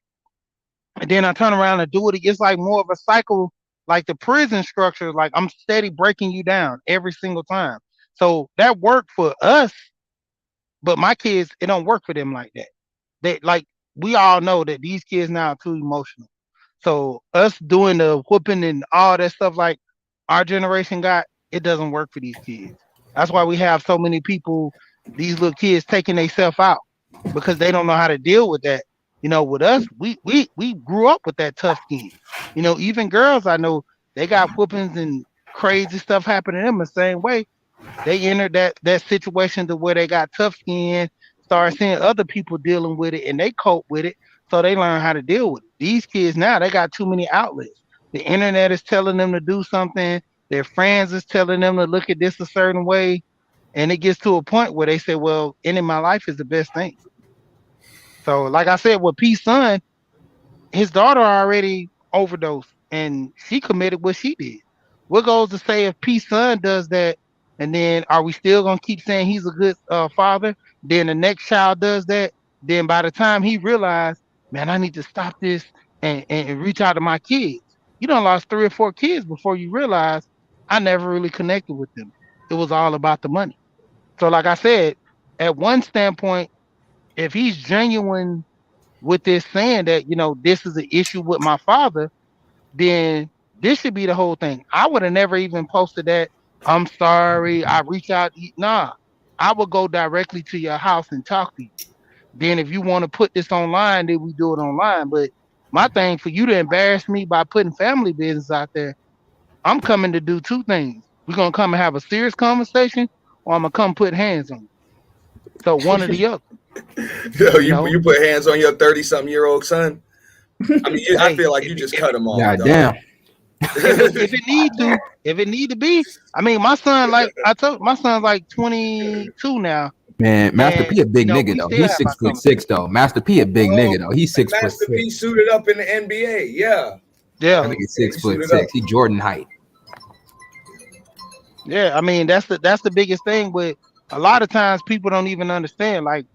and then I turn around and do it. It's like more of a cycle, like the prison structure. Like I'm steady breaking you down every single time. So that worked for us, but my kids, it don't work for them like that. They like, we all know that these kids now are too emotional. So us doing the whooping and all that stuff like our generation got, it doesn't work for these kids. That's why we have so many people these little kids taking themselves out because they don't know how to deal with that. You know, with us, we grew up with that tough skin. You know, even girls I know, they got whoopings and crazy stuff happening to them the same way. They entered that situation to where they got tough skin, start seeing other people dealing with it, and they cope with it, so they learn how to deal with it. These kids now, they got too many outlets. The internet is telling them to do something. Their friends is telling them to look at this a certain way, and it gets to a point where they say, "Well, ending my life is the best thing." So, like I said, with P's son, his daughter already overdosed, and she committed what she did. What goes to say if P's son does that, and then are we still gonna keep saying he's a good father? Then the next child does that. Then by the time he realized, man, I need to stop this and reach out to my kids. You done lost 3 or 4 kids before you realize I never really connected with them. It was all about the money. So like I said, at one standpoint, if he's genuine with this saying that, you know, this is an issue with my father, then this should be the whole thing. I would have never even posted that. I'm sorry. I reach out. Nah, I would go directly to your house and talk to you. Then if you want to put this online, then we do it online. But my thing, for you to embarrass me by putting family business out there, I'm coming to do 2 things. We're going to come and have a serious conversation, or I'm going to come put hands on you. So one or the other. Yo, you put hands on your 30-something-year-old son? I mean, I feel like you just cut him off. God damn. If it need to be. I mean, my son, like I told, my son's like 22 now. Man, Master P a big nigga though. He's 6'6" though. Master P a big nigga though. He's 6'6". Master P suited up in the NBA. Yeah. I think he's 6'6". He's Jordan height. Yeah, I mean that's the biggest thing. With a lot of times people don't even understand. Like,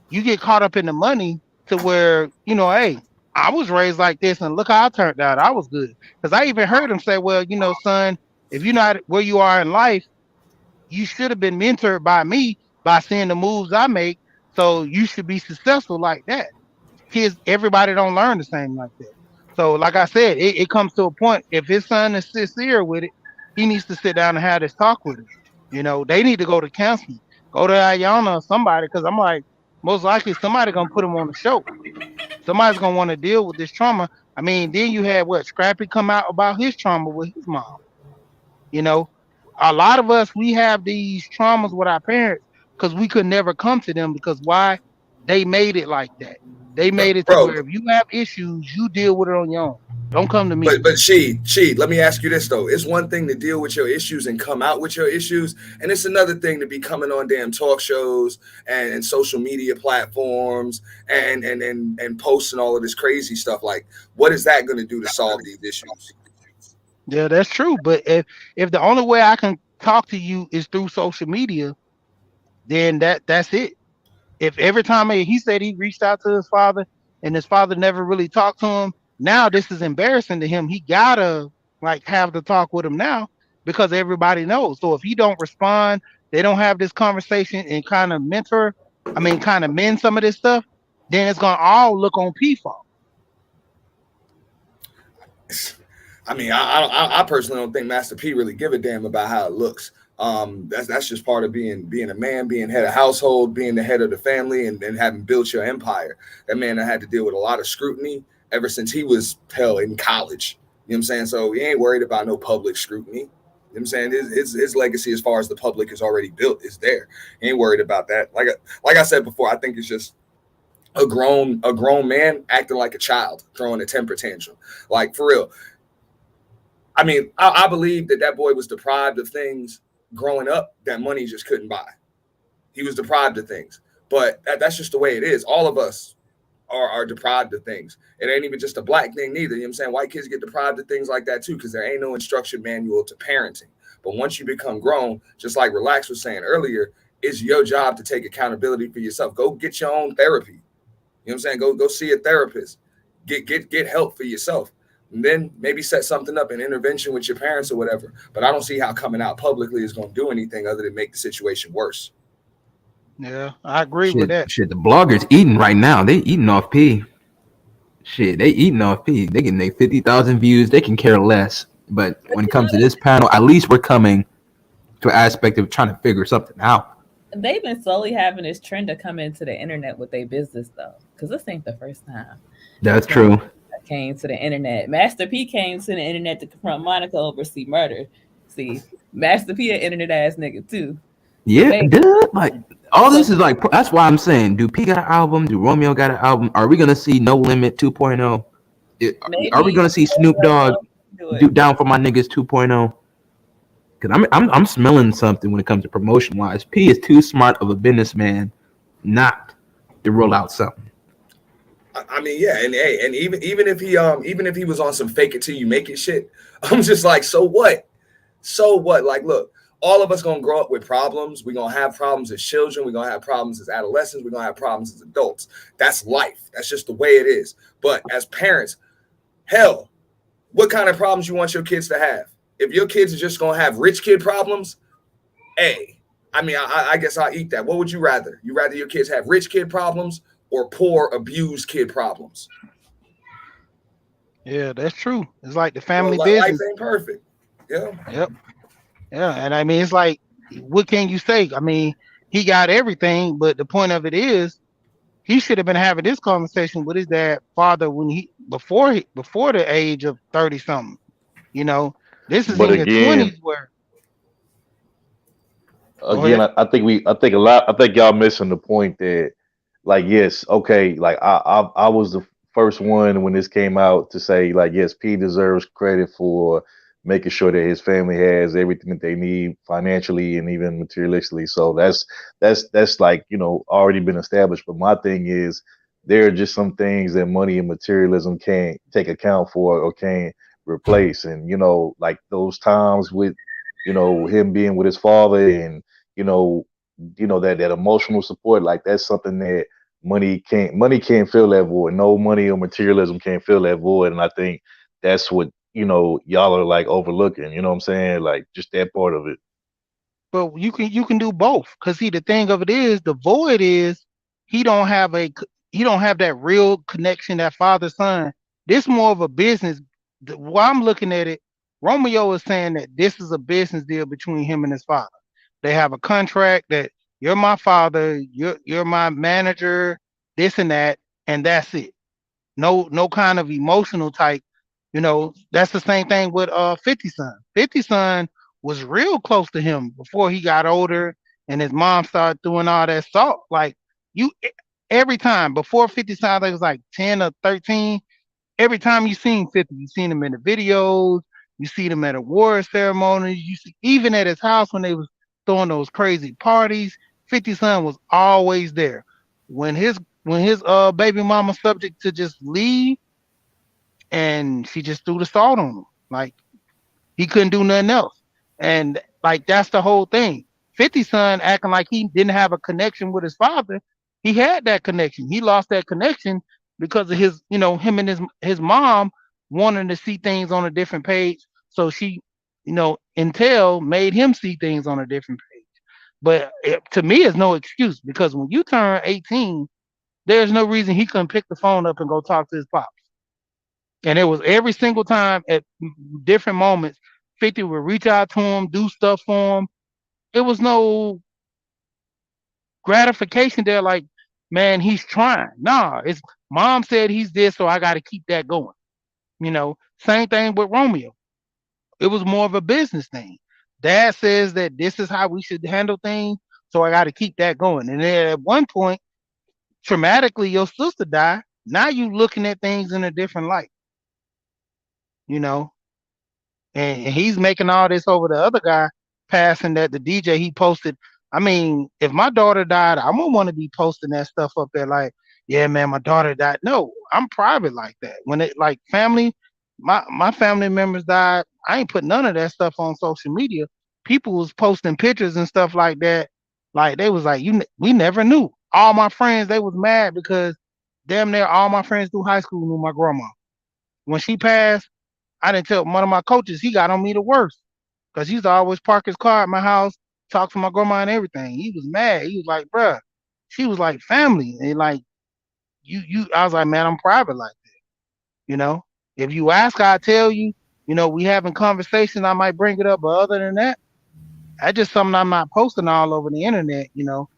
you get caught up in the money to where, you know, hey, I was raised like this and look how I turned out. I was good. Because I even heard him say, well, you know, son, if you're not where you are in life, you should have been mentored by me by seeing the moves I make. So you should be successful like that. Kids, everybody don't learn the same like that. So like I said, it comes to a point, if his son is sincere with it, he needs to sit down and have this talk with him. You know, they need to go to counseling, go to Ayana or somebody, because I'm like, most likely somebody gonna put him on the show. Somebody's gonna want to deal with this trauma. I mean, then you had Scrappy come out about his trauma with his mom. You know, a lot of us, we have these traumas with our parents because we could never come to them, because why? They made it like that. They made it to where if you have issues, you deal with it on your own. Don't come to me. But she, let me ask you this though. It's one thing to deal with your issues and come out with your issues, and it's another thing to be coming on damn talk shows and social media platforms and posting all of this crazy stuff. Like, what is that going to do to solve these issues? Yeah, that's true. But if the only way I can talk to you is through social media, then that's it. If every time he said he reached out to his father and his father never really talked to him, now this is embarrassing to him. He gotta like have the talk with him now, because everybody knows. So if he don't respond, they don't have this conversation and kind of mend some of this stuff, then it's gonna all look on P fault. I mean, I personally don't think Master P really give a damn about how it looks. That's just part of being a man, being head of household, being the head of the family, and having built your empire. That man had to deal with a lot of scrutiny ever since he was in college. You know what I'm saying? So he ain't worried about no public scrutiny. You know what I'm saying? His legacy as far as the public is already built is there. He ain't worried about that. Like I said before, I think it's just a grown man acting like a child, throwing a temper tantrum. Like, for real. I mean, I believe that boy was deprived of things growing up that money just couldn't buy. He was deprived of things, but that's just the way it is. All of us are deprived of things. It ain't even just a black thing neither. You know what I'm saying? White kids get deprived of things like that too, because there ain't no instruction manual to parenting. But once you become grown, just like Relax was saying earlier, it's your job to take accountability for yourself. Go get your own therapy. You know what I'm saying? Go see a therapist. Get help for yourself. And then maybe set something up, an intervention with your parents or whatever. But I don't see how coming out publicly is going to do anything other than make the situation worse. Yeah, I agree with that. Shit, the bloggers eating right now. They eating off P. Shit, they eating off P. They can make 50,000 views. They can care less. But when it comes to this panel, at least we're coming to an aspect of trying to figure something out. They've been slowly having this trend to come into the internet with their business though, because this ain't the first time. That's true. Came to the internet. Master P came to the internet to confront Monica over C murder. See, Master P an internet ass nigga too. Yeah, like all this is like that's why I'm saying, do P got an album? Do Romeo got an album? Are we gonna see No Limit 2.0? Are we gonna see Snoop Dogg do Down for My Niggas 2.0? Because I'm smelling something when it comes to promotion wise. P is too smart of a businessman not to roll out something. I mean, yeah, and even if he was on some fake it till you make it shit, I'm just like, so what? So what? Like, look, all of us gonna grow up with problems. We're gonna have problems as children. We're gonna have problems as adolescents. We're gonna have problems as adults. That's life. That's just the way it is. But as parents, hell, what kind of problems you want your kids to have? If your kids are just gonna have rich kid problems, I guess I'll eat that. What would you rather? You rather your kids have rich kid problems or poor, abused kid problems? Yeah, that's true. It's like the family business. Life ain't perfect. Yeah. Yep. Yeah, and I mean, it's like, what can you say? I mean, he got everything, but the point of it is, he should have been having this conversation with his father when before the age of 30 something. You know, this is in your 20s where. Again, I think y'all missing the point that, like, yes, okay, like I was the first one when this came out to say, like, yes, P deserves credit for making sure that his family has everything that they need financially and even materialistically. So that's like, you know, already been established. But my thing is, there are just some things that money and materialism can't take account for or can't replace. And, you know, like those times with, you know, him being with his father and, you know, that emotional support, like that's something that money can't fill that void. No money or materialism can't fill that void. And I think that's what, you know, y'all are like overlooking, you know what I'm saying? Like just that part of it. But you can do both. Cause see, the thing of it is, the void is he don't have that real connection, that father son. This more of a business. While I'm looking at it, Romeo is saying that this is a business deal between him and his father. They have a contract that you're my father, you're my manager, this and that, and that's it. No kind of emotional type. You know, that's the same thing with 50 Son. 50 Son was real close to him before he got older and his mom started doing all that salt. Like every time before 50 Son, I think it was like 10 or 13. Every time you seen 50, you seen him in the videos, you see him at award ceremonies, you see even at his house when they was throwing those crazy parties. 50 Son was always there. When his baby mama subject to just leave, and she just threw the salt on him. Like he couldn't do nothing else. And like that's the whole thing. 50 Son acting like he didn't have a connection with his father. He had that connection. He lost that connection because of his, you know, him and his mom wanting to see things on a different page. So she, you know, Intel made him see things on a different page. But to me, it's no excuse, because when you turn 18, there's no reason he couldn't pick the phone up and go talk to his pops. And it was every single time at different moments, 50 would reach out to him, do stuff for him. It was no gratification there, like, man, he's trying. Nah, it's mom said he's this, so I got to keep that going. You know, same thing with Romeo. It was more of a business thing. Dad says that this is how we should handle things, so I got to keep that going. And then at one point, traumatically, your sister died. Now you looking at things in a different light. You know, and he's making all this over the other guy passing that the DJ he posted. I mean, if my daughter died, I wouldn't want to be posting that stuff up there like, yeah, man, my daughter died. No, I'm private like that. When it like family, my family members died, I ain't put none of that stuff on social media. People was posting pictures and stuff like that. Like they was like, we never knew. All my friends, they was mad because damn near all my friends through high school knew my grandma. When she passed, I didn't tell one of my coaches, he got on me the worst, because he used to always park his car at my house, talk to my grandma and everything. He was mad. He was like, bruh, she was like family. And like, I was like, man, I'm private like that. You know, if you ask, I'll tell you, you know, we having conversations, I might bring it up. But other than that, That's just something I'm not posting all over the internet, you know.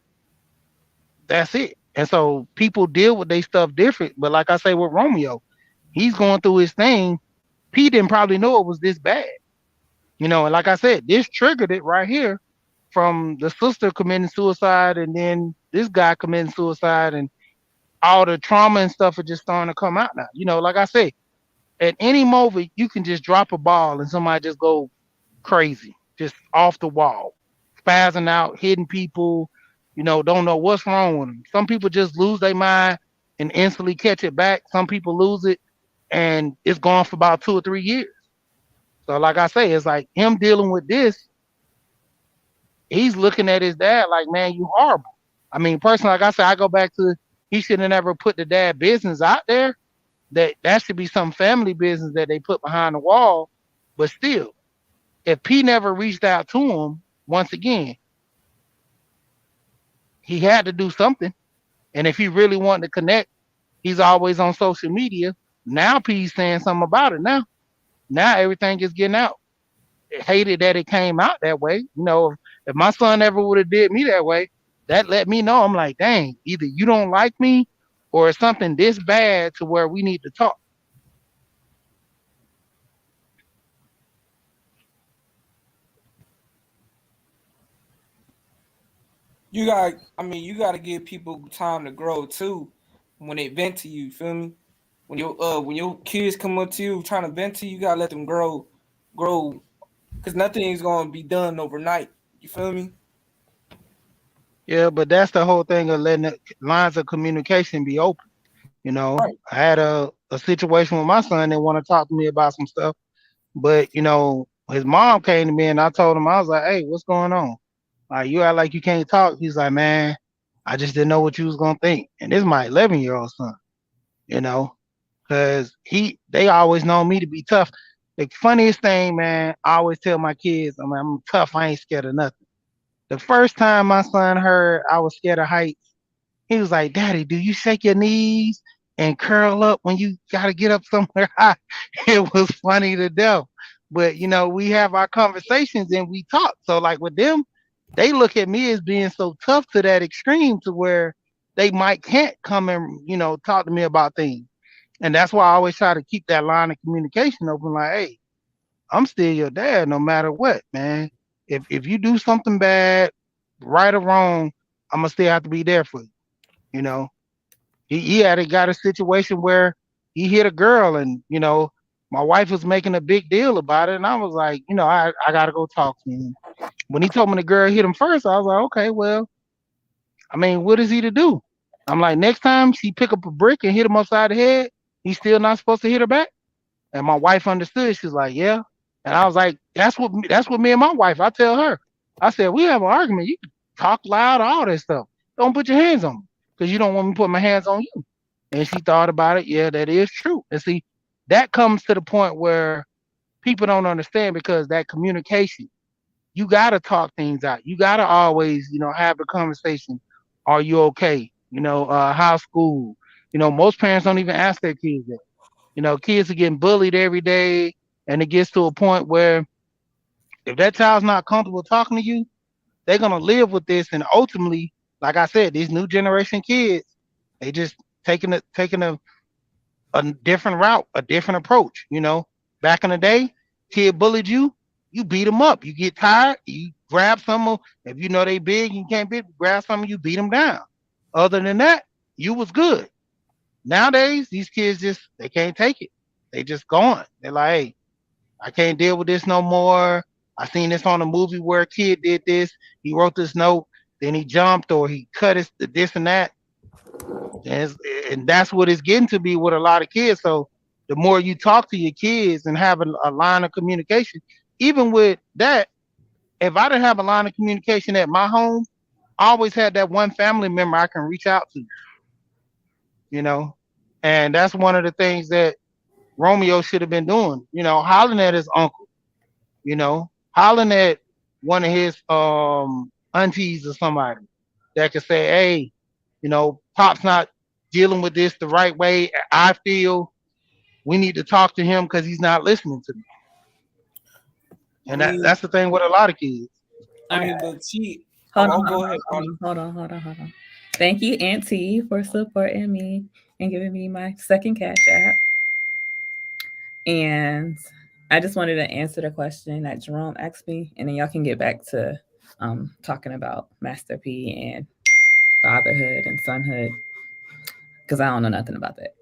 That's it. And so people deal with their stuff different. But like I say with Romeo, he's going through his thing. P didn't probably know it was this bad. You know, and like I said, this triggered it right here from the sister committing suicide and then this guy committing suicide, and all the trauma and stuff are just starting to come out now. You know, like I say, at any moment you can just drop a ball and somebody just go crazy, just off the wall, spazzing out, hitting people, you know, don't know what's wrong with them. Some people just lose their mind and instantly catch it back. Some people lose it and it's gone for about 2 or 3 years. So like I say, it's like him dealing with this, he's looking at his dad like, man, you horrible. I mean, personally, like I said, I go back to, he should have never put the dad business out there. That should be some family business that they put behind the wall. But still, if P never reached out to him, once again, he had to do something. And if he really wanted to connect, he's always on social media. Now P's saying something about it now. Now everything is getting out. It hated that it came out that way. You know, if my son ever would have did me that way, that let me know. I'm like, dang, either you don't like me or it's something this bad to where we need to talk. You gotta give people time to grow too when they vent to you, feel me? When your kids come up to you trying to vent to you, you gotta let them grow, because nothing is gonna be done overnight. You feel me? Yeah, but that's the whole thing of letting the lines of communication be open. You know, right. I had a situation with my son that want to talk to me about some stuff, but you know, his mom came to me and I told him, I was like, hey, what's going on? Like, you act like you can't talk. He's like, man, I just didn't know what you was gonna think. And this is my 11-year-old son, you know, because they always know me to be tough. The funniest thing, man, I always tell my kids, I'm tough. I ain't scared of nothing. The first time my son heard I was scared of heights, he was like, Daddy, do you shake your knees and curl up when you got to get up somewhere high? It was funny to death. But, you know, we have our conversations and we talk. So, like with them, they look at me as being so tough to that extreme to where they can't come and, you know, talk to me about things. And that's why I always try to keep that line of communication open. Like, hey, I'm still your dad no matter what, man. If you do something bad, right or wrong, I'm going to still have to be there for you. You know, he got a situation where he hit a girl and, you know, my wife was making a big deal about it. And I was like, you know, I got to go talk to him. When he told me the girl hit him first, I was like, okay, well, I mean, what is he to do? I'm like, next time she pick up a brick and hit him upside the head, he's still not supposed to hit her back? And my wife understood. She's like, yeah. And I was like, that's what me and my wife, I tell her. I said, we have an argument. You can talk loud, all that stuff. Don't put your hands on me because you don't want me to put my hands on you. And she thought about it. Yeah, that is true. And see, that comes to the point where people don't understand because that communication, you got to talk things out. You got to always, you know, have the conversation. Are you okay? You know, how's school? You know, most parents don't even ask their kids that. You know, kids are getting bullied every day. And it gets to a point where if that child's not comfortable talking to you, they're going to live with this. And ultimately, like I said, these new generation kids, they just taking a different route, a different approach. You know, back in the day, kid bullied you, you beat them up. You get tired, you grab someone. If you know they big, you can't grab someone, you beat them down. Other than that, you was good. Nowadays, these kids they can't take it. They just gone. They're like, hey, I can't deal with this no more. I seen this on a movie where a kid did this. He wrote this note, then he jumped or he cut this and that. And that's what it's getting to be with a lot of kids. So the more you talk to your kids and have a line of communication, even with that, if I didn't have a line of communication at my home, I always had that one family member I can reach out to. You know, and that's one of the things that Romeo should have been doing, you know, hollering at his uncle, you know, hollering at one of his aunties or somebody that could say, hey, you know, Pop's not dealing with this the right way. I feel we need to talk to him because he's not listening to me. And that's the thing with a lot of kids. right. but she. Hold go ahead. Hold on. Thank you, Auntie, for supporting me and giving me my second Cash App. And I just wanted to answer the question that Jerome asked me, and then y'all can get back to talking about Master P and fatherhood and sonhood, because I don't know nothing about that.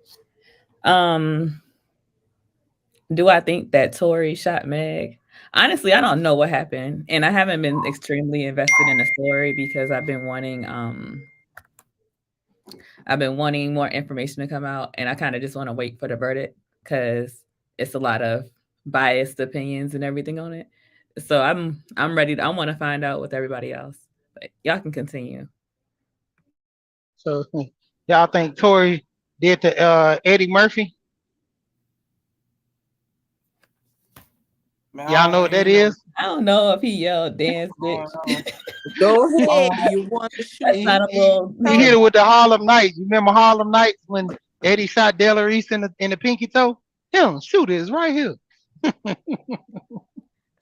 Do I think that Tory shot Meg? Honestly, I don't know what happened, and I haven't been extremely invested in the story because I've been wanting more information to come out, and I kind of just want to wait for the verdict because it's a lot of biased opinions and everything on it. So I'm ready. I want to find out with everybody else, but y'all can continue. So y'all think Tory did the Eddie Murphy? Man, y'all know what that is? I don't know if he yelled dance, bitch. Go ahead. You want to shoot? He hit it with the Harlem Nights. You remember Harlem Nights when Eddie shot Della Reese in the pinky toe? Him, shoot it, it's right here.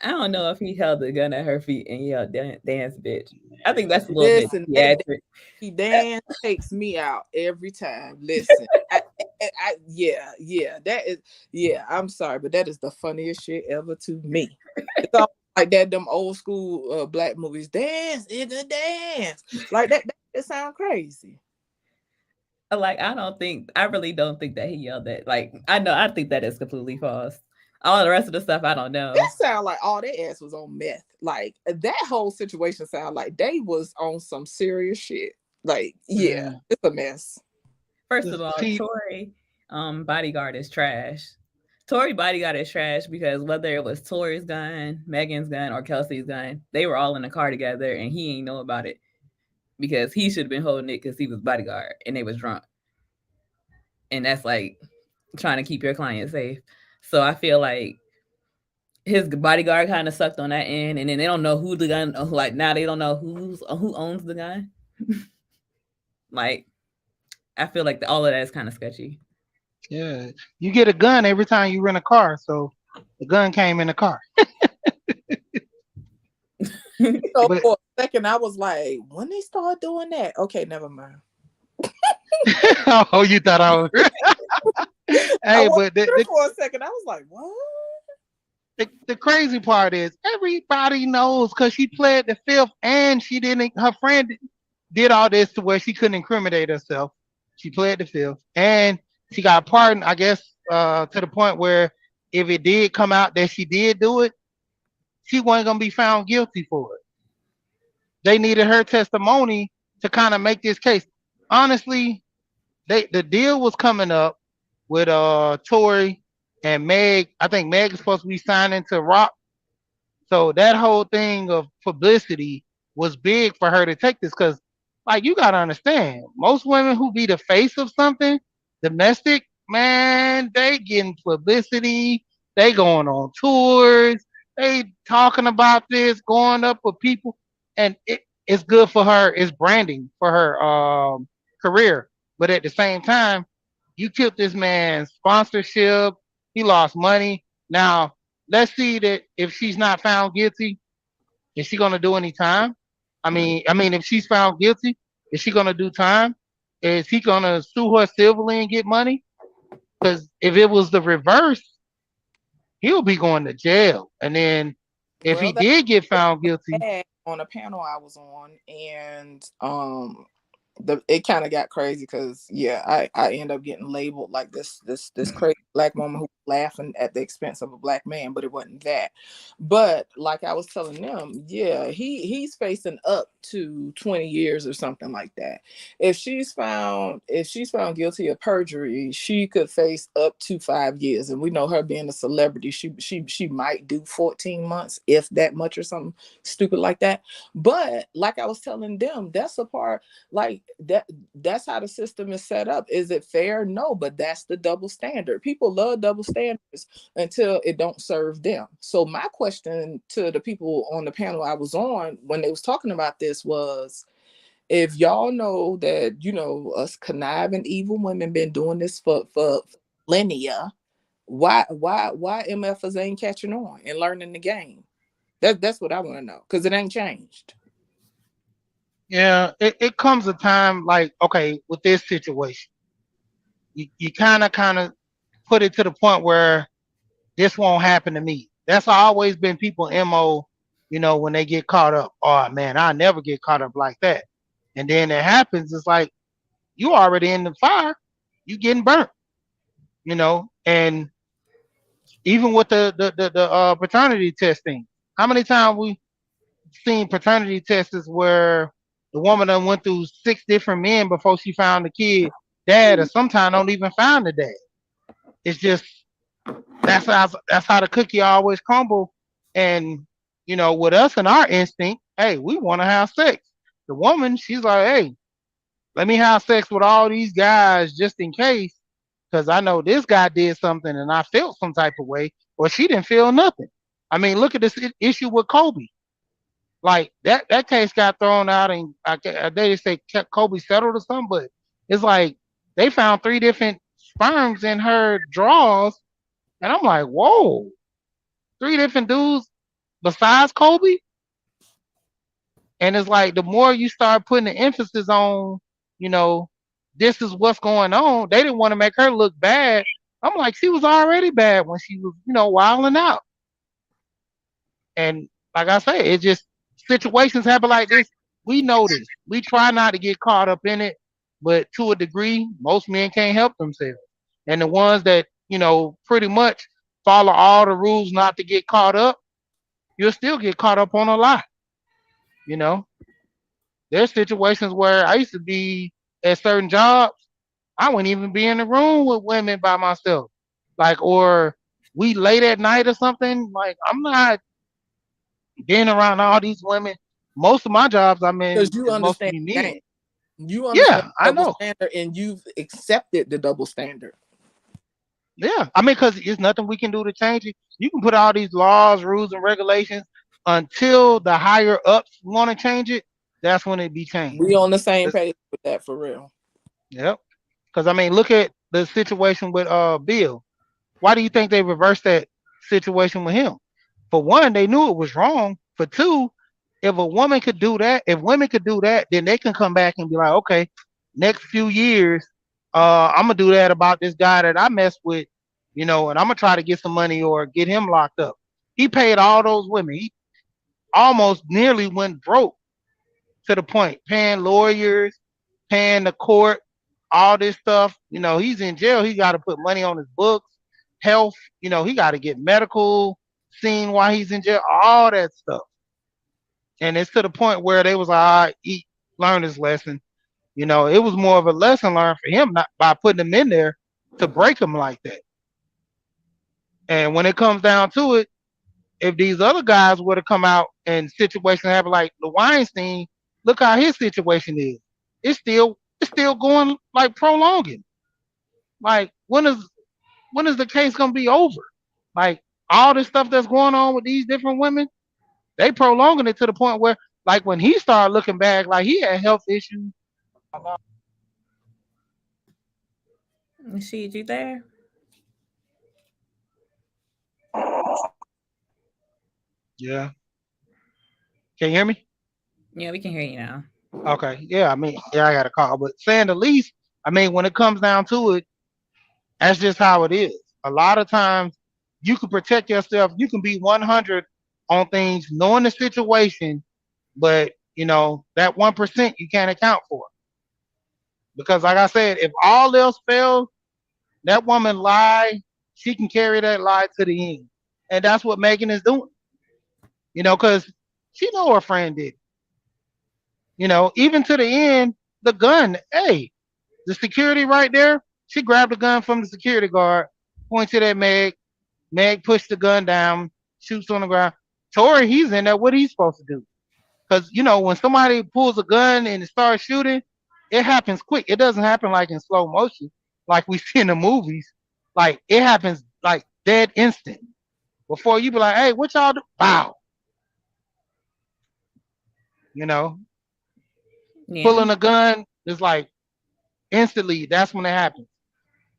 I don't know if he held the gun at her feet and yelled dance, bitch. I think that's a little bit theatric. He dance takes me out every time. Listen, that is, I'm sorry, but that is the funniest shit ever to me. It's all like that, them old school black movies. Dance is a dance. Like that it sounds crazy. Like, I really don't think that he yelled that. Like, I think that is completely false. All the rest of the stuff, I don't know. That sound like all their ass was on meth. Like, that whole situation sound like they was on some serious shit. Like, it's a mess. First of all, Tory bodyguard is trash. Tory bodyguard is trash because whether it was Tory's gun, Megan's gun, or Kelsey's gun, they were all in the car together and he ain't know about it because he should have been holding it because he was bodyguard and they was drunk. And that's like trying to keep your client safe. So I feel like his bodyguard kind of sucked on that end, and then they don't know who the gun. Like now they don't know who owns the gun. Like I feel like all of that is kind of sketchy. Yeah, you get a gun every time you rent a car, so the gun came in the car. So for a second, I was like, when they start doing that? Okay, never mind. Oh, you thought I was. Hey, but for a second, I was like, what? The crazy part is everybody knows because she pled the fifth and she didn't. Her friend did all this to where she couldn't incriminate herself. She pled the fifth and she got pardoned, I guess, to the point where if it did come out that she did do it, she wasn't gonna be found guilty for it. They needed her testimony to kind of make this case. Honestly, the deal was coming up with Tory and Meg. I think Meg is supposed to be signing to Rock. So that whole thing of publicity was big for her to take this because, like, you got to understand, most women who be the face of something, domestic, man, they getting publicity. They going on tours. They talking about this, going up with people. And it's good for her. It's branding for her career. But at the same time, you killed this man's sponsorship. He lost money. Now, let's see that if she's not found guilty, is she going to do any time? I mean, if she's found guilty, is she going to do time? Is he going to sue her civilly and get money? Because if it was the reverse, he'll be going to jail. And then if he did get found guilty. On a panel I was on, and it kind of got crazy because I end up getting labeled like this crazy black woman who was laughing at the expense of a black man, but it wasn't that. But like I was telling them, he's facing up to 20 years or something like that. If she's found guilty of perjury, she could face up to 5 years. And we know her being a celebrity, she might do 14 months, if that much, or something stupid like that. But like I was telling them, that's the part, like that's how the system is set up. Is it fair? No, but that's the double standard. People love double standards until it don't serve them. So my question to the people on the panel I was on when they was talking about this was, if y'all know that, us conniving evil women been doing this for millennia, why MFers ain't catching on and learning the game? That's what I want to know, because it ain't changed. Yeah, it comes a time like, okay, with this situation, you kind of put it to the point where this won't happen to me. That's always been people MO, when they get caught up. Oh man, I never get caught up like that. And then it happens, it's like you already in the fire, you getting burnt, and even with the paternity testing, how many times we seen paternity tests where the woman done went through 6 different men before she found the kid dad, or sometimes don't even find the dad. It's just that's how the cookie always crumble. And with us and our instinct, hey, we want to have sex. The woman, she's like, hey, let me have sex with all these guys just in case, because I know this guy did something and I felt some type of way, or she didn't feel nothing. I mean, look at this issue with Kobe. Like that case got thrown out, and they say Kobe settled or something, but it's like they found 3 different sperms in her drawers, and I'm like, whoa, 3 different dudes besides Kobe. And it's like the more you start putting the emphasis on, this is what's going on. They didn't want to make her look bad. I'm like, she was already bad when she was, wilding out. And like I say, it just situations happen like this. We know this. We try not to get caught up in it, but to a degree, most men can't help themselves. And the ones that, pretty much follow all the rules not to get caught up, you'll still get caught up on a lot. There's situations where I used to be at certain jobs, I wouldn't even be in the room with women by myself. Like, or we late at night or something, like I'm not being around all these women. Most of my jobs I'm in, because you understand men. You understand the double standard, and you've accepted the double standard. Yeah, I mean, because there's nothing we can do to change it. You can put all these laws, rules, and regulations until the higher ups want to change it. That's when it be changed. We on the same page with that, for real. Yep. Because I mean, look at the situation with Bill. Why do you think they reversed that situation with him? For one, they knew it was wrong. For two, if a woman could do that, if women could do that, then they can come back and be like, okay, next few years, I'm gonna do that about this guy that I messed with, and I'm gonna try to get some money or get him locked up. He paid all those women. He almost nearly went broke to the point, paying lawyers, paying the court, all this stuff. He's in jail. He got to put money on his books, health. He got to get medical seen while he's in jail, all that stuff. And it's to the point where they was like, all right, he learned his lesson. It was more of a lesson learned for him, not by putting him in there to break him like that. And when it comes down to it, if these other guys were to come out and situations happen like the Weinstein, look how his situation is. It's still going, like prolonging. Like when is the case gonna be over? Like all this stuff that's going on with these different women, they prolonging it to the point where, like, when he started looking back, like he had health issues. She, you there? Yeah. Can you hear me? Yeah, we can hear you now. Okay. Yeah, I mean, yeah, I got a call. But saying the least, I mean, when it comes down to it, that's just how it is. A lot of times you can protect yourself. You can be 100 on things, knowing the situation, but that 1% you can't account for. Because like I said, if all else fails, that woman lie, she can carry that lie to the end. And that's what Megan is doing. Because she know her friend did. Even to the end, the gun, hey, the security right there, she grabbed the gun from the security guard, pointed at Meg. Meg pushed the gun down, shoots on the ground. Tory, he's in there. What he's supposed to do? Because, when somebody pulls a gun and it starts shooting, it happens quick. It doesn't happen like in slow motion, like we see in the movies. Like, it happens like dead instant. Before you be like, hey, what y'all do? Wow. Yeah. Pulling a gun is like instantly, that's when it happens.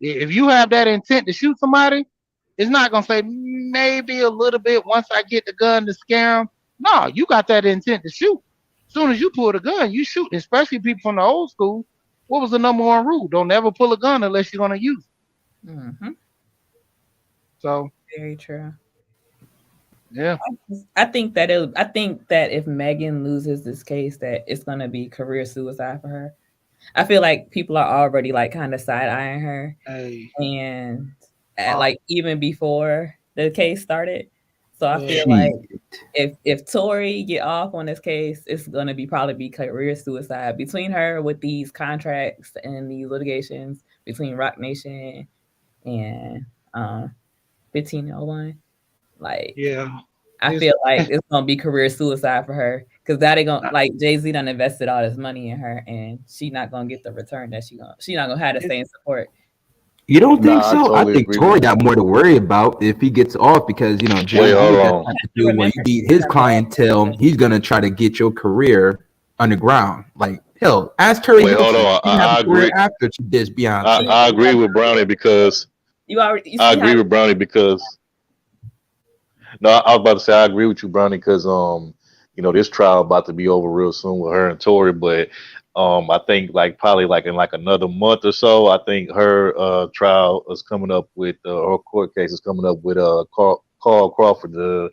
If you have that intent to shoot somebody, It's not gonna say maybe a little bit once I get the gun to scare him. No, you got that intent to shoot. As soon as you pull the gun, you shoot. Especially people from the old school. What was the number one rule? Don't ever pull a gun unless you're gonna use it. Mm-hmm. So very true. Yeah, I think that if Megan loses this case, that it's gonna be career suicide for her. I feel like people are already like kind of side eyeing her, and like even before the case started. So I feel like if Tory get off on this case, it's gonna probably be career suicide between her with these contracts and these litigations between Roc Nation and 1501. Like, I feel like it's gonna be career suicide for her because that ain't gonna like Jay-Z done invested all this money in her and she's not gonna get the return that she's not gonna have the same support. You don't think so? I think Tory got more to worry about if he gets off because Jay-Z when you beat his clientele, he's gonna try to get your career underground. Like hell, ask Tory. Wait, hold on. I agree. After she did Beyonce, I agree with Brownie because I agree with Brownie because. No, I was about to say I agree with you, Brownie, because this trial about to be over real soon with her and Tory, but I think probably in another month or so, I think her trial is coming up with her court case is coming up with Carl Crawford, the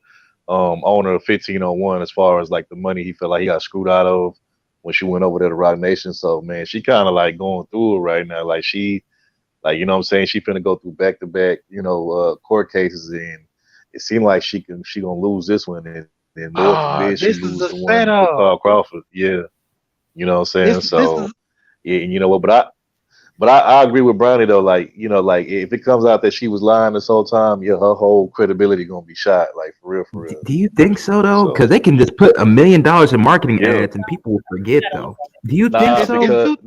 owner of 1501, as far as the money he felt like he got screwed out of when she went over there to Roc Nation. So man, she kind of going through it right now. She you know what I'm saying, she finna go through back to back court cases, and it seemed like she gonna lose this one, and then Lord forbid she lose the one with Carl Crawford. Yeah, you know what I'm saying. Yeah, and you know what? But I agree with Brownie though. If it comes out that she was lying this whole time, her whole credibility gonna be shot. For real. Do you think so though? Because they can just put $1 million in marketing ads and people will forget though. Do you think so?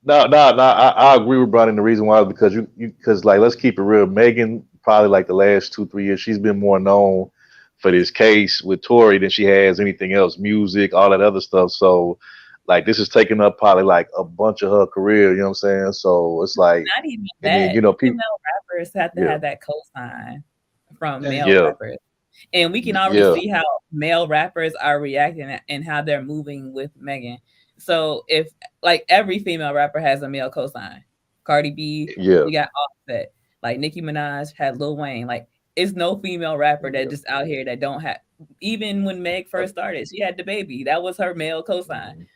I agree with Brownie. The reason why is because let's keep it real. Megan, probably the last 2-3 years, she's been more known for this case with Tory than she has anything else, music, all that other stuff. So this is taking up probably a bunch of her career, you know what I'm saying? So it's not even that. People, female rappers have to have that cosign from male rappers. And we can already see how male rappers are reacting and how they're moving with Megan. So if every female rapper has a male cosign, Cardi B, we got Offset. Nicki Minaj had Lil Wayne. It's no female rapper that just out here that don't have. Even when Meg first started, she had the baby. That was her male cosign.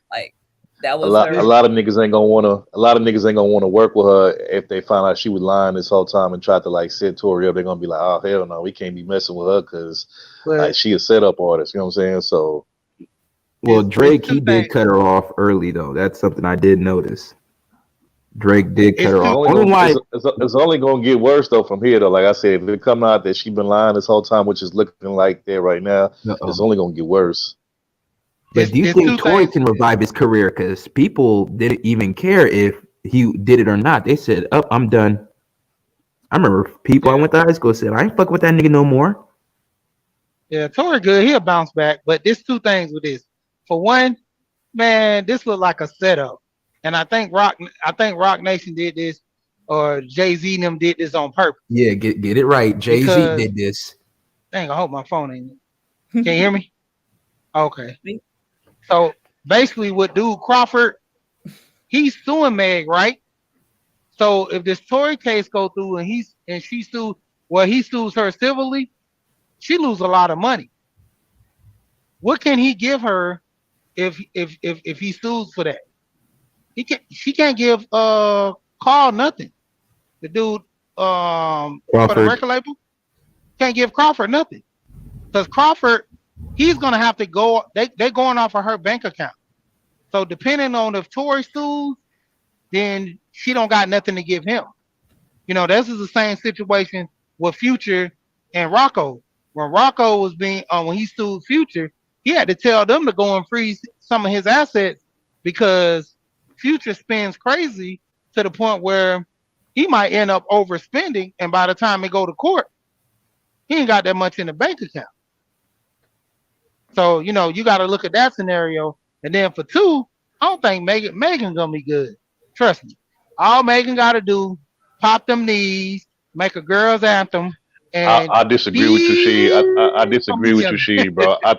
That was a lot of niggas ain't gonna wanna work with her if they find out she was lying this whole time and tried to set Tory up. They're gonna be like, oh hell no, we can't be messing with her because she a setup artist. You know what I'm saying? So. Well, Drake, he did cut her off early though. That's something I did notice. Drake did cut her off. It's only gonna get worse though from here though. Like I said, if it come out that she's been lying this whole time, which is looking like that right now, it's only gonna get worse. But do you think Tory can revive his career? Because people didn't even care if he did it or not. They said, "Oh, I'm done." I remember people I went to high school said, "I ain't fuck with that nigga no more." Yeah, Tory good. He'll bounce back. But there's two things with this. For one, man, this looked like a setup. And I think Roc Nation did this, or Jay-Z and them did this on purpose. Yeah, get it right. Jay-Z did this. Dang, I hope my phone ain't. Can you hear me? Okay. So basically, with dude Crawford, he's suing Meg, right? So if this Tory case go through and he sues her civilly, she lose a lot of money. What can he give her if he sues for that? She can't give Carl nothing. The dude for the record label can't give Crawford nothing. Because Crawford, he's gonna have to go, they're going off of her bank account. So depending on if Tory sues, then she don't got nothing to give him. This is the same situation with Future and Rocco. When Rocco was when he sued Future, he had to tell them to go and freeze some of his assets because Future spends crazy to the point where he might end up overspending, and by the time they go to court, he ain't got that much in the bank account. So, you got to look at that scenario. And then for two, I don't think Megan gonna be good. Trust me. All Megan got to do, pop them knees, make a girls anthem. And I disagree with you, She. I disagree with you, She, bro. I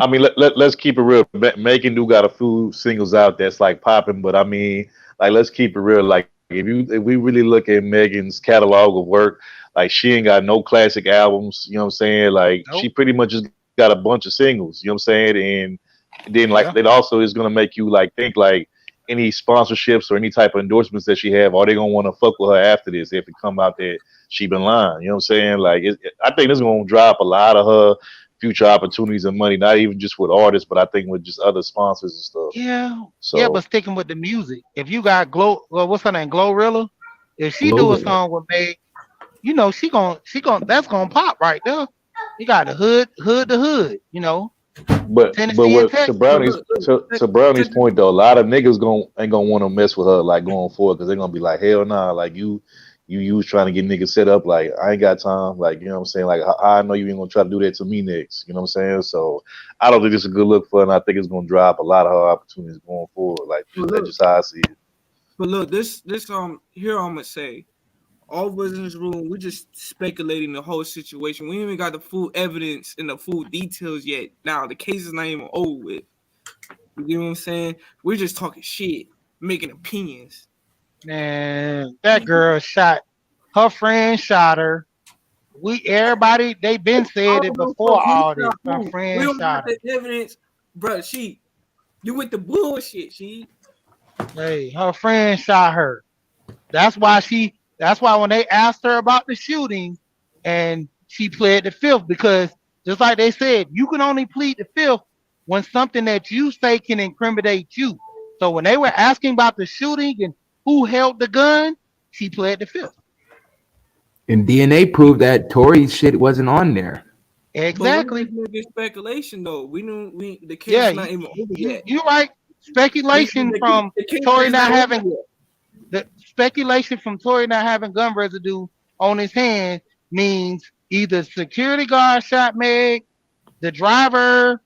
mean, let's keep it real. Megan do got a few singles out that's like popping, but I mean, like, let's keep it real. Like, if we really look at Megan's catalog of work, like, she ain't got no classic albums. You know what I'm saying? Like, she pretty much just got a bunch of singles. You know what I'm saying? And then like that also is gonna make you like think like any sponsorships or any type of endorsements that she have, are they gonna want to fuck with her after this if it come out that she been lying? You know what I'm saying? Like, I think this is gonna drop a lot of her future opportunities and money, not even just with artists, but I think with just other sponsors and stuff. Yeah. So, yeah, but sticking with the music. If you got what's her name, Glorilla? If she do a song with Meg, you know, she gon' that's gonna pop right there. You got the hood to hood, you know. But to Brownie's point though, a lot of niggas ain't gonna want to mess with her like going forward, because they're gonna be like, hell nah, like you trying to get niggas set up, like I ain't got time, like, you know what I'm saying, like I know you ain't gonna try to do that to me next, you know what I'm saying? So I don't think it's a good look for her, and I think it's gonna drop a lot of her opportunities going forward. Like, that's just how I see it. But look, this here I'm gonna say, all of us in this room, we're just speculating the whole situation. We ain't even got the full evidence and the full details yet. Now the case is not even over with. You know what I'm saying? We're just talking shit, making opinions. Man, that girl shot her friend, shot her. Everybody, they been said it before all this. Her friend shot her. The evidence, bro. You with the bullshit, Hey, her friend shot her. That's why when they asked her about the shooting, and she pled the fifth, because just like they said, you can only plead the fifth when something that you say can incriminate you. So when they were asking about the shooting and who held the gun, she pled the fifth. And DNA proved that Tory's shit wasn't on there. Exactly. But we speculation though. We knew the case not even over yet. You're right. Speculation from Tory not having gun residue on his hand means either security guard shot Meg, the driver,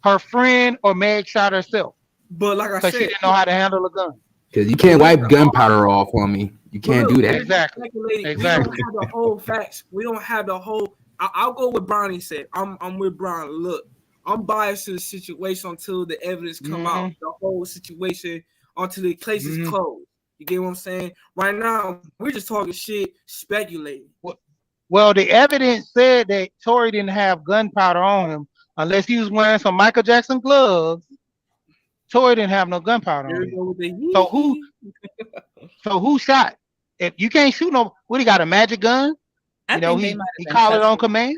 her friend, or Meg shot herself. But like I said, she didn't know how to handle a gun. Because you can't wipe gunpowder off on me. You can't do that. Exactly. We don't have the whole facts. We don't have the whole. I'll go with Bronny said. I'm with Bron. Look, I'm biased to the situation until the evidence come out. The whole situation until the case is closed. You get what I'm saying? Right now, we're just talking shit, speculating. Well, the evidence said that Tory didn't have gunpowder on him unless he was wearing some Michael Jackson gloves. Tory didn't have no gunpowder on him. So who shot? If you can't shoot what, he got a magic gun? He called it on command?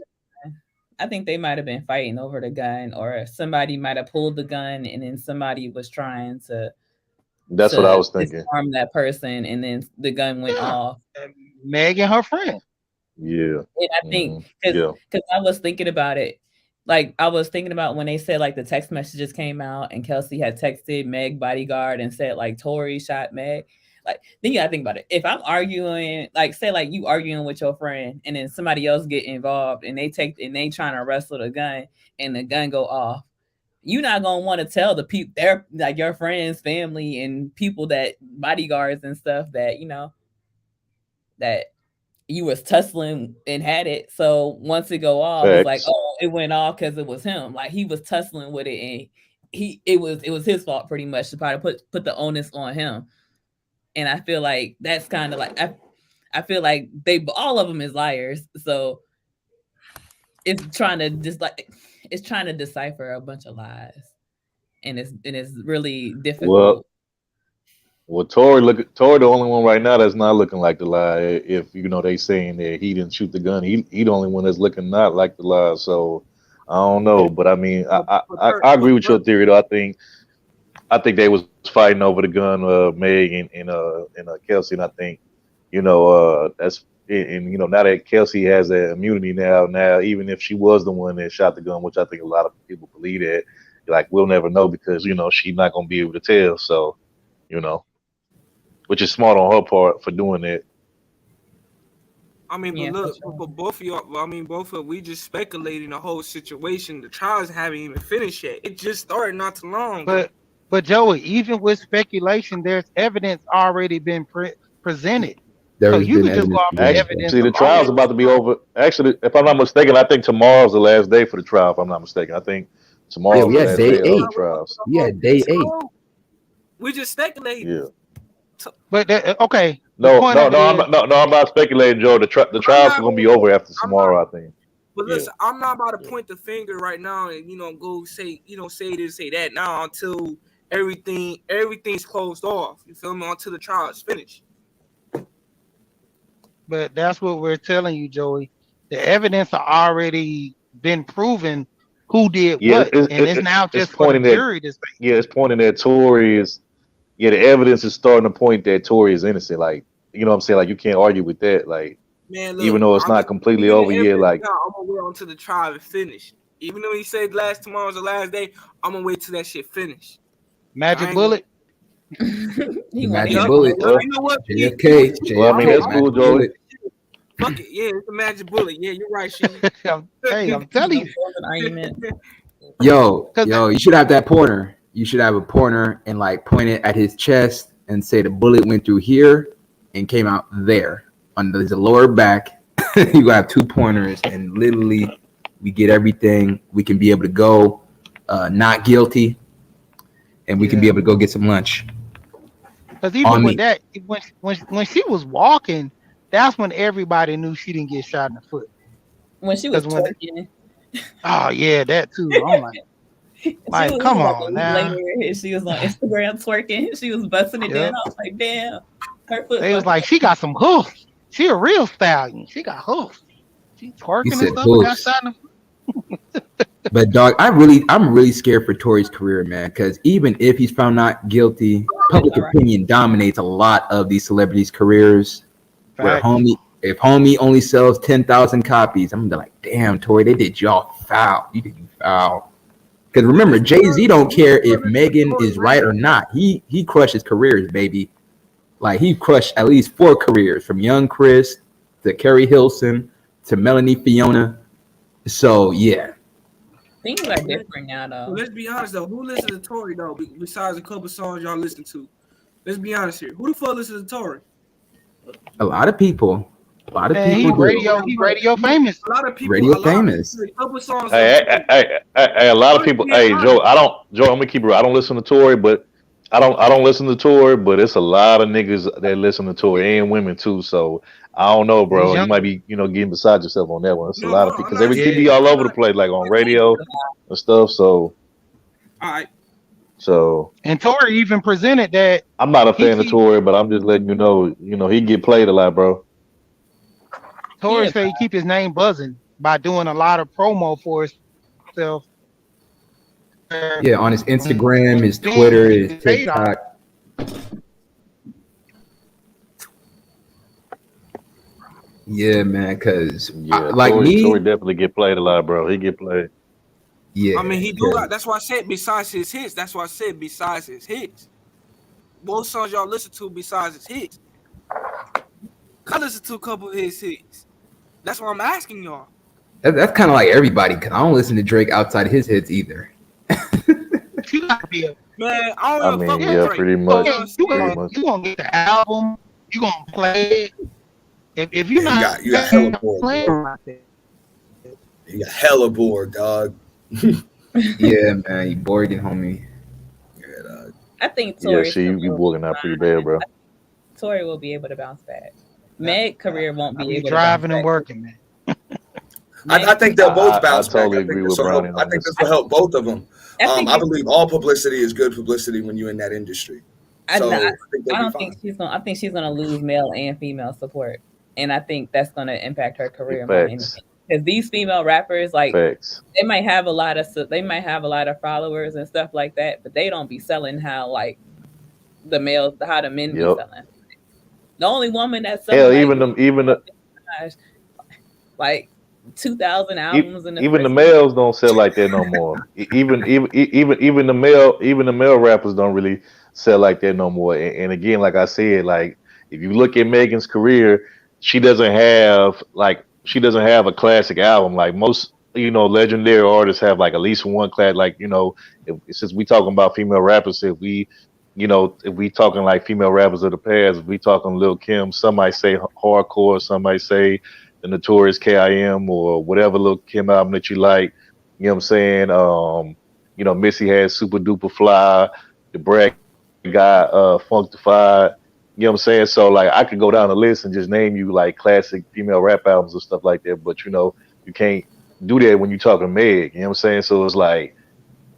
I think they might have been fighting over the gun, or somebody might have pulled the gun and then somebody was trying to. That's what I was thinking. Disarm that person, and then the gun went off. Meg and her friend. Yeah. And I think because I was thinking about it. Like, I was thinking about when they said, like, the text messages came out and Kelsey had texted Meg bodyguard and said, like, Tory shot Meg. Like, then you gotta think about it. If I'm arguing, like, say, like, you arguing with your friend and then somebody else get involved and they trying to wrestle the gun and the gun go off, you're not gonna want to tell the people, they're like your friends, family, and people that bodyguards and stuff that, you know, that you was tussling and had it. So once it go off, it's like, oh, it went off because it was him. Like, he was tussling with it, and it was his fault pretty much to probably put the onus on him. And I feel like that's kind of like I feel like all of them is liars. So it's trying to decipher a bunch of lies, and it's really difficult. Well, Tory the only one right now that's not looking like the lie. If you know they saying that he didn't shoot the gun, he the only one that's looking not like the lie. So I don't know, but I mean, I agree with your theory though. I think they was fighting over the gun, Meg and Kelsey, and I think, you know, that's and you know, now that Kelsey has that immunity now even if she was the one that shot the gun, which I think a lot of people believe that, like, we'll never know because, you know, she's not gonna be able to tell. So, you know, which is smart on her part for doing that. I mean, but look, for both of y'all, we just speculating the whole situation. The trials haven't even finished yet. It just started not too long. But Joey, even with speculation, there's evidence already been presented. There has you been could just go off the evidence. See, the trial's about to be over. Actually, if I'm not mistaken, I think tomorrow's the last day for the trial. If I'm not mistaken, I think tomorrow's we the had last day day of the 8. trials. We had day 8. We just speculating. Yeah. But okay. No, I'm not speculating, Joe. The trials are gonna be over after tomorrow, I think. But listen, I'm not about to point the finger right now and go say say this, say that now until everything's closed off. You feel me? Until the trial is finished. But that's what we're telling you, Joey. The evidence has already been proven who did what, it's now just for the jury to say. Yeah, it's pointing that Tory is. Yeah, the evidence is starting to point that Tory is innocent. Like, you know what I'm saying? Like, you can't argue with that. Like, man, look, even though it's not completely over yet, like, I'm gonna wait until the trial is finished. Even though he said tomorrow's the last day, I'm gonna wait till that shit finish. Magic bullet. Magic bullet. You know what? JFK. Well, I mean, that's cool, Joey. Fuck it. Yeah, it's a magic bullet. Yeah, you're right, shit. Hey, I'm telling you. Yo, you should have that pointer. You should have a pointer and like point it at his chest and say the bullet went through here and came out there on the lower back. You have 2 pointers and literally we get everything. We can be able to go not guilty and we can be able to go get some lunch. Because even with that, when she was walking, that's when everybody knew she didn't get shot in the foot. When she was twerking. Oh yeah, that too. I'm like, come on now. She was on Instagram twerking. She was busting it down. I was like, damn. Her foot. They was like, she got some hoofs. She a real stallion. She got hoofs. She twerking and stuff and got shot in the foot. But dog, I'm really scared for Tory's career, man. Because even if he's found not guilty, public opinion dominates a lot of these celebrities' careers. Where if homie only sells 10,000 copies, I'm gonna be like, damn, Tory, they did y'all foul. You did foul. Because remember, Jay-Z don't care if Megan is right or not. He crushes careers, baby. Like he crushed at least 4 careers, from Young Chris to Carrie Hilson to Melanie Fiona. So yeah. Things are different now, though. So let's be honest, though. Who listens to Tory, though, besides a couple songs y'all listen to? Let's be honest here. Who the fuck listens to Tory? A lot of people. A lot of people. He's radio famous. A lot of people. Radio famous. A couple songs. Hey, a lot of people. Hey, Joe, I'm gonna keep it real. I don't listen to Tory, but I don't listen to Tory, but it's a lot of niggas that listen to Tory and women too. So I don't know, bro. You might be, getting beside yourself on that one. It's a lot of people because they be all over the place, like on radio and stuff. So, all right. So and Tory even presented that. I'm not a fan of Tory, but I'm just letting you know, he get played a lot, bro. Tory said he keep his name buzzing by doing a lot of promo for himself. Yeah, on his Instagram, his Twitter, his TikTok. Yeah, man, because Tory definitely get played a lot, bro. He get played. Yeah, I mean, he do. That's why I said besides his hits. That's why I said besides his hits. What songs y'all listen to besides his hits? I listen to a couple of his hits. That's why I'm asking y'all. That's kind of like everybody, because I don't listen to Drake outside of his hits either. You gotta be a man. I mean, yeah, pretty much. You gonna get the album. You gonna play it. If you're not, you got hella bored. You got hella bored, dog. Yeah, man, you bored, homie. Yeah, dog. I think Tory. Yeah, you be boring out pretty bad, bro. Tory will be able to bounce back. Meg career won't be able driving to and working, man. I think they'll both bounce back. Totally agree with Brownie. I think this will help both of them. I believe all publicity is good publicity when you're in that industry. I think she's gonna lose male and female support, and I think that's gonna impact her career more than anything. Because these female rappers, like they might have a lot of followers and stuff like that, but they don't be selling how the men be selling. The only woman that's selling like 2,000 albums even the males don't sell like that no more. even the male rappers don't really sell like that no more. And again, like I said, like if you look at Megan's career, she doesn't have a classic album. Like most, legendary artists have like at least one class. Like, since we talking about female rappers, if we you know, if we talking like female rappers of the past, if we talking Lil Kim, some might say hardcore, some might say the Notorious K.I.M. or whatever Lil Kim album that you like. You know what I'm saying? You know, Missy had Super Duper Fly, the Brad got Funkdafied. You know what I'm saying? So like I could go down the list and just name you like classic female rap albums and stuff like that, but you know, you can't do that when you're talking Meg. You know what I'm saying? So it's like,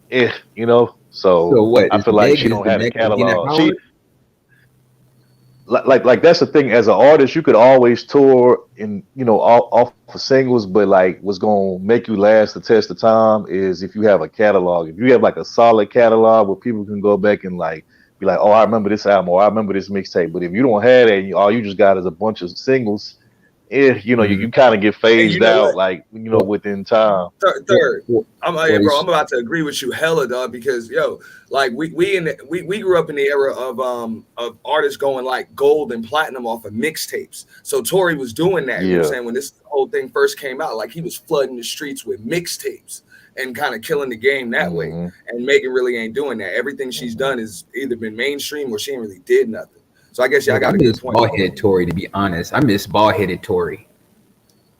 you know. So what? I feel like she don't have a catalog. She like that's the thing. As an artist, you could always tour and you know off of singles, but like what's gonna make you last the test of time is if you have a catalog. If you have like a solid catalog where people can go back and like be like, oh, I remember this album or I remember this mixtape. But if you don't have that, all you just got is a bunch of singles. You know, you kind of get phased out, what? Like you know, within time. Third, I'm about to agree with you, hella, dog. Because like we grew up in the era of artists going like gold and platinum off of mixtapes. So Tory was doing that. You know what I'm saying? When this whole thing first came out, like he was flooding the streets with mixtapes and kind of killing the game that way. And Megan really ain't doing that. Everything she's done has either been mainstream or she ain't really did nothing. So I guess y'all got a good point. Bald-headed Tory, to be honest. I miss bald-headed Tory.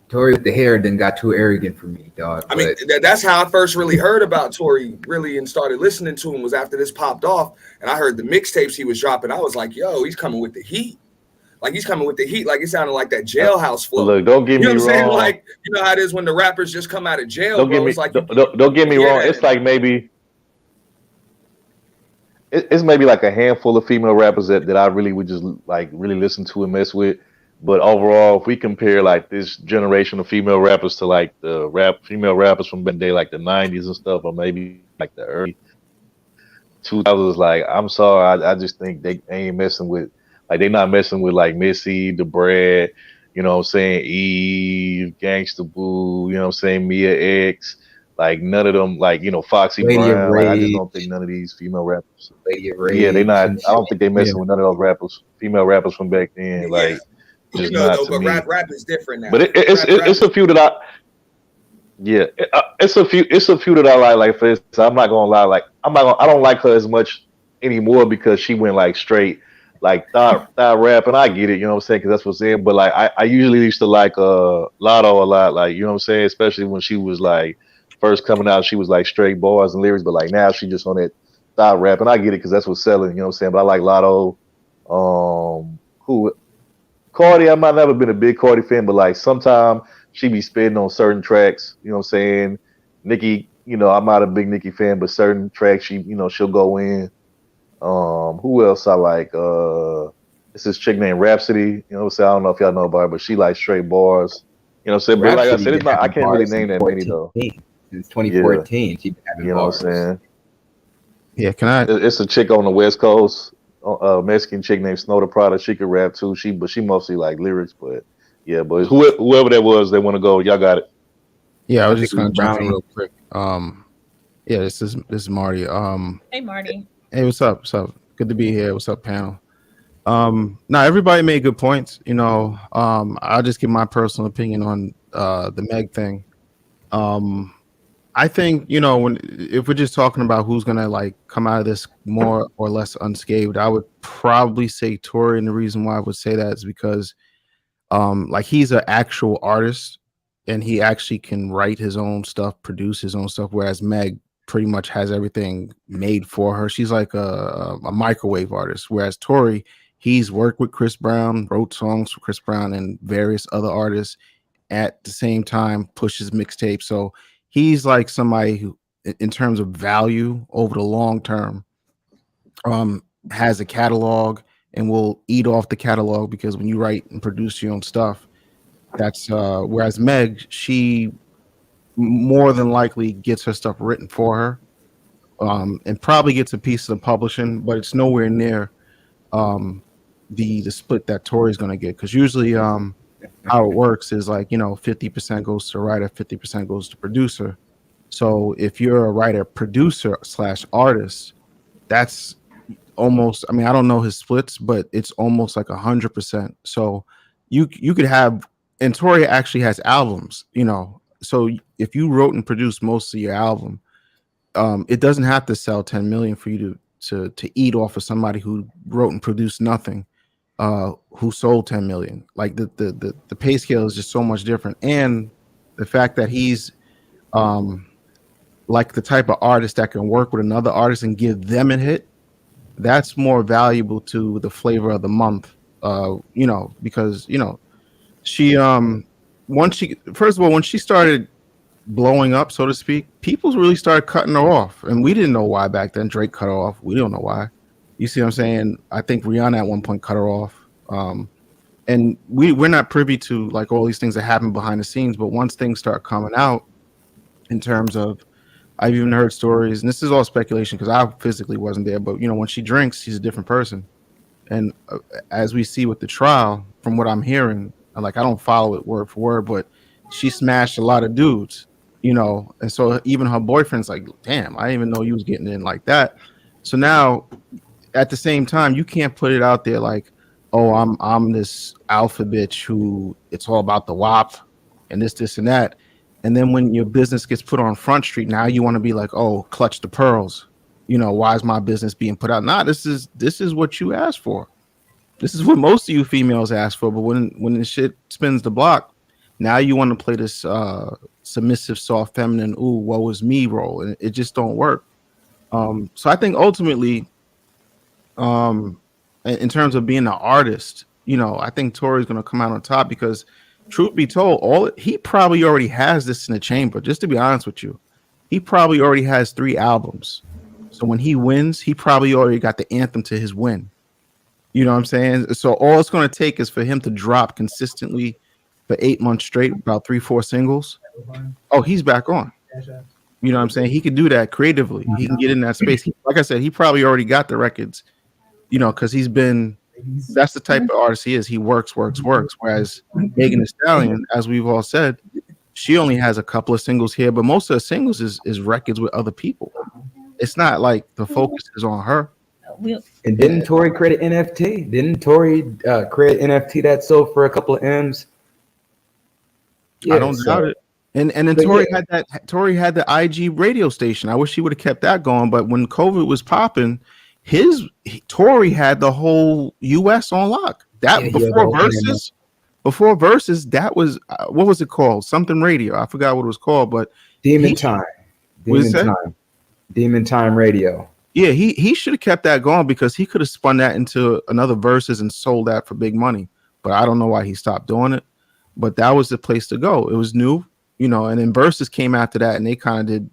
Tory with the hair then got too arrogant for me, dog. I mean, that's how I first really heard about Tory, really, and started listening to him was after this popped off, and I heard the mixtapes he was dropping. I was like, yo, he's coming with the heat. Like he's coming with the heat. Like it sounded like that Jailhouse flow. Look, don't get me wrong. Saying? Like you know how it is when the rappers just come out of jail. Don't get me wrong. It's like maybe. It's maybe like a handful of female rappers that I really would just like really listen to and mess with. But overall, if we compare like this generation of female rappers to like the female rappers from day like the 90s and stuff, or maybe like the early 2000s, like I'm sorry, I just think they ain't messing with like they not messing with like Missy, Da Brat, you know what I'm saying, Eve, Gangsta Boo, you know what I'm saying, Mia X. Like none of them, like you know, Foxy Lady Brown. Like, I just don't think none of these female rappers. Lady of Rage. Yeah, they not. I don't think they messing with none of those rappers, female rappers from back then. Like, just not to but me. rap is different now. But it's a few that I. Yeah, it's a few that I like. Like for instance, I'm not gonna lie. Like I don't like her as much anymore because she went like straight like thigh rap, and I get it. You know what I'm saying? Because that's what's in. But like I usually used to like Lotto a lot. Like you know what I'm saying? Especially when she was like. First coming out, she was like straight bars and lyrics, but like now she just on that style rap, and I get it because that's what's selling. You know what I'm saying? But I like Lotto. Cardi, I might never been a big Cardi fan, but like sometimes she be spitting on certain tracks. You know what I'm saying? Nicki, you know, I'm not a big Nicki fan, but certain tracks she'll go in. Who else I like? It's this chick named Rhapsody. You know what I'm saying? I don't know if y'all know about her, but she like straight bars. You know what I'm saying? But like I said, I can't really name that many though. Since 2014, she's been having you know what I'm saying? Yeah, can I? It's a chick on the West Coast, a Mexican chick named Snow the Prada. She could rap too. But she mostly like lyrics. But yeah, but whoever that was, they want to go. Y'all got it. Yeah, I was just gonna jump in real quick. Yeah, this is Marty. Hey, Marty. Hey, what's up? What's up? Good to be here. What's up, panel? Now everybody made good points. You know, I'll just give my personal opinion on the Meg thing. I think, you know, if we're just talking about who's gonna like come out of this more or less unscathed, I would probably say Tory, and the reason why I would say that is because like he's an actual artist and he actually can write his own stuff, produce his own stuff, whereas Meg pretty much has everything made for her. She's like a microwave artist, whereas Tory, he's worked with Chris Brown, wrote songs for Chris Brown and various other artists, at the same time pushes mixtapes. So he's like somebody who, in terms of value over the long term, has a catalog and will eat off the catalog, because when you write and produce your own stuff, that's whereas Meg, she more than likely gets her stuff written for her, and probably gets a piece of the publishing, but it's nowhere near the split that Tory's going to get, because usually how it works is like, you know, 50% goes to writer, 50% goes to producer. So if you're a writer, producer / artist, that's almost, I mean, I don't know his splits, but it's almost like 100%. So you could have, and Tory actually has albums, you know, so if you wrote and produced most of your album, it doesn't have to sell 10 million for you to eat off of somebody who wrote and produced nothing, who sold 10 million. Like the pay scale is just so much different, and the fact that he's like the type of artist that can work with another artist and give them a hit, that's more valuable to the flavor of the month. Because she when she started blowing up, so to speak, people really started cutting her off, and we didn't know why back then. Drake cut her off. We don't know why. You see what I'm saying? I think Rihanna at one point cut her off. And we're not privy to like all these things that happen behind the scenes, but once things start coming out in terms of, I've even heard stories, and this is all speculation because I physically wasn't there, but when she drinks, she's a different person. And as we see with the trial, from what I'm hearing, like, I don't follow it word for word, but she smashed a lot of dudes, and so even her boyfriend's like, damn, I didn't even know you was getting in like that. So now at the same time, you can't put it out there like, oh, I'm this alpha bitch who it's all about the WAP and this and that. And then when your business gets put on Front Street, now you want to be like, oh, clutch the pearls. Why is my business being put out? Nah, this is what you asked for. This is what most of you females ask for. But when the shit spins the block, now you want to play this submissive, soft, feminine, ooh, woe is me role. And it just don't work. So I think ultimately, in terms of being an artist, I think Tory's going to come out on top because, truth be told, he probably already has this in the chamber. Just to be honest with you, he probably already has 3 albums. So when he wins, he probably already got the anthem to his win. You know what I'm saying? So all it's going to take is for him to drop consistently for 8 months straight, about 3-4 singles. Oh, he's back on. You know what I'm saying? He could do that creatively. He can get in that space. Like I said, he probably already got the records, because that's the type of artist he is. He works. Whereas Megan Thee Stallion, as we've all said, she only has a couple of singles here, but most of the singles is records with other people. It's not like the focus is on her. And didn't Tory create an NFT? Didn't Tory create an NFT that sold for a couple of M's? Yeah, I don't doubt it. And then Tory had the IG radio station. I wish he would have kept that going. But when COVID was popping, Tory had the whole US on lock. Before Versus, that was what was it called? Something radio. I forgot what it was called, but Demon Time Radio. Yeah, he should have kept that going because he could have spun that into another Versus and sold that for big money. But I don't know why he stopped doing it. But that was the place to go. It was new, and then Versus came after that and they kind of did,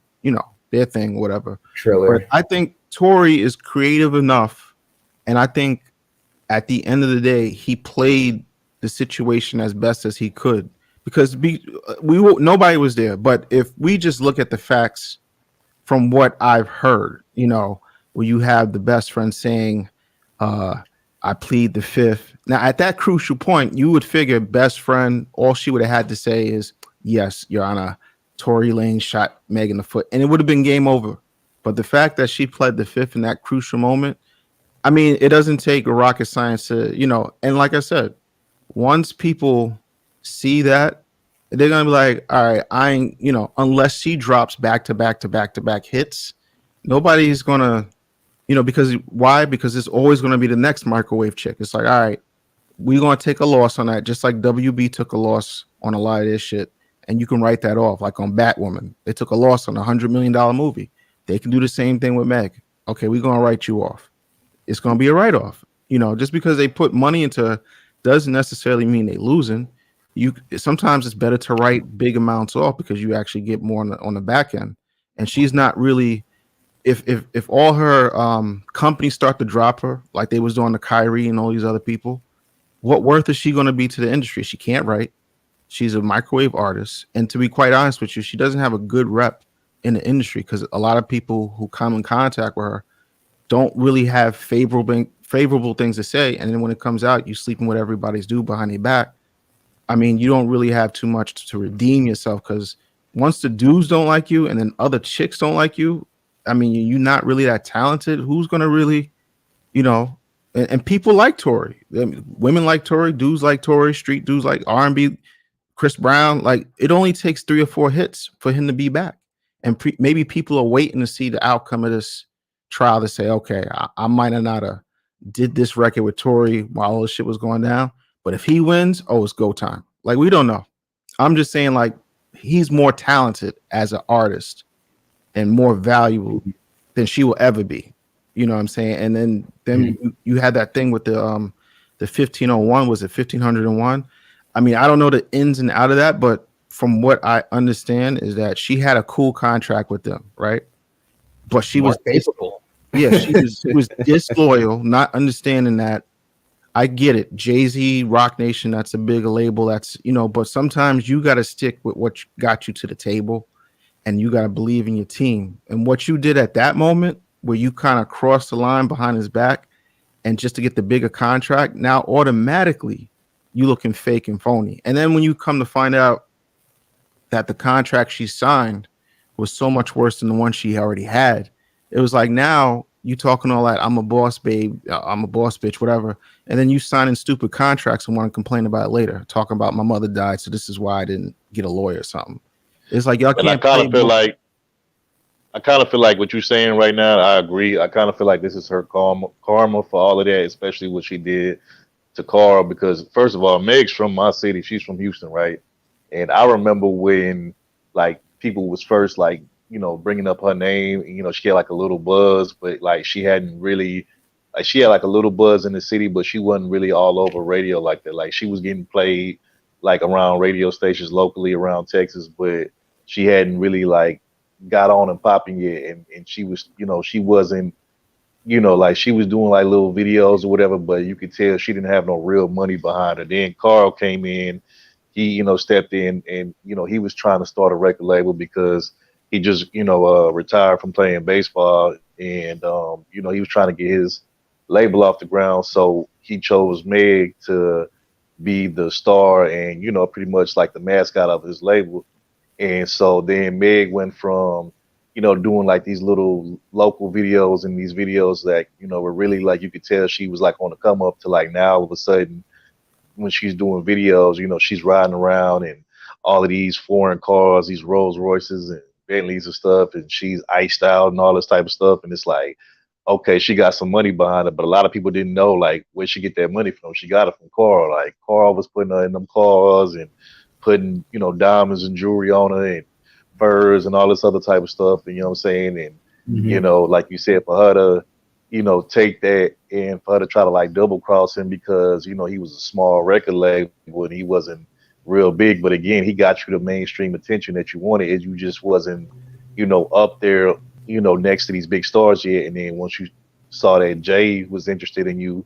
their thing, whatever. Triller. But I think Tory is creative enough, and I think at the end of the day, he played the situation as best as he could because nobody was there. But if we just look at the facts from what I've heard, where you have the best friend saying, I plead the fifth. Now, at that crucial point, you would figure best friend, all she would have had to say is, yes, Your Honor, Tory Lanez shot Meg in the foot, and it would have been game over. But the fact that she pled the fifth in that crucial moment, I mean, it doesn't take a rocket science to, and like I said, once people see that, they're going to be like, all right, I ain't, unless she drops back to back hits, nobody's going to, because why? Because it's always going to be the next microwave chick. It's like, all right, we're going to take a loss on that, just like WB took a loss on a lot of this shit. And you can write that off, like on Batwoman. They took a loss on a $100 million movie. They can do the same thing with Meg. Okay, we're going to write you off. It's going to be a write-off. Just because they put money into doesn't necessarily mean they're losing. Sometimes it's better to write big amounts off because you actually get more on the back end. And she's not really, if all her companies start to drop her, like they was doing to Kyrie and all these other people, what worth is she going to be to the industry? She can't write. She's a microwave artist. And to be quite honest with you, she doesn't have a good rep in the industry because a lot of people who come in contact with her don't really have favorable things to say. And then when it comes out, you sleeping with everybody's dude behind their back. I mean, you don't really have too much to redeem yourself because once the dudes don't like you and then other chicks don't like you, I mean, you're not really that talented. Who's going to really, and people like Tory. Women like Tory, dudes like Tory, street dudes like R&B, Chris Brown. Like, it only takes 3 or 4 hits for him to be back. And maybe people are waiting to see the outcome of this, trial to say, okay, I might have not did this record with Tory while all this shit was going down, but if he wins, oh, it's go time. Like, we don't know. I'm just saying, like, he's more talented as an artist and more valuable than she will ever be. You know what I'm saying? And then you had that thing with the 1501, was it 1501? I mean, I don't know the ins and out of that, but from what I understand is that she had a cool contract with them, right? But she was capable. Yeah, she was disloyal, not understanding that. I get it. Jay-Z, Rock Nation, that's a big label. That's, you know, but sometimes you got to stick with what got you to the table, and you got to believe in your team. And what you did at that moment, where you kind of crossed the line behind his back and just to get the bigger contract, now automatically you looking fake and phony. And then when you come to find out that the contract she signed was so much worse than the one she already had, it was like, now you talking all that, I'm a boss babe, I'm a boss bitch, whatever. And then you signing stupid contracts and want to complain about it later, talking about my mother died, so this is why I didn't get a lawyer or something. It's like, y'all can't. I kind of feel like what you're saying right now, I agree. I kind of feel like this is her karma for all of that, especially what she did to Carl, because first of all, Meg's from my city. She's from Houston, right? And I remember when like people was first like, you know, bringing up her name, you know, she had like a little buzz, but like she hadn't really, like she had like a little buzz in the city, but she wasn't really all over radio like that. Like she was getting played like around radio stations locally around Texas, but she hadn't really like got on and popping yet. And she was, you know, she wasn't, you know, like she was doing like little videos or whatever, but you could tell she didn't have no real money behind her. Then Carl came in, he, you know, stepped in and, you know, he was trying to start a record label because he just, you know, retired from playing baseball, and you know, he was trying to get his label off the ground. So he chose Meg to be the star and, you know, pretty much like the mascot of his label. And so then Meg went from, you know, doing like these little local videos and these videos that, you know, were really like, you could tell she was like on the come up, to like now all of a sudden when she's doing videos, you know, she's riding around in all of these foreign cars, these Rolls Royces and Bentleys and stuff, and she's iced out and all this type of stuff. And it's like, okay, she got some money behind her, but a lot of people didn't know like where she get that money from. She got it from Carl. Like Carl was putting her in them cars and putting, you know, diamonds and jewelry on her and furs and all this other type of stuff. And you know what I'm saying? And you know, like you said, for her to, you know, take that and for her to try to like double cross him because, you know, he was a small record label and he wasn't real big, but again, he got you the mainstream attention that you wanted. Is you just wasn't, you know, up there, you know, next to these big stars yet. And then once you saw that Jay was interested in you,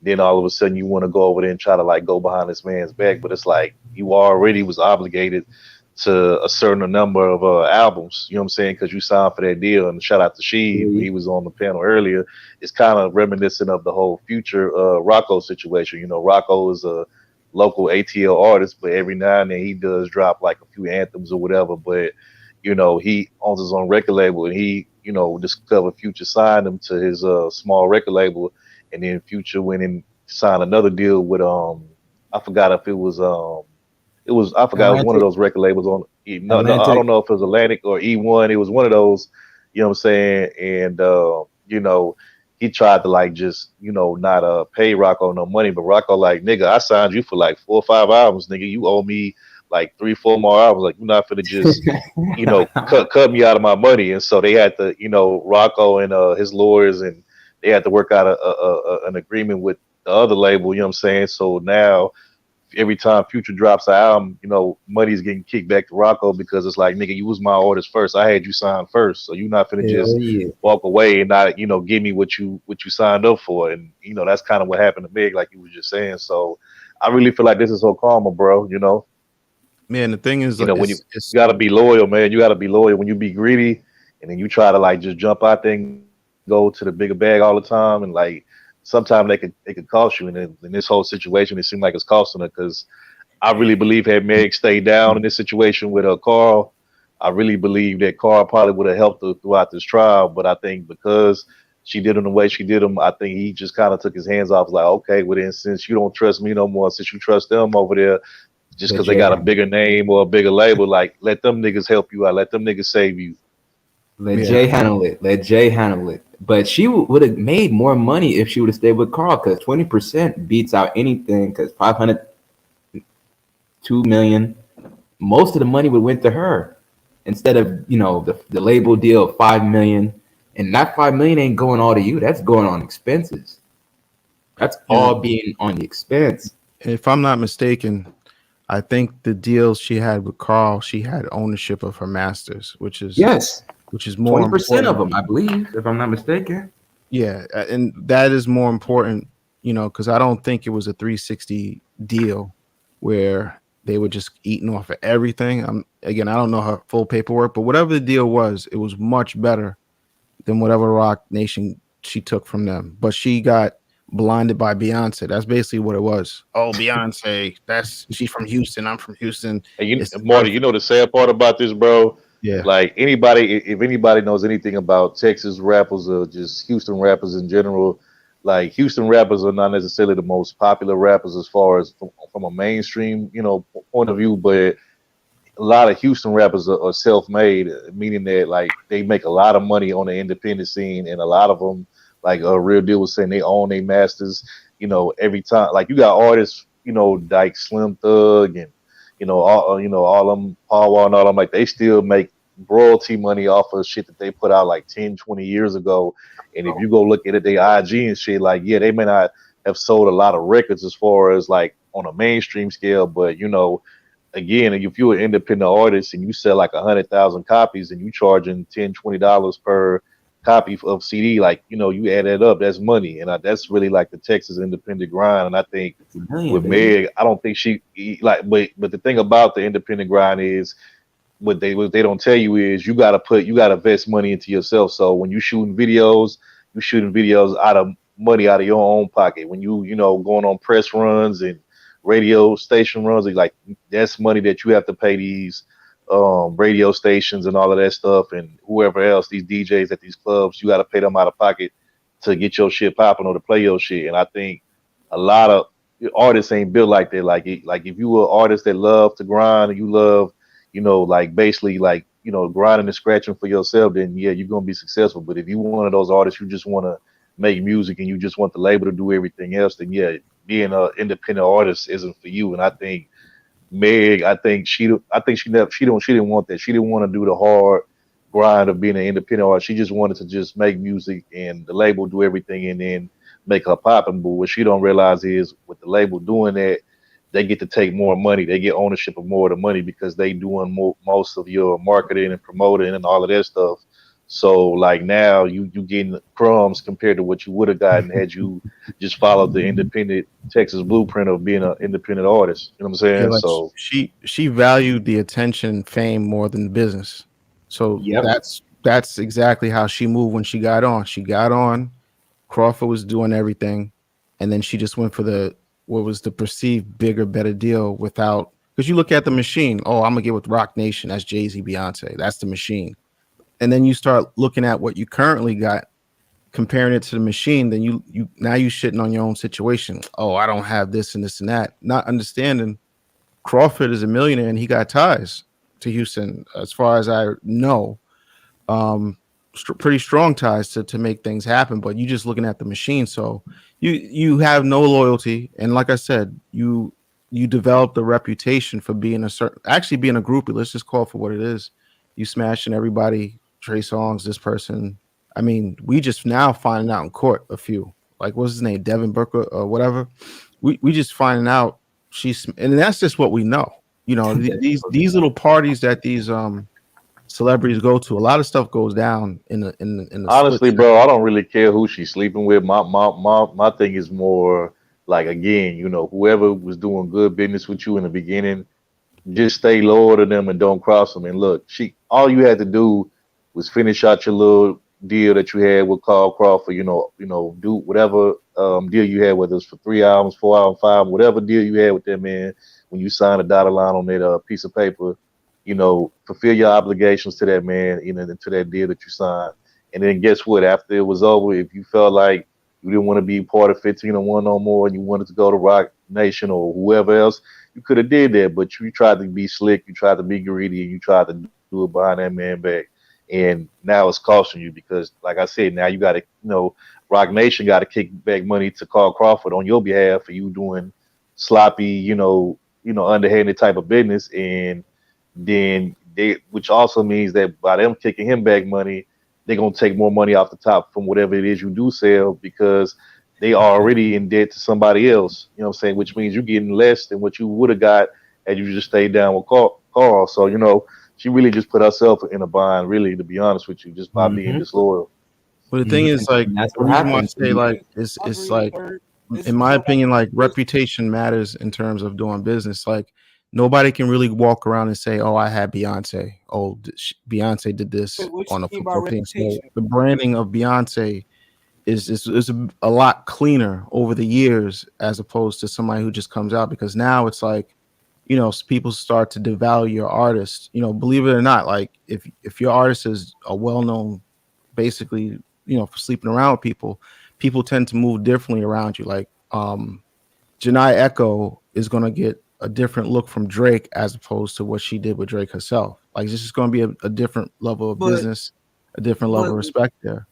then all of a sudden you want to go over there and try to like go behind this man's back. But it's like you already was obligated to a certain number of albums, you know what I'm saying? Because you signed for that deal. And shout out to Sheed, he was on the panel earlier. It's kind of reminiscent of the whole Future Rocco situation. You know, Rocco is a local ATL artist, but every now and then he does drop like a few anthems or whatever. But you know, he owns his own record label, and he, you know, discovered Future, signed him to his small record label, and then Future went and signed another deal with I forgot if it was I forgot, it was one of those record labels on no, I don't know if it was Atlantic or E1. It was one of those, you know what I'm saying? And you know, he tried to like just, you know, not pay Rocco no money, but Rocco like, nigga, I signed you for like 4 or 5 albums, nigga. You owe me like 3 or 4 more albums. Like, you're not gonna just, you know, cut me out of my money. And so they had to, you know, Rocco and his lawyers, and they had to work out an agreement with the other label, you know what I'm saying? So now every time Future drops an album, you know, money's getting kicked back to Rocco because it's like, nigga, you was my artist first. I had you signed first, so you're not finna just walk away and not, you know, give me what you signed up for. And you know, that's kind of what happened to Meg, like you was just saying. So I really feel like this is her karma, bro. You know, man. The thing is, you know, when you gotta be loyal, man. You gotta be loyal. When you be greedy and then you try to like just jump out there and go to the bigger bag all the time, and like, sometimes they could cost you. And in this whole situation, it seemed like it's costing her, because I really believe had Meg stayed down in this situation with Carl, I really believe that Carl probably would have helped her throughout this trial. But I think because she did him the way she did him, I think he just kind of took his hands off. Like, okay, well then, since you don't trust me no more, since you trust them over there, just because they got a bigger name or a bigger label, like, let them niggas help you out. Let them niggas save you. Let Jay handle it. Let Jay handle it. But she would have made more money if she would have stayed with Carl, because 20% beats out anything. Because 500, 2 million, most of the money would went to her instead of the label deal of 5 million. And that 5 million ain't going all to you. That's going on expenses. That's all being on the expense. If I'm not mistaken, I think the deals she had with Carl, she had ownership of her masters, which is more 20% of them, I believe, if I'm not mistaken. Yeah, and that is more important, because I don't think it was a 360 deal where they were just eating off of everything. I don't know her full paperwork, but whatever the deal was, it was much better than whatever Roc Nation she took from them. But she got blinded by Beyonce. That's basically what it was. Oh, Beyonce, she's from Houston. I'm from Houston. And Marty, the sad part about this, bro? Yeah. Like if anybody knows anything about Texas rappers or just Houston rappers in general, like Houston rappers are not necessarily the most popular rappers as far as from a mainstream, point of view, but a lot of Houston rappers are self-made, meaning that like they make a lot of money on the independent scene, and a lot of them, like Real Deal was saying, they own their masters. Every time, like you got artists, like Slim Thug and all them Paul Wall and all them, like they still make royalty money off of shit that they put out like 10, 20 years ago. And if you go look at it, they IG and shit, like they may not have sold a lot of records as far as like on a mainstream scale, but again, if you're an independent artist and you sell like 100,000 copies and you charging $10, $20 per copy of CD, like you add that up, that's money. And that's really like the Texas independent grind. And I think with Meg, I don't think she like, but the thing about the independent grind is what they don't tell you is you gotta invest money into yourself. So when you're shooting videos out of money out of your own pocket. When you going on press runs and radio station runs, like that's money that you have to pay these radio stations and all of that stuff, and whoever else, these DJs at these clubs, you got to pay them out of pocket to get your shit popping or to play your shit. And I think a lot of artists ain't built like that. Like if you were an artist that love to grind and you love, like basically like grinding and scratching for yourself, then yeah, you're gonna be successful. But if you one of those artists you just want to make music and you just want the label to do everything else, then yeah, being an independent artist isn't for you. And I think Meg, she didn't want that. She didn't want to do the hard grind of being an independent artist. She just wanted to just make music and the label do everything and then make her popping. But what she don't realize is with the label doing that, they get to take more money. They get ownership of more of the money because they doing most of your marketing and promoting and all of that stuff. So like now you getting crumbs compared to what you would have gotten had you just followed the independent Texas blueprint of being an independent artist. You know what I'm saying? Yeah, like so she valued the attention, fame more than the business. So that's exactly how she moved when she got on. She got on, Crawford was doing everything, and then she just went for what was the perceived bigger, better deal without, because you look at the machine. Oh, I'm gonna get with Roc Nation. That's Jay-Z, Beyonce. That's the machine. And then you start looking at what you currently got, comparing it to the machine, then you shitting on your own situation. Oh, I don't have this and this and that. Not understanding Crawford is a millionaire and he got ties to Houston, as far as I know. Pretty strong ties to make things happen, but you just looking at the machine. So you have no loyalty. And like I said, you developed a reputation for being being a groupie. Let's just call it for what it is. You smashing everybody. Trey Songz, this person. I mean, we just now finding out in court a few, like what's his name, Devin Booker or whatever. We just finding out and that's just what we know. These little parties that these celebrities go to, a lot of stuff goes down in the honestly, bro, I don't really care who she's sleeping with. My thing is more like, again, whoever was doing good business with you in the beginning, just stay loyal to them and don't cross them. And look, all you had to do was finish out your little deal that you had with Carl Crawford, do whatever deal you had, whether it's for 3 albums, 4 albums, 5, whatever deal you had with that man, when you signed a dotted line on that piece of paper, fulfill your obligations to that man, to that deal that you signed. And then guess what? After it was over, if you felt like you didn't want to be part of 1501 no more and you wanted to go to Roc Nation or whoever else, you could have did that, but you tried to be slick, you tried to be greedy, and you tried to do it behind that man back. and now it's costing you because, like I said, now you got to, Rock Nation got to kick back money to Carl Crawford on your behalf for you doing sloppy, underhanded type of business, and then which also means that by them kicking him back money, they're gonna take more money off the top from whatever it is you do sell because they are already in debt to somebody else. You know what I'm saying? Which means you're getting less than what you would have got had you just stayed down with Carl. So she really just put herself in a bind, really, to be honest with you, just by being disloyal. But the thing is, like, the reason why I say, like, it's like, in my opinion, like, reputation matters in terms of doing business. Like, nobody can really walk around and say, "Oh, I had Beyonce. Oh, Beyonce did this on a football team." So the branding of Beyonce is a lot cleaner over the years as opposed to somebody who just comes out, because now it's like, people start to devalue your artist. Believe it or not, like if your artist is a well-known, basically, for sleeping around with people tend to move differently around you. Like Janae Echo is going to get a different look from Drake as opposed to what she did with Drake herself. Like, it's just going to be a different level of business, a different level of respect there.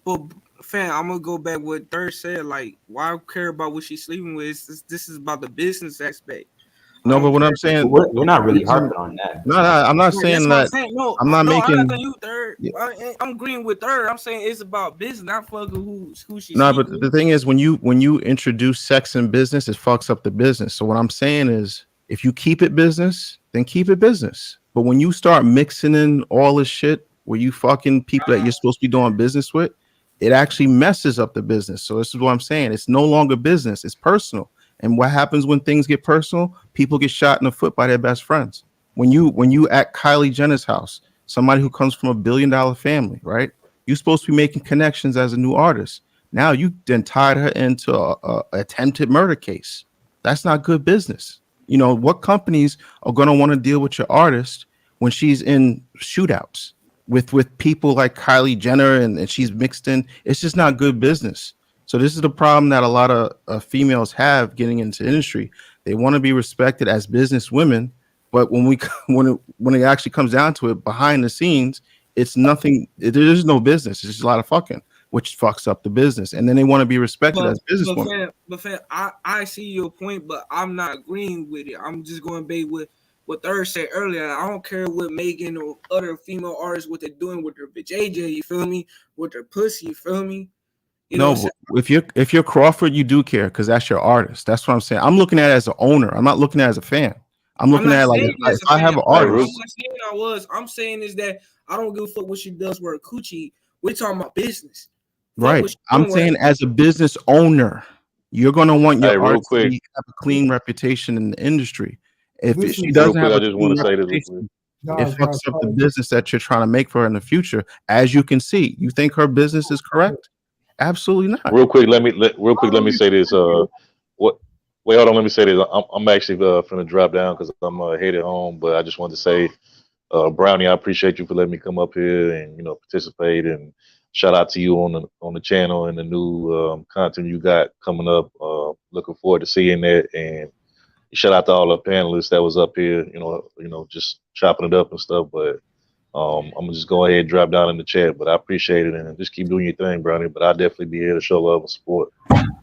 But fam, I'm gonna go back what Third said. Like, why care about what she's sleeping with? This is about the business aspect. No, but what I'm saying, we're not really harping on that. No, I'm not saying that. No, I'm not making. I'm not you, Third. Yeah. I'm agreeing with Third. I'm saying it's about business, not fucking who she's. No, but the thing is, when you introduce sex in business, it fucks up the business. So what I'm saying is, if you keep it business, then keep it business. But when you start mixing in all this shit, where you fucking people that you're supposed to be doing business with, it actually messes up the business. So this is what I'm saying. It's no longer business. It's personal. And what happens when things get personal? People get shot in the foot by their best friends. When you at Kylie Jenner's house, somebody who comes from $1 billion family, right? You're supposed to be making connections as a new artist. Now you then tied her into a attempted murder case. That's not good business. What companies are going to want to deal with your artist when she's in shootouts with people like Kylie Jenner and she's mixed in? It's just not good business. So this is the problem that a lot of females have getting into industry. They want to be respected as business women, but when it actually comes down to it, behind the scenes, it's nothing. There's no business. It's just a lot of fucking, which fucks up the business. And then they want to be respected as business women. But fam, I see your point, but I'm not agreeing with it. I'm just going based with what Third said earlier. I don't care what Megan or other female artists, what they're doing with their bitch AJ, you feel me? With their pussy, you feel me? If you're Crawford, you do care because that's your artist. That's what I'm saying. I'm looking at it as an owner. I'm not looking at it as a fan. I'm looking at it like if I have an artist. I'm saying is that I don't give a fuck what she does with her coochie. We're talking about business. Right. I'm saying as a business owner, you're going to want your artist to have a clean reputation in the industry. If she doesn't have a clean reputation, it fucks up the business that you're trying to make for her in the future. As you can see, you think her business is correct? Absolutely not. Real quick, let me say this. Hold on, let me say this. I'm actually finna drop down because I'm headed home. But I just wanted to say, Brownie, I appreciate you for letting me come up here and participate. And shout out to you on the channel and the new content you got coming up. Looking forward to seeing that. And shout out to all the panelists that was up here. Just chopping it up and stuff. But I'm gonna just go ahead and drop down in the chat, but I appreciate it and just keep doing your thing, Brownie. But I'll definitely be here to show love and support.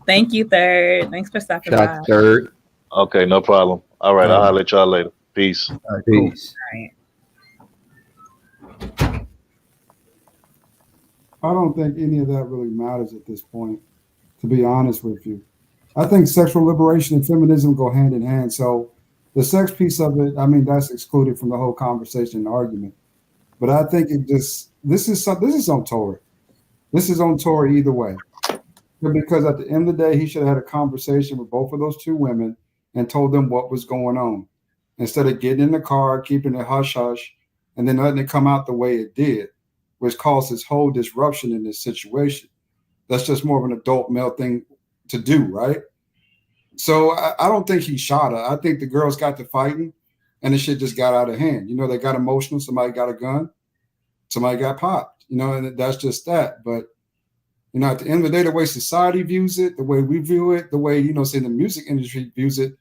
Thank you, Third. Thanks for stopping by. Third. Okay, no problem. All right, I'll let y'all later. Peace. Peace. All right. I don't think any of that really matters at this point, to be honest with you. I think sexual liberation and feminism go hand in hand. So the sex piece of it, I mean, that's excluded from the whole conversation and argument. But I think this is on Tory. This is on Tory either way. Because at the end of the day, he should have had a conversation with both of those two women and told them what was going on. Instead of getting in the car, keeping it hush-hush, and then letting it come out the way it did, which caused this whole disruption in this situation. That's just more of an adult male thing to do, right? So I don't think he shot her. I think the girls got to fighting, and the shit just got out of hand. They got emotional. Somebody got a gun. Somebody got popped. And that's just that. But, at the end of the day, the way society views it, the way we view it, the way, say the music industry views it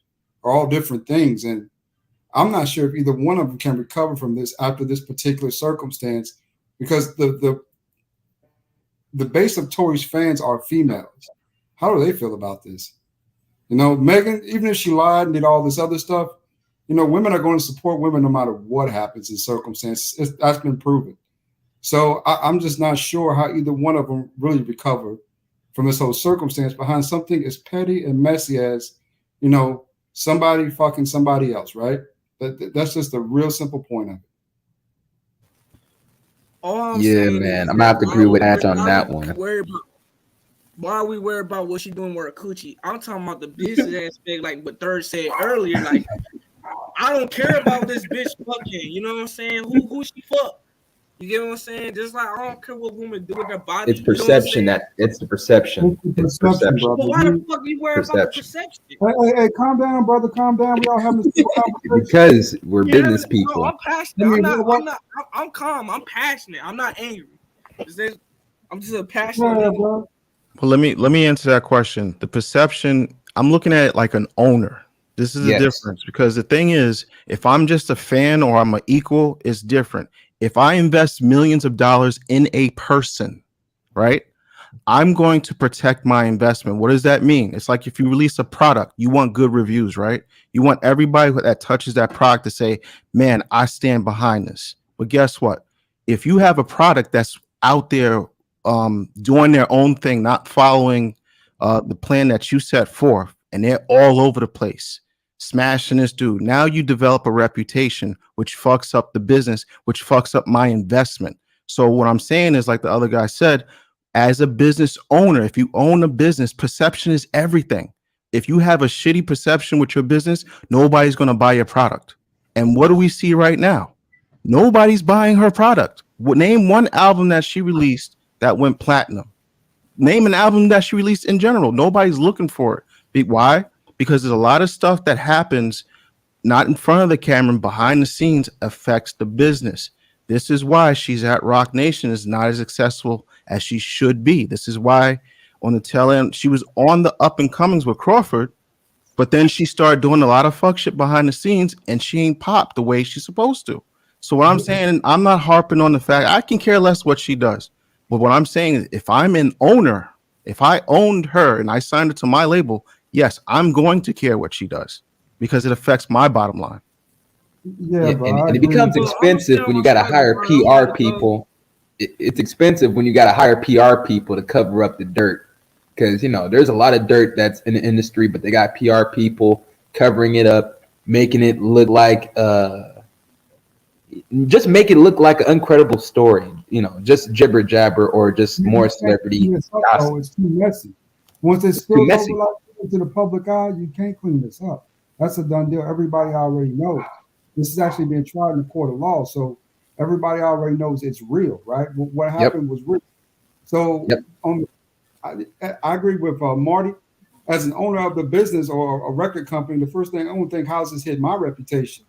are all different things. And I'm not sure if either one of them can recover from this after this particular circumstance, because the base of Tory's fans are females. How do they feel about this? You know, Megan, even if she lied and did all this other stuff, you know, women are going to support women no matter what happens in circumstances. That's been proven. So I'm just not sure how either one of them really recover from this whole circumstance behind something as petty and messy as, you know, somebody fucking somebody else, right? That's just a real simple point of it. Yeah, man. I'm gonna have to agree with Hatch on that one. Why are we worried about what she doing with her coochie? I'm talking about the business aspect, like what Third said earlier. Like, I don't care about this bitch fucking. You know what I'm saying? Who she fuck? You get what I'm saying? Just like I don't care what women do with their body. It's perception. It's the perception. It's perception. But why the fuck you worried about the perception? Hey, calm down, brother. Calm down. We all having this conversation. Because we're business people. No, I'm passionate. I'm calm. I'm passionate. I'm not angry. I'm just a passionate. Well, let me answer that question. The perception, I'm looking at it like an owner. This is the difference, because the thing is, if I'm just a fan or I'm an equal, it's different. If I invest millions of dollars in a person, right, I'm going to protect my investment. What does that mean? It's like if you release a product, you want good reviews, right? You want everybody that touches that product to say, man, I stand behind this. But guess what? If you have a product that's out there doing their own thing, not following the plan that you set forth, and they're all over the place, smashing this dude, now you develop a reputation, which fucks up the business, which fucks up my investment. So what I'm saying is, like the other guy said, as a business owner, if you own a business, perception is everything. If you have a shitty perception with your business, nobody's going to buy your product. And what do we see right now? Nobody's buying her product. Name one album that she released that went platinum. Name an album that she released in general. Nobody's looking for it. Why? Because there's a lot of stuff that happens not in front of the camera, behind the scenes, affects the business. This is why she's at Rock Nation is not as successful as she should be. This is why on the tail end, she was on the up and comings with Crawford, but then she started doing a lot of fuck shit behind the scenes, and she ain't popped the way she's supposed to. So what I'm saying, I'm not harping on the fact, I can care less what she does. But what I'm saying is, if I'm an owner, if I owned her and I signed her to my label, yes, I'm going to care what she does because it affects my bottom line. Yeah, and it becomes expensive when you got to hire PR people. It's expensive when you got to hire PR people to cover up the dirt, because, you know, there's a lot of dirt that's in the industry, but they got PR people covering it up, making it look like just make it look like an incredible story, you know, just jibber jabber or just more celebrity gossip. It's too messy. Once it's spilled over into the public eye, you can't clean this up. That's a done deal. Everybody already knows. This is actually being tried in the court of law, so everybody already knows it's real, right? What happened was real. So I agree with Marty. As an owner of the business or a record company, the first thing I don't think how this hit my reputation.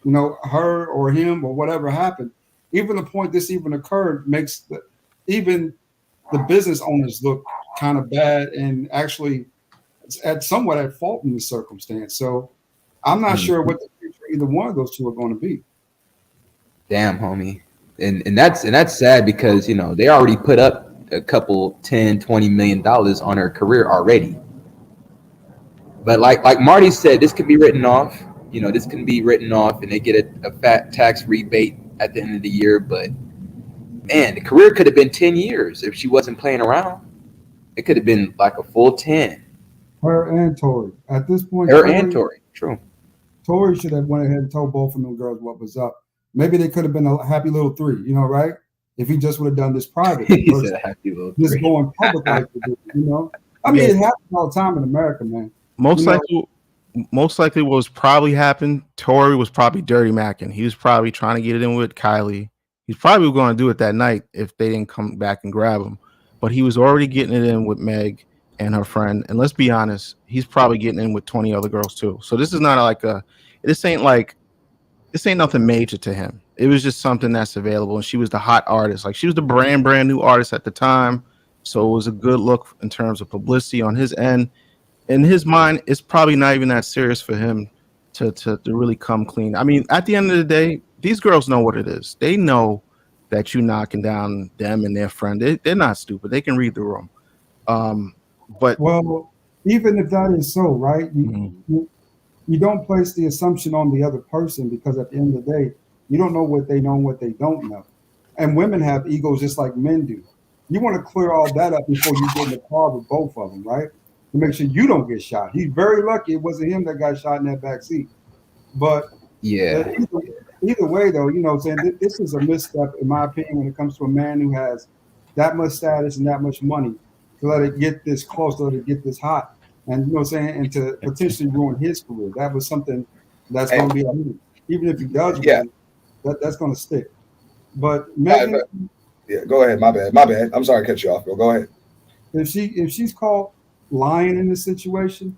You know, her or him or whatever happened. Even the point this even occurred makes even the business owners look kind of bad and actually somewhat at fault in this circumstance. So I'm not sure what the future either one of those two are going to be. Damn, homie. And that's sad because, you know, they already put up a couple $10-20 million on her career already. But like Marty said, this could be written off. You know, this can be written off and they get a fat tax rebate at the end of the year. But, man, the career could have been 10 years if she wasn't playing around. It could have been like a full 10. Her and Tory. At this point, Tory. True. Tory should have went ahead and told both of them girls what was up. Maybe they could have been a happy little three, you know, right? If he just would have done this private. He said a happy little three. Just going public like this, you know? I mean, it happens all the time in America, man. Most likely what was probably happened, Tory was probably dirty macking. He was probably trying to get it in with Kylie. He's probably going to do it that night if they didn't come back and grab him. But he was already getting it in with Meg and her friend. And let's be honest, he's probably getting in with 20 other girls too. So this is not like this ain't nothing major to him. It was just something that's available. And she was the hot artist. Like, she was the brand new artist at the time. So it was a good look in terms of publicity on his end. In his mind, it's probably not even that serious for him to really come clean. I mean, at the end of the day, these girls know what it is. They know that you knocking down them and their friend. They're not stupid. They can read the room. But well, even if that is so, right? You don't place the assumption on the other person, because at the end of the day, you don't know what they know and what they don't know. And women have egos just like men do. You want to clear all that up before you get in the car with both of them, right? To make sure you don't get shot. He's very lucky it wasn't him that got shot in that back seat. But yeah, either way, though, you know what I'm saying? This is a misstep, in my opinion, when it comes to a man who has that much status and that much money, to let it get this close, to let it get this hot. And you know what I'm saying? And to potentially ruin his career. That was something that's going to be, even if he does win, that's going to stick. But Megan, yeah, go ahead. My bad. I'm sorry to cut you off, bro. Go ahead. If she's caught lying in this situation,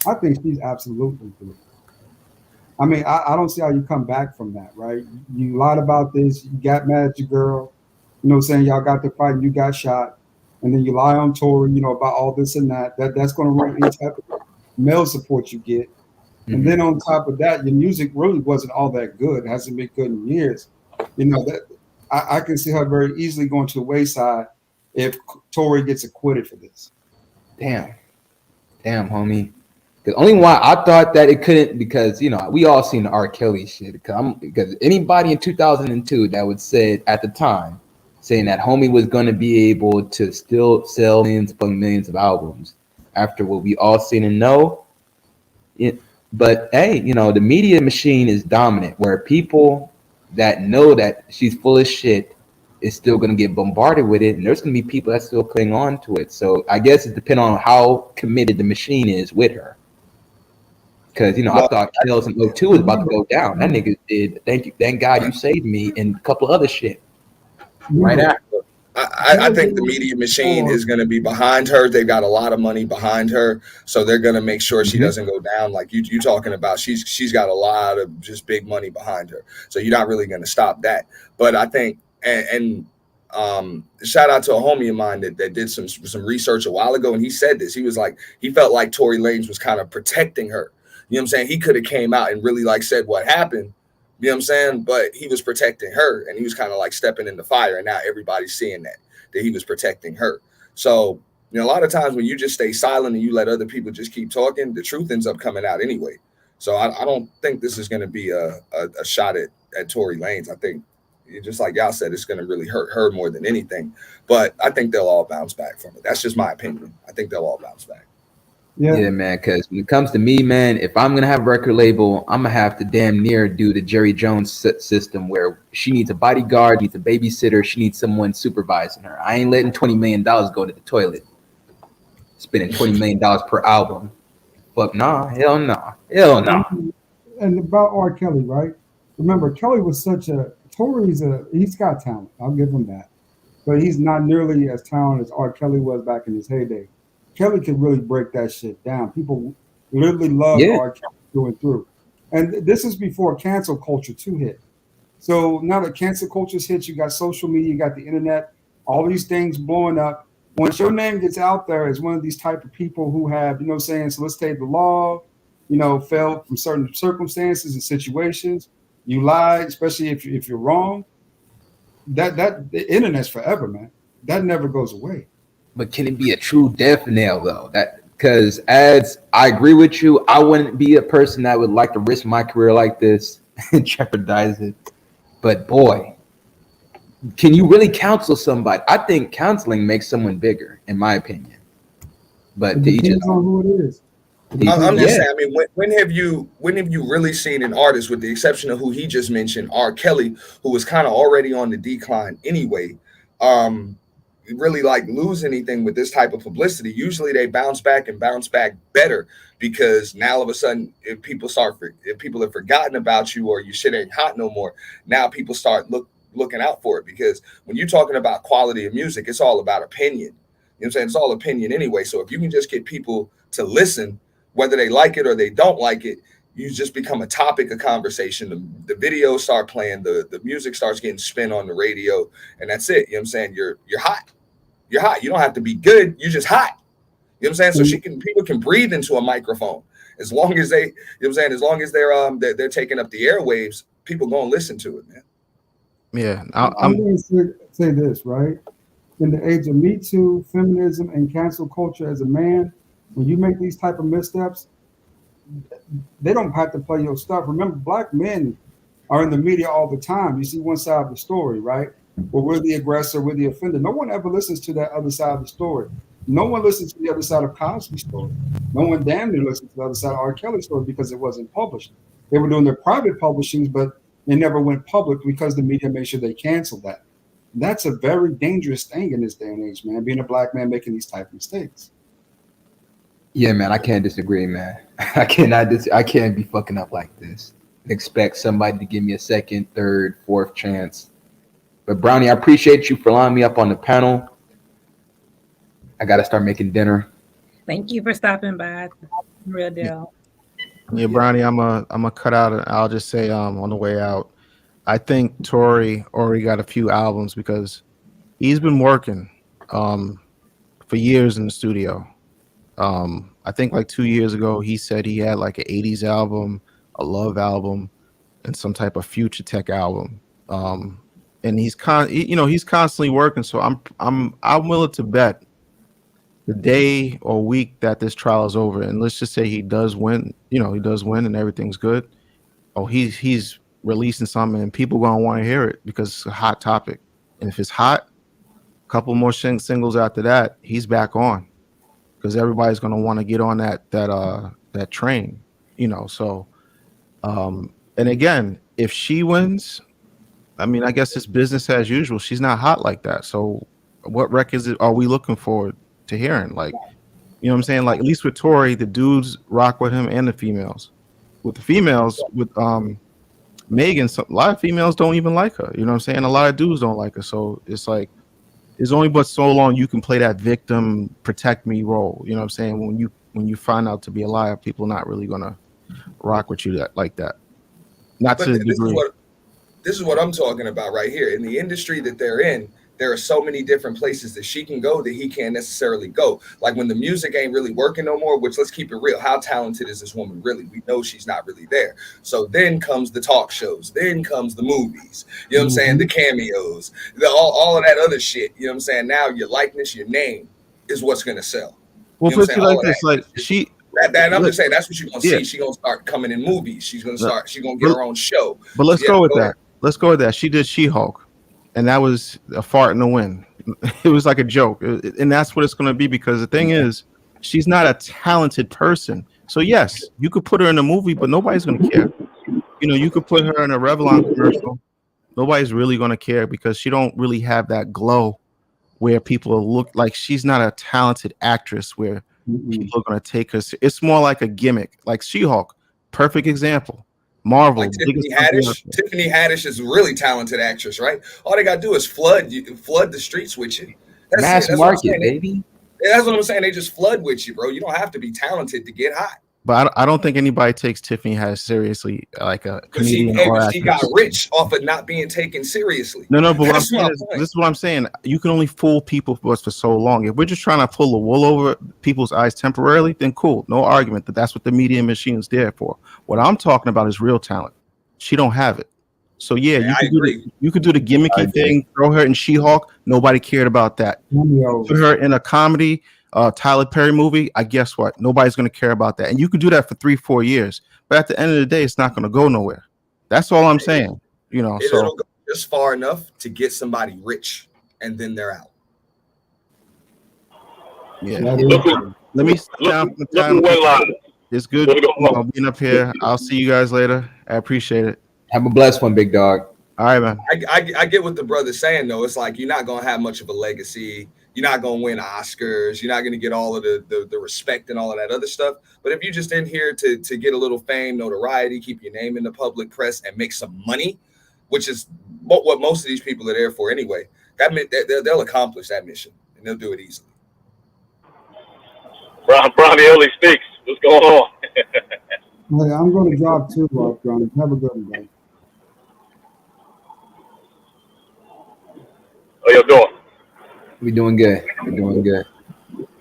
I think she's absolutely through. I mean, I don't see how you come back from that, right? You lied about this, you got mad at your girl, you know what I'm saying? Y'all got to fight and you got shot. And then you lie on Tory, you know, about all this and that. That's going to ruin any type of male support you get. Mm-hmm. And then on top of that, your music really wasn't all that good. It hasn't been good in years. You know, that I can see her very easily going to the wayside if Tory gets acquitted for this. Damn, homie. The only why I thought that it couldn't, because, you know, we all seen the R. Kelly shit. Because anybody in 2002 that would say at the time, saying that homie was going to be able to still sell millions of albums after what we all seen and know. But hey, you know, the media machine is dominant, where people that know that she's full of shit is still going to get bombarded with it. And there's going to be people that still cling on to it. So I guess it depends on how committed the machine is with her. Because, you know, I thought Kells in 02 was about to go down. That nigga did, thank God you saved me, and a couple of other shit. Right after. I think the media machine is going to be behind her. They've got a lot of money behind her, so they're going to make sure she doesn't go down. Like you talking about, she's got a lot of just big money behind her, so you're not really going to stop that. But I think, and shout out to a homie of mine that did some research a while ago, and he said this. He was like, he felt like Tory Lanez was kind of protecting her. You know what I'm saying? He could have came out and really like said what happened. You know what I'm saying? But he was protecting her, and he was kind of like stepping in the fire. And now everybody's seeing that he was protecting her. So, you know, a lot of times when you just stay silent and you let other people just keep talking, the truth ends up coming out anyway. So I don't think this is going to be a shot at Tory Lanez. I think, just like y'all said, it's going to really hurt her more than anything. But I think they'll all bounce back from it. That's just my opinion. I think they'll all bounce back. Yeah, man, because when it comes to me, man, if I'm going to have a record label, I'm going to have to damn near do the Jerry Jones system, where she needs a bodyguard, needs a babysitter, she needs someone supervising her. I ain't letting $20 million go to the toilet. Spending $20 million per album. But nah, hell no. Hell no. And about R. Kelly, right? Remember, Kelly was he's got talent. I'll give him that. But he's not nearly as talented as R. Kelly was back in his heyday. Kelly can really break that shit down. People literally love R. Kelly through and through. And this is before cancel culture too hit. So now that cancel culture's hit, you got social media, you got the internet, all these things blowing up. Once your name gets out there as one of these type of people who have, you know what I'm saying, solicited the law, you know, fell from certain circumstances and situations, you lied, especially if you're wrong, that the internet's forever, man. That never goes away. But can it be a true death knell, though? Because as I agree with you, I wouldn't be a person that would like to risk my career like this and jeopardize it. But boy, can you really counsel somebody? I think counseling makes someone bigger, in my opinion. But it depends on who it is. I'm just saying. I mean, when have you really seen an artist, with the exception of who he just mentioned, R. Kelly, who was kind of already on the decline anyway, really like lose anything with this type of publicity? Usually they bounce back better, because now all of a sudden, if people have forgotten about you, or your shit ain't hot no more, now people start looking out for it. Because when you're talking about quality of music, it's all about opinion. You know what I'm saying? It's all opinion anyway. So if you can just get people to listen, whether they like it or they don't like it, you just become a topic of conversation. The videos start playing, the music starts getting spin on the radio, and that's it. You know what I'm saying? You're hot. You're hot. You don't have to be good. You're just hot. You know what I'm saying? So people can breathe into a microphone. As long as they, you know what I'm saying, as long as they're taking up the airwaves, people gonna listen to it, man. Yeah, I'm going to say this, right? In the age of Me Too, feminism, and cancel culture as a man, when you make these type of missteps, they don't have to play your stuff. Remember, black men are in the media all the time. You see one side of the story, right? Well, we're the aggressor, we're the offender. No one ever listens to that other side of the story. No one listens to the other side of Cosby's story. No one damn near listens to the other side of R. Kelly's story because it wasn't published. They were doing their private publishings, but they never went public because the media made sure they canceled that. That's a very dangerous thing in this day and age, man, being a black man making these type of mistakes. Yeah, man, I can't disagree, man. I can't be fucking up like this and expect somebody to give me a second, third, fourth chance. But Brownie, I appreciate you for allowing me up on the panel. I got to start making dinner. Thank you for stopping by. Real deal. Yeah, Brownie, I'm a cut out. I'll just say on the way out, I think Tory already got a few albums because he's been working for years in the studio. I think like 2 years ago, he said he had like an 80s album, a love album, and some type of future tech album. And he's constantly working. So I'm willing to bet the day or week that this trial is over, and let's just say he does win, and everything's good. Oh, he's releasing something, and people gonna want to hear it because it's a hot topic. And if it's hot, a couple more singles after that, he's back on, because everybody's gonna want to get on that train, So, and again, if she wins, I mean, I guess it's business as usual. She's not hot like that. So, what records are we looking forward to hearing? Like, you know what I'm saying? Like, at least with Tory, the dudes rock with him, and the females. With the females, with Megan, a lot of females don't even like her. You know what I'm saying? A lot of dudes don't like her. So it's like, it's only but so long you can play that victim, protect me role. You know what I'm saying? When you find out to be a liar, people not really gonna rock with you like that. Not to the degree. This is what I'm talking about right here. In the industry that they're in, there are so many different places that she can go that he can't necessarily go. Like when the music ain't really working no more, which, let's keep it real, how talented is this woman really? We know she's not really there. So then comes the talk shows, then comes the movies, you know what I'm saying? The cameos, all of that other shit, you know what I'm saying? Now your likeness, your name is what's going to sell. Well, put it like this, like she... I'm just saying that's what you're gonna see. She's gonna start coming in movies. She's gonna get her own show. But let's go with that. Let's go with that. She did She-Hulk, and that was a fart in the wind. It was like a joke, and that's what it's gonna be, because the thing is, she's not a talented person. So yes, you could put her in a movie, but nobody's gonna care. You could put her in a Revlon commercial. Nobody's really gonna care because she don't really have that glow where people look like she's not a talented actress where people are going to take her. It's more like a gimmick, like She-Hulk. Perfect example. Marvel. Like Tiffany Haddish is a really talented actress, right? All they got to do is flood the streets with you. Mass market, baby. That's what I'm saying. They just flood with you, bro. You don't have to be talented to get hot. But I don't think anybody takes Tiffany Haddish seriously, like a comedian or actress. She got rich off of not being taken seriously. No, but this is what I'm saying. You can only fool people for so long. If we're just trying to pull the wool over people's eyes temporarily, then cool, no argument. That's what the media machine is there for. What I'm talking about is real talent. She don't have it. So yeah, you could do the gimmicky thing, throw her in She-Hulk. Nobody cared about that. Put her in a comedy. Tyler Perry movie, I guess what? Nobody's going to care about that. And you could do that for 3-4 years. But at the end of the day, it's not going to go nowhere. That's all I'm saying. It'll go just far enough to get somebody rich, and then they're out. Yeah. Let me sit down for the time. It's good being up here. I'll see you guys later. I appreciate it. Have a blessed one, big dog. All right, man. I get what the brother's saying, though. It's like you're not going to have much of a legacy. You're not going to win Oscars. You're not going to get all of the respect and all of that other stuff. But if you're just in here to get a little fame, notoriety, keep your name in the public press, and make some money, which is what most of these people are there for anyway, they'll accomplish that mission, and they'll do it easily. Brownie only speaks. What's going on? Hey, I'm going to drop too, Brownie. Have a good one, guys. How you doing? We're doing good.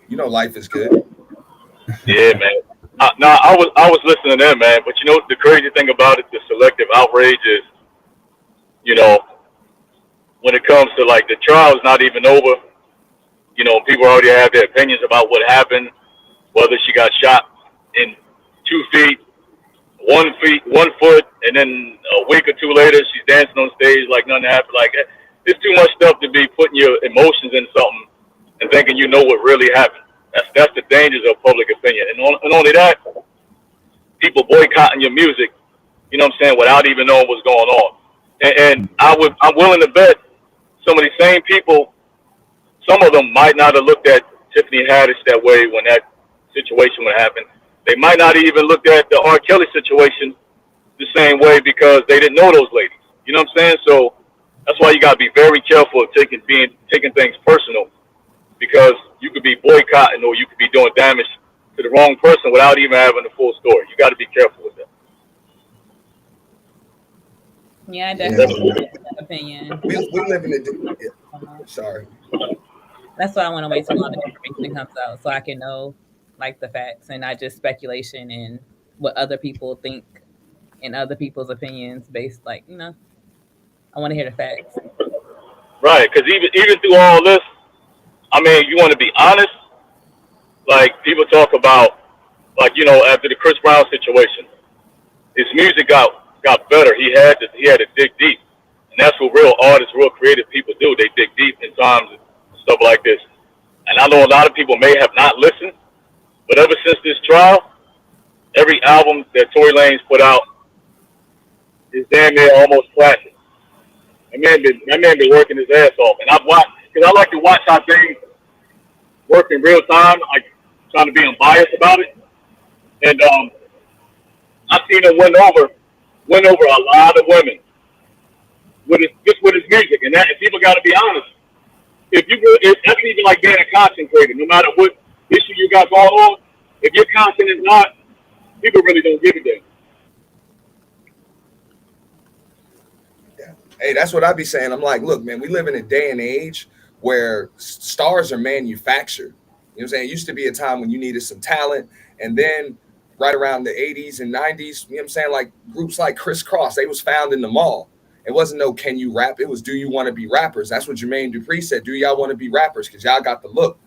Life is good. Yeah, man. I was listening to them, man. But the crazy thing about it, the selective outrage is, when it comes to like the trial's not even over, you know, people already have their opinions about what happened, whether she got shot in 2 feet, 1 foot, and then a week or two later she's dancing on stage like nothing happened. Like, it's too much stuff to be putting your emotions in something and thinking you know what really happened. That's the dangers of public opinion. And only that, people boycotting your music, you know what I'm saying, without even knowing what's going on. And I'm willing to bet some of these same people, some of them might not have looked at Tiffany Haddish that way when that situation would happen. They might not even looked at the R. Kelly situation the same way because they didn't know those ladies. You know what I'm saying? So that's why you got to be very careful of taking things personal, because you could be boycotting or you could be doing damage to the wrong person without even having the full story. You got to be careful with that. Yeah, I definitely have that opinion. We live in a sorry. That's why I want to wait till all the information comes out so I can know like the facts and not just speculation and what other people think and other people's opinions based, like, you know, I want to hear the facts. Right, because even through all this, I mean, you want to be honest. Like, people talk about, like, you know, after the Chris Brown situation, his music got better. He had to dig deep, and that's what real artists, real creative people do. They dig deep in times and stuff like this. And I know a lot of people may have not listened, but ever since this trial, every album that Tory Lanez put out is damn near almost platinum. That man been working his ass off, and I've watched, because I like to watch how things work in real time, like trying to be unbiased about it. And I've seen him win over a lot of women with his music, and people got to be honest. That's even like being a content creator. No matter what issue you got going on, if your content is not, people really don't give a damn. Hey, that's what I be saying. I'm like, look, man, we live in a day and age where stars are manufactured. You know what I'm saying? It used to be a time when you needed some talent, and then right around the 80s and 90s, you know what I'm saying, like groups like Criss Cross, they was found in the mall. It wasn't no can you rap, it was do you want to be rappers? That's what Jermaine Dupri said. Do y'all want to be rappers? Because y'all got the look.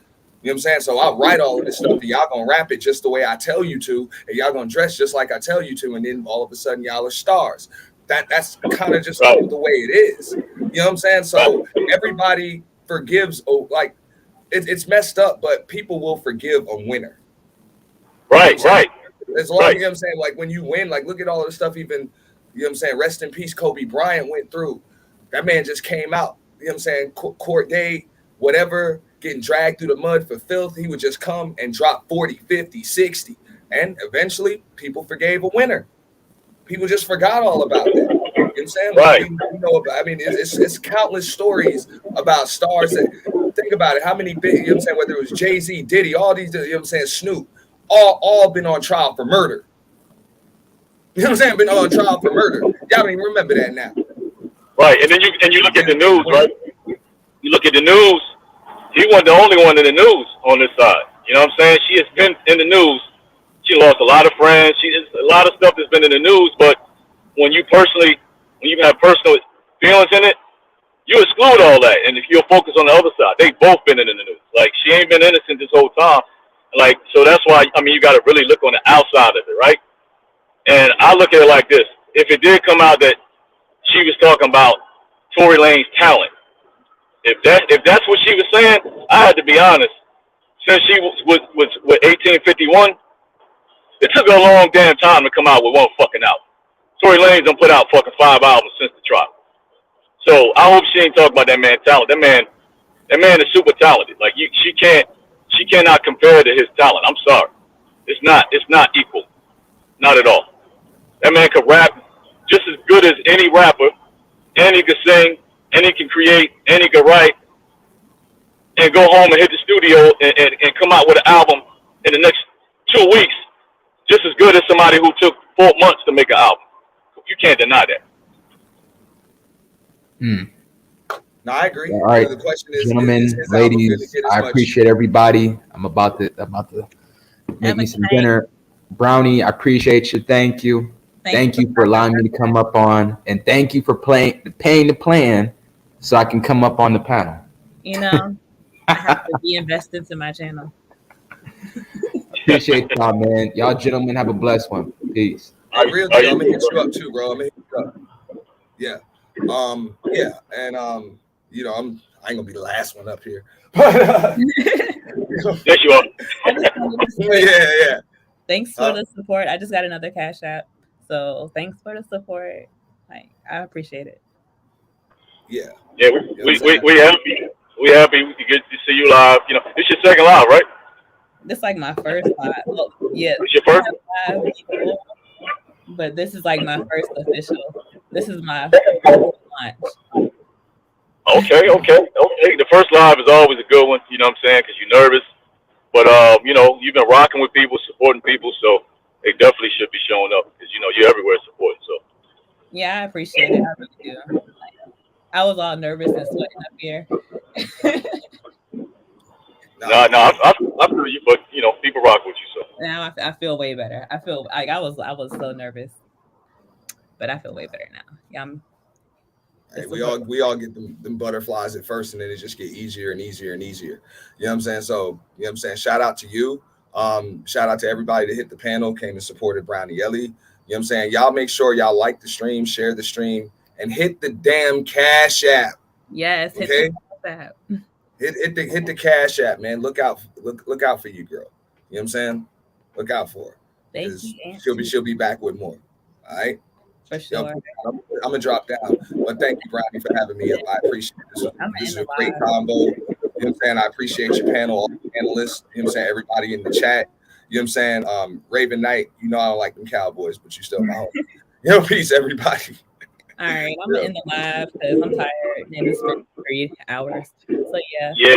You know what I'm saying? So I'll write all of this stuff and y'all gonna rap it just the way I tell you to, and y'all gonna dress just like I tell you to, and then all of a sudden y'all are stars. That's kind of just the way it is. You know what I'm saying? So everybody forgives, like it's messed up, but people will forgive a winner. Right. As long as, you know what I'm saying, like when you win, like look at all of the stuff, even, you know what I'm saying, rest in peace, Kobe Bryant went through. That man just came out, you know what I'm saying, court day, whatever, getting dragged through the mud for filth. He would just come and drop 40, 50, 60. And eventually people forgave a winner. People just forgot all about that. You know what I'm saying? Like, right. You know, I mean, it's countless stories about stars that, think about it, how many big, you know what I'm saying, whether it was Jay-Z, Diddy, all these, you know what I'm saying, Snoop, all been on trial for murder. You know what I'm saying? Been on trial for murder. Y'all don't even remember that now. Right, and then you look at the news, right? You look at the news, he wasn't the only one in the news on this side. You know what I'm saying? She has been in the news. She lost a lot of friends. A lot of stuff that's been in the news, but when you have personal feelings in it, you exclude all that. And if you'll focus on the other side, they've both been in the news. Like, she ain't been innocent this whole time. Like, so that's why, I mean, you got to really look on the outside of it, right? And I look at it like this. If it did come out that she was talking about Tory Lanez talent, if that's what she was saying, I had to be honest. Since she was with 1851, it took her a long damn time to come out with one fucking album. Tory Lanez done put out fucking 5 albums since the trial. So I hope she ain't talking about that man's talent. That man is super talented. Like, she cannot compare to his talent. I'm sorry. It's not equal. Not at all. That man could rap just as good as any rapper, and he could sing, and he can create, and he could write, and go home and hit the studio and come out with an album in the next 2 weeks, just as good as somebody who took 4 months to make an album. You can't deny that. No, I agree. All right, the question is, gentlemen, ladies, I appreciate everybody. I'm about to make me some dinner. Brownie, I appreciate you. Thank you. Thank you for allowing me to come up on, and thank you for paying the plan so I can come up on the panel. You know, I have to be invested into my channel. Appreciate y'all, man. Y'all gentlemen have a blessed one. Peace. I'm gonna hit you up too, bro. I'm gonna hit you up. Yeah. Yeah. And you know, I ain't gonna be the last one up here. But yes, you are. Yeah. Thanks for the support. I just got another Cash App. So thanks for the support. Like, I appreciate it. Yeah. Yeah, we happy. We happy to get to see you live. You know, it's your second live, right? This is like my first live. Well, yeah. It's your first? Live before, but this is like my first official. This is my first launch. Okay. The first live is always a good one, you know what I'm saying, because you're nervous. But, you know, you've been rocking with people, supporting people, so they definitely should be showing up because, you know, you're everywhere supporting. So. Yeah, I appreciate it. I really do. I was all nervous and sweating up here. No, I feel you, but, you know, people rock with you, so. Now I feel way better. I feel like I was so nervous, but I feel way better now. Yeah, hey, we all get them butterflies at first, and then it just get easier and easier and easier. You know what I'm saying? So, you know what I'm saying? Shout out to you. Shout out to everybody that hit the panel, came and supported Brownie Ellie. You know what I'm saying? Y'all make sure y'all like the stream, share the stream, and hit the damn Cash App. Yes, okay? Hit the Cash App. Hit the Cash App, man. Look out for you, girl. You know what I'm saying? Look out for her. Thank you. She'll be back with more. All right. For sure. I'm gonna drop down. But thank you, Brownie, for having me up. I appreciate this. This is a great combo. You know what I'm saying? I appreciate your panel, all the panelists, you know what I'm saying, everybody in the chat. You know what I'm saying? Raven Knight, you know I don't like them Cowboys, but you still my homie. You know, peace, everybody. All right, I'm in the live because I'm tired and it's been 3 hours. So yeah. Yeah.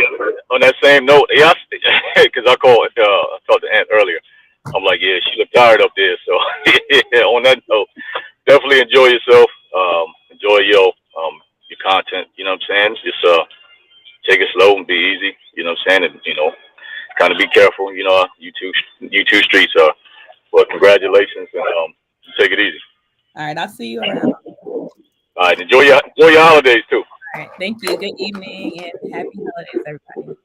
On that same note, yeah, because I talked to Ant earlier. I'm like, yeah, she looked tired up there. So yeah, on that note, definitely enjoy yourself. Enjoy your content. You know what I'm saying? Just take it slow and be easy. You know what I'm saying? And you know, kind of be careful. You know, you two streets are. Well, congratulations and take it easy. All right, I'll see you around. All right, enjoy your holidays too. All right, thank you. Good evening and happy holidays, everybody.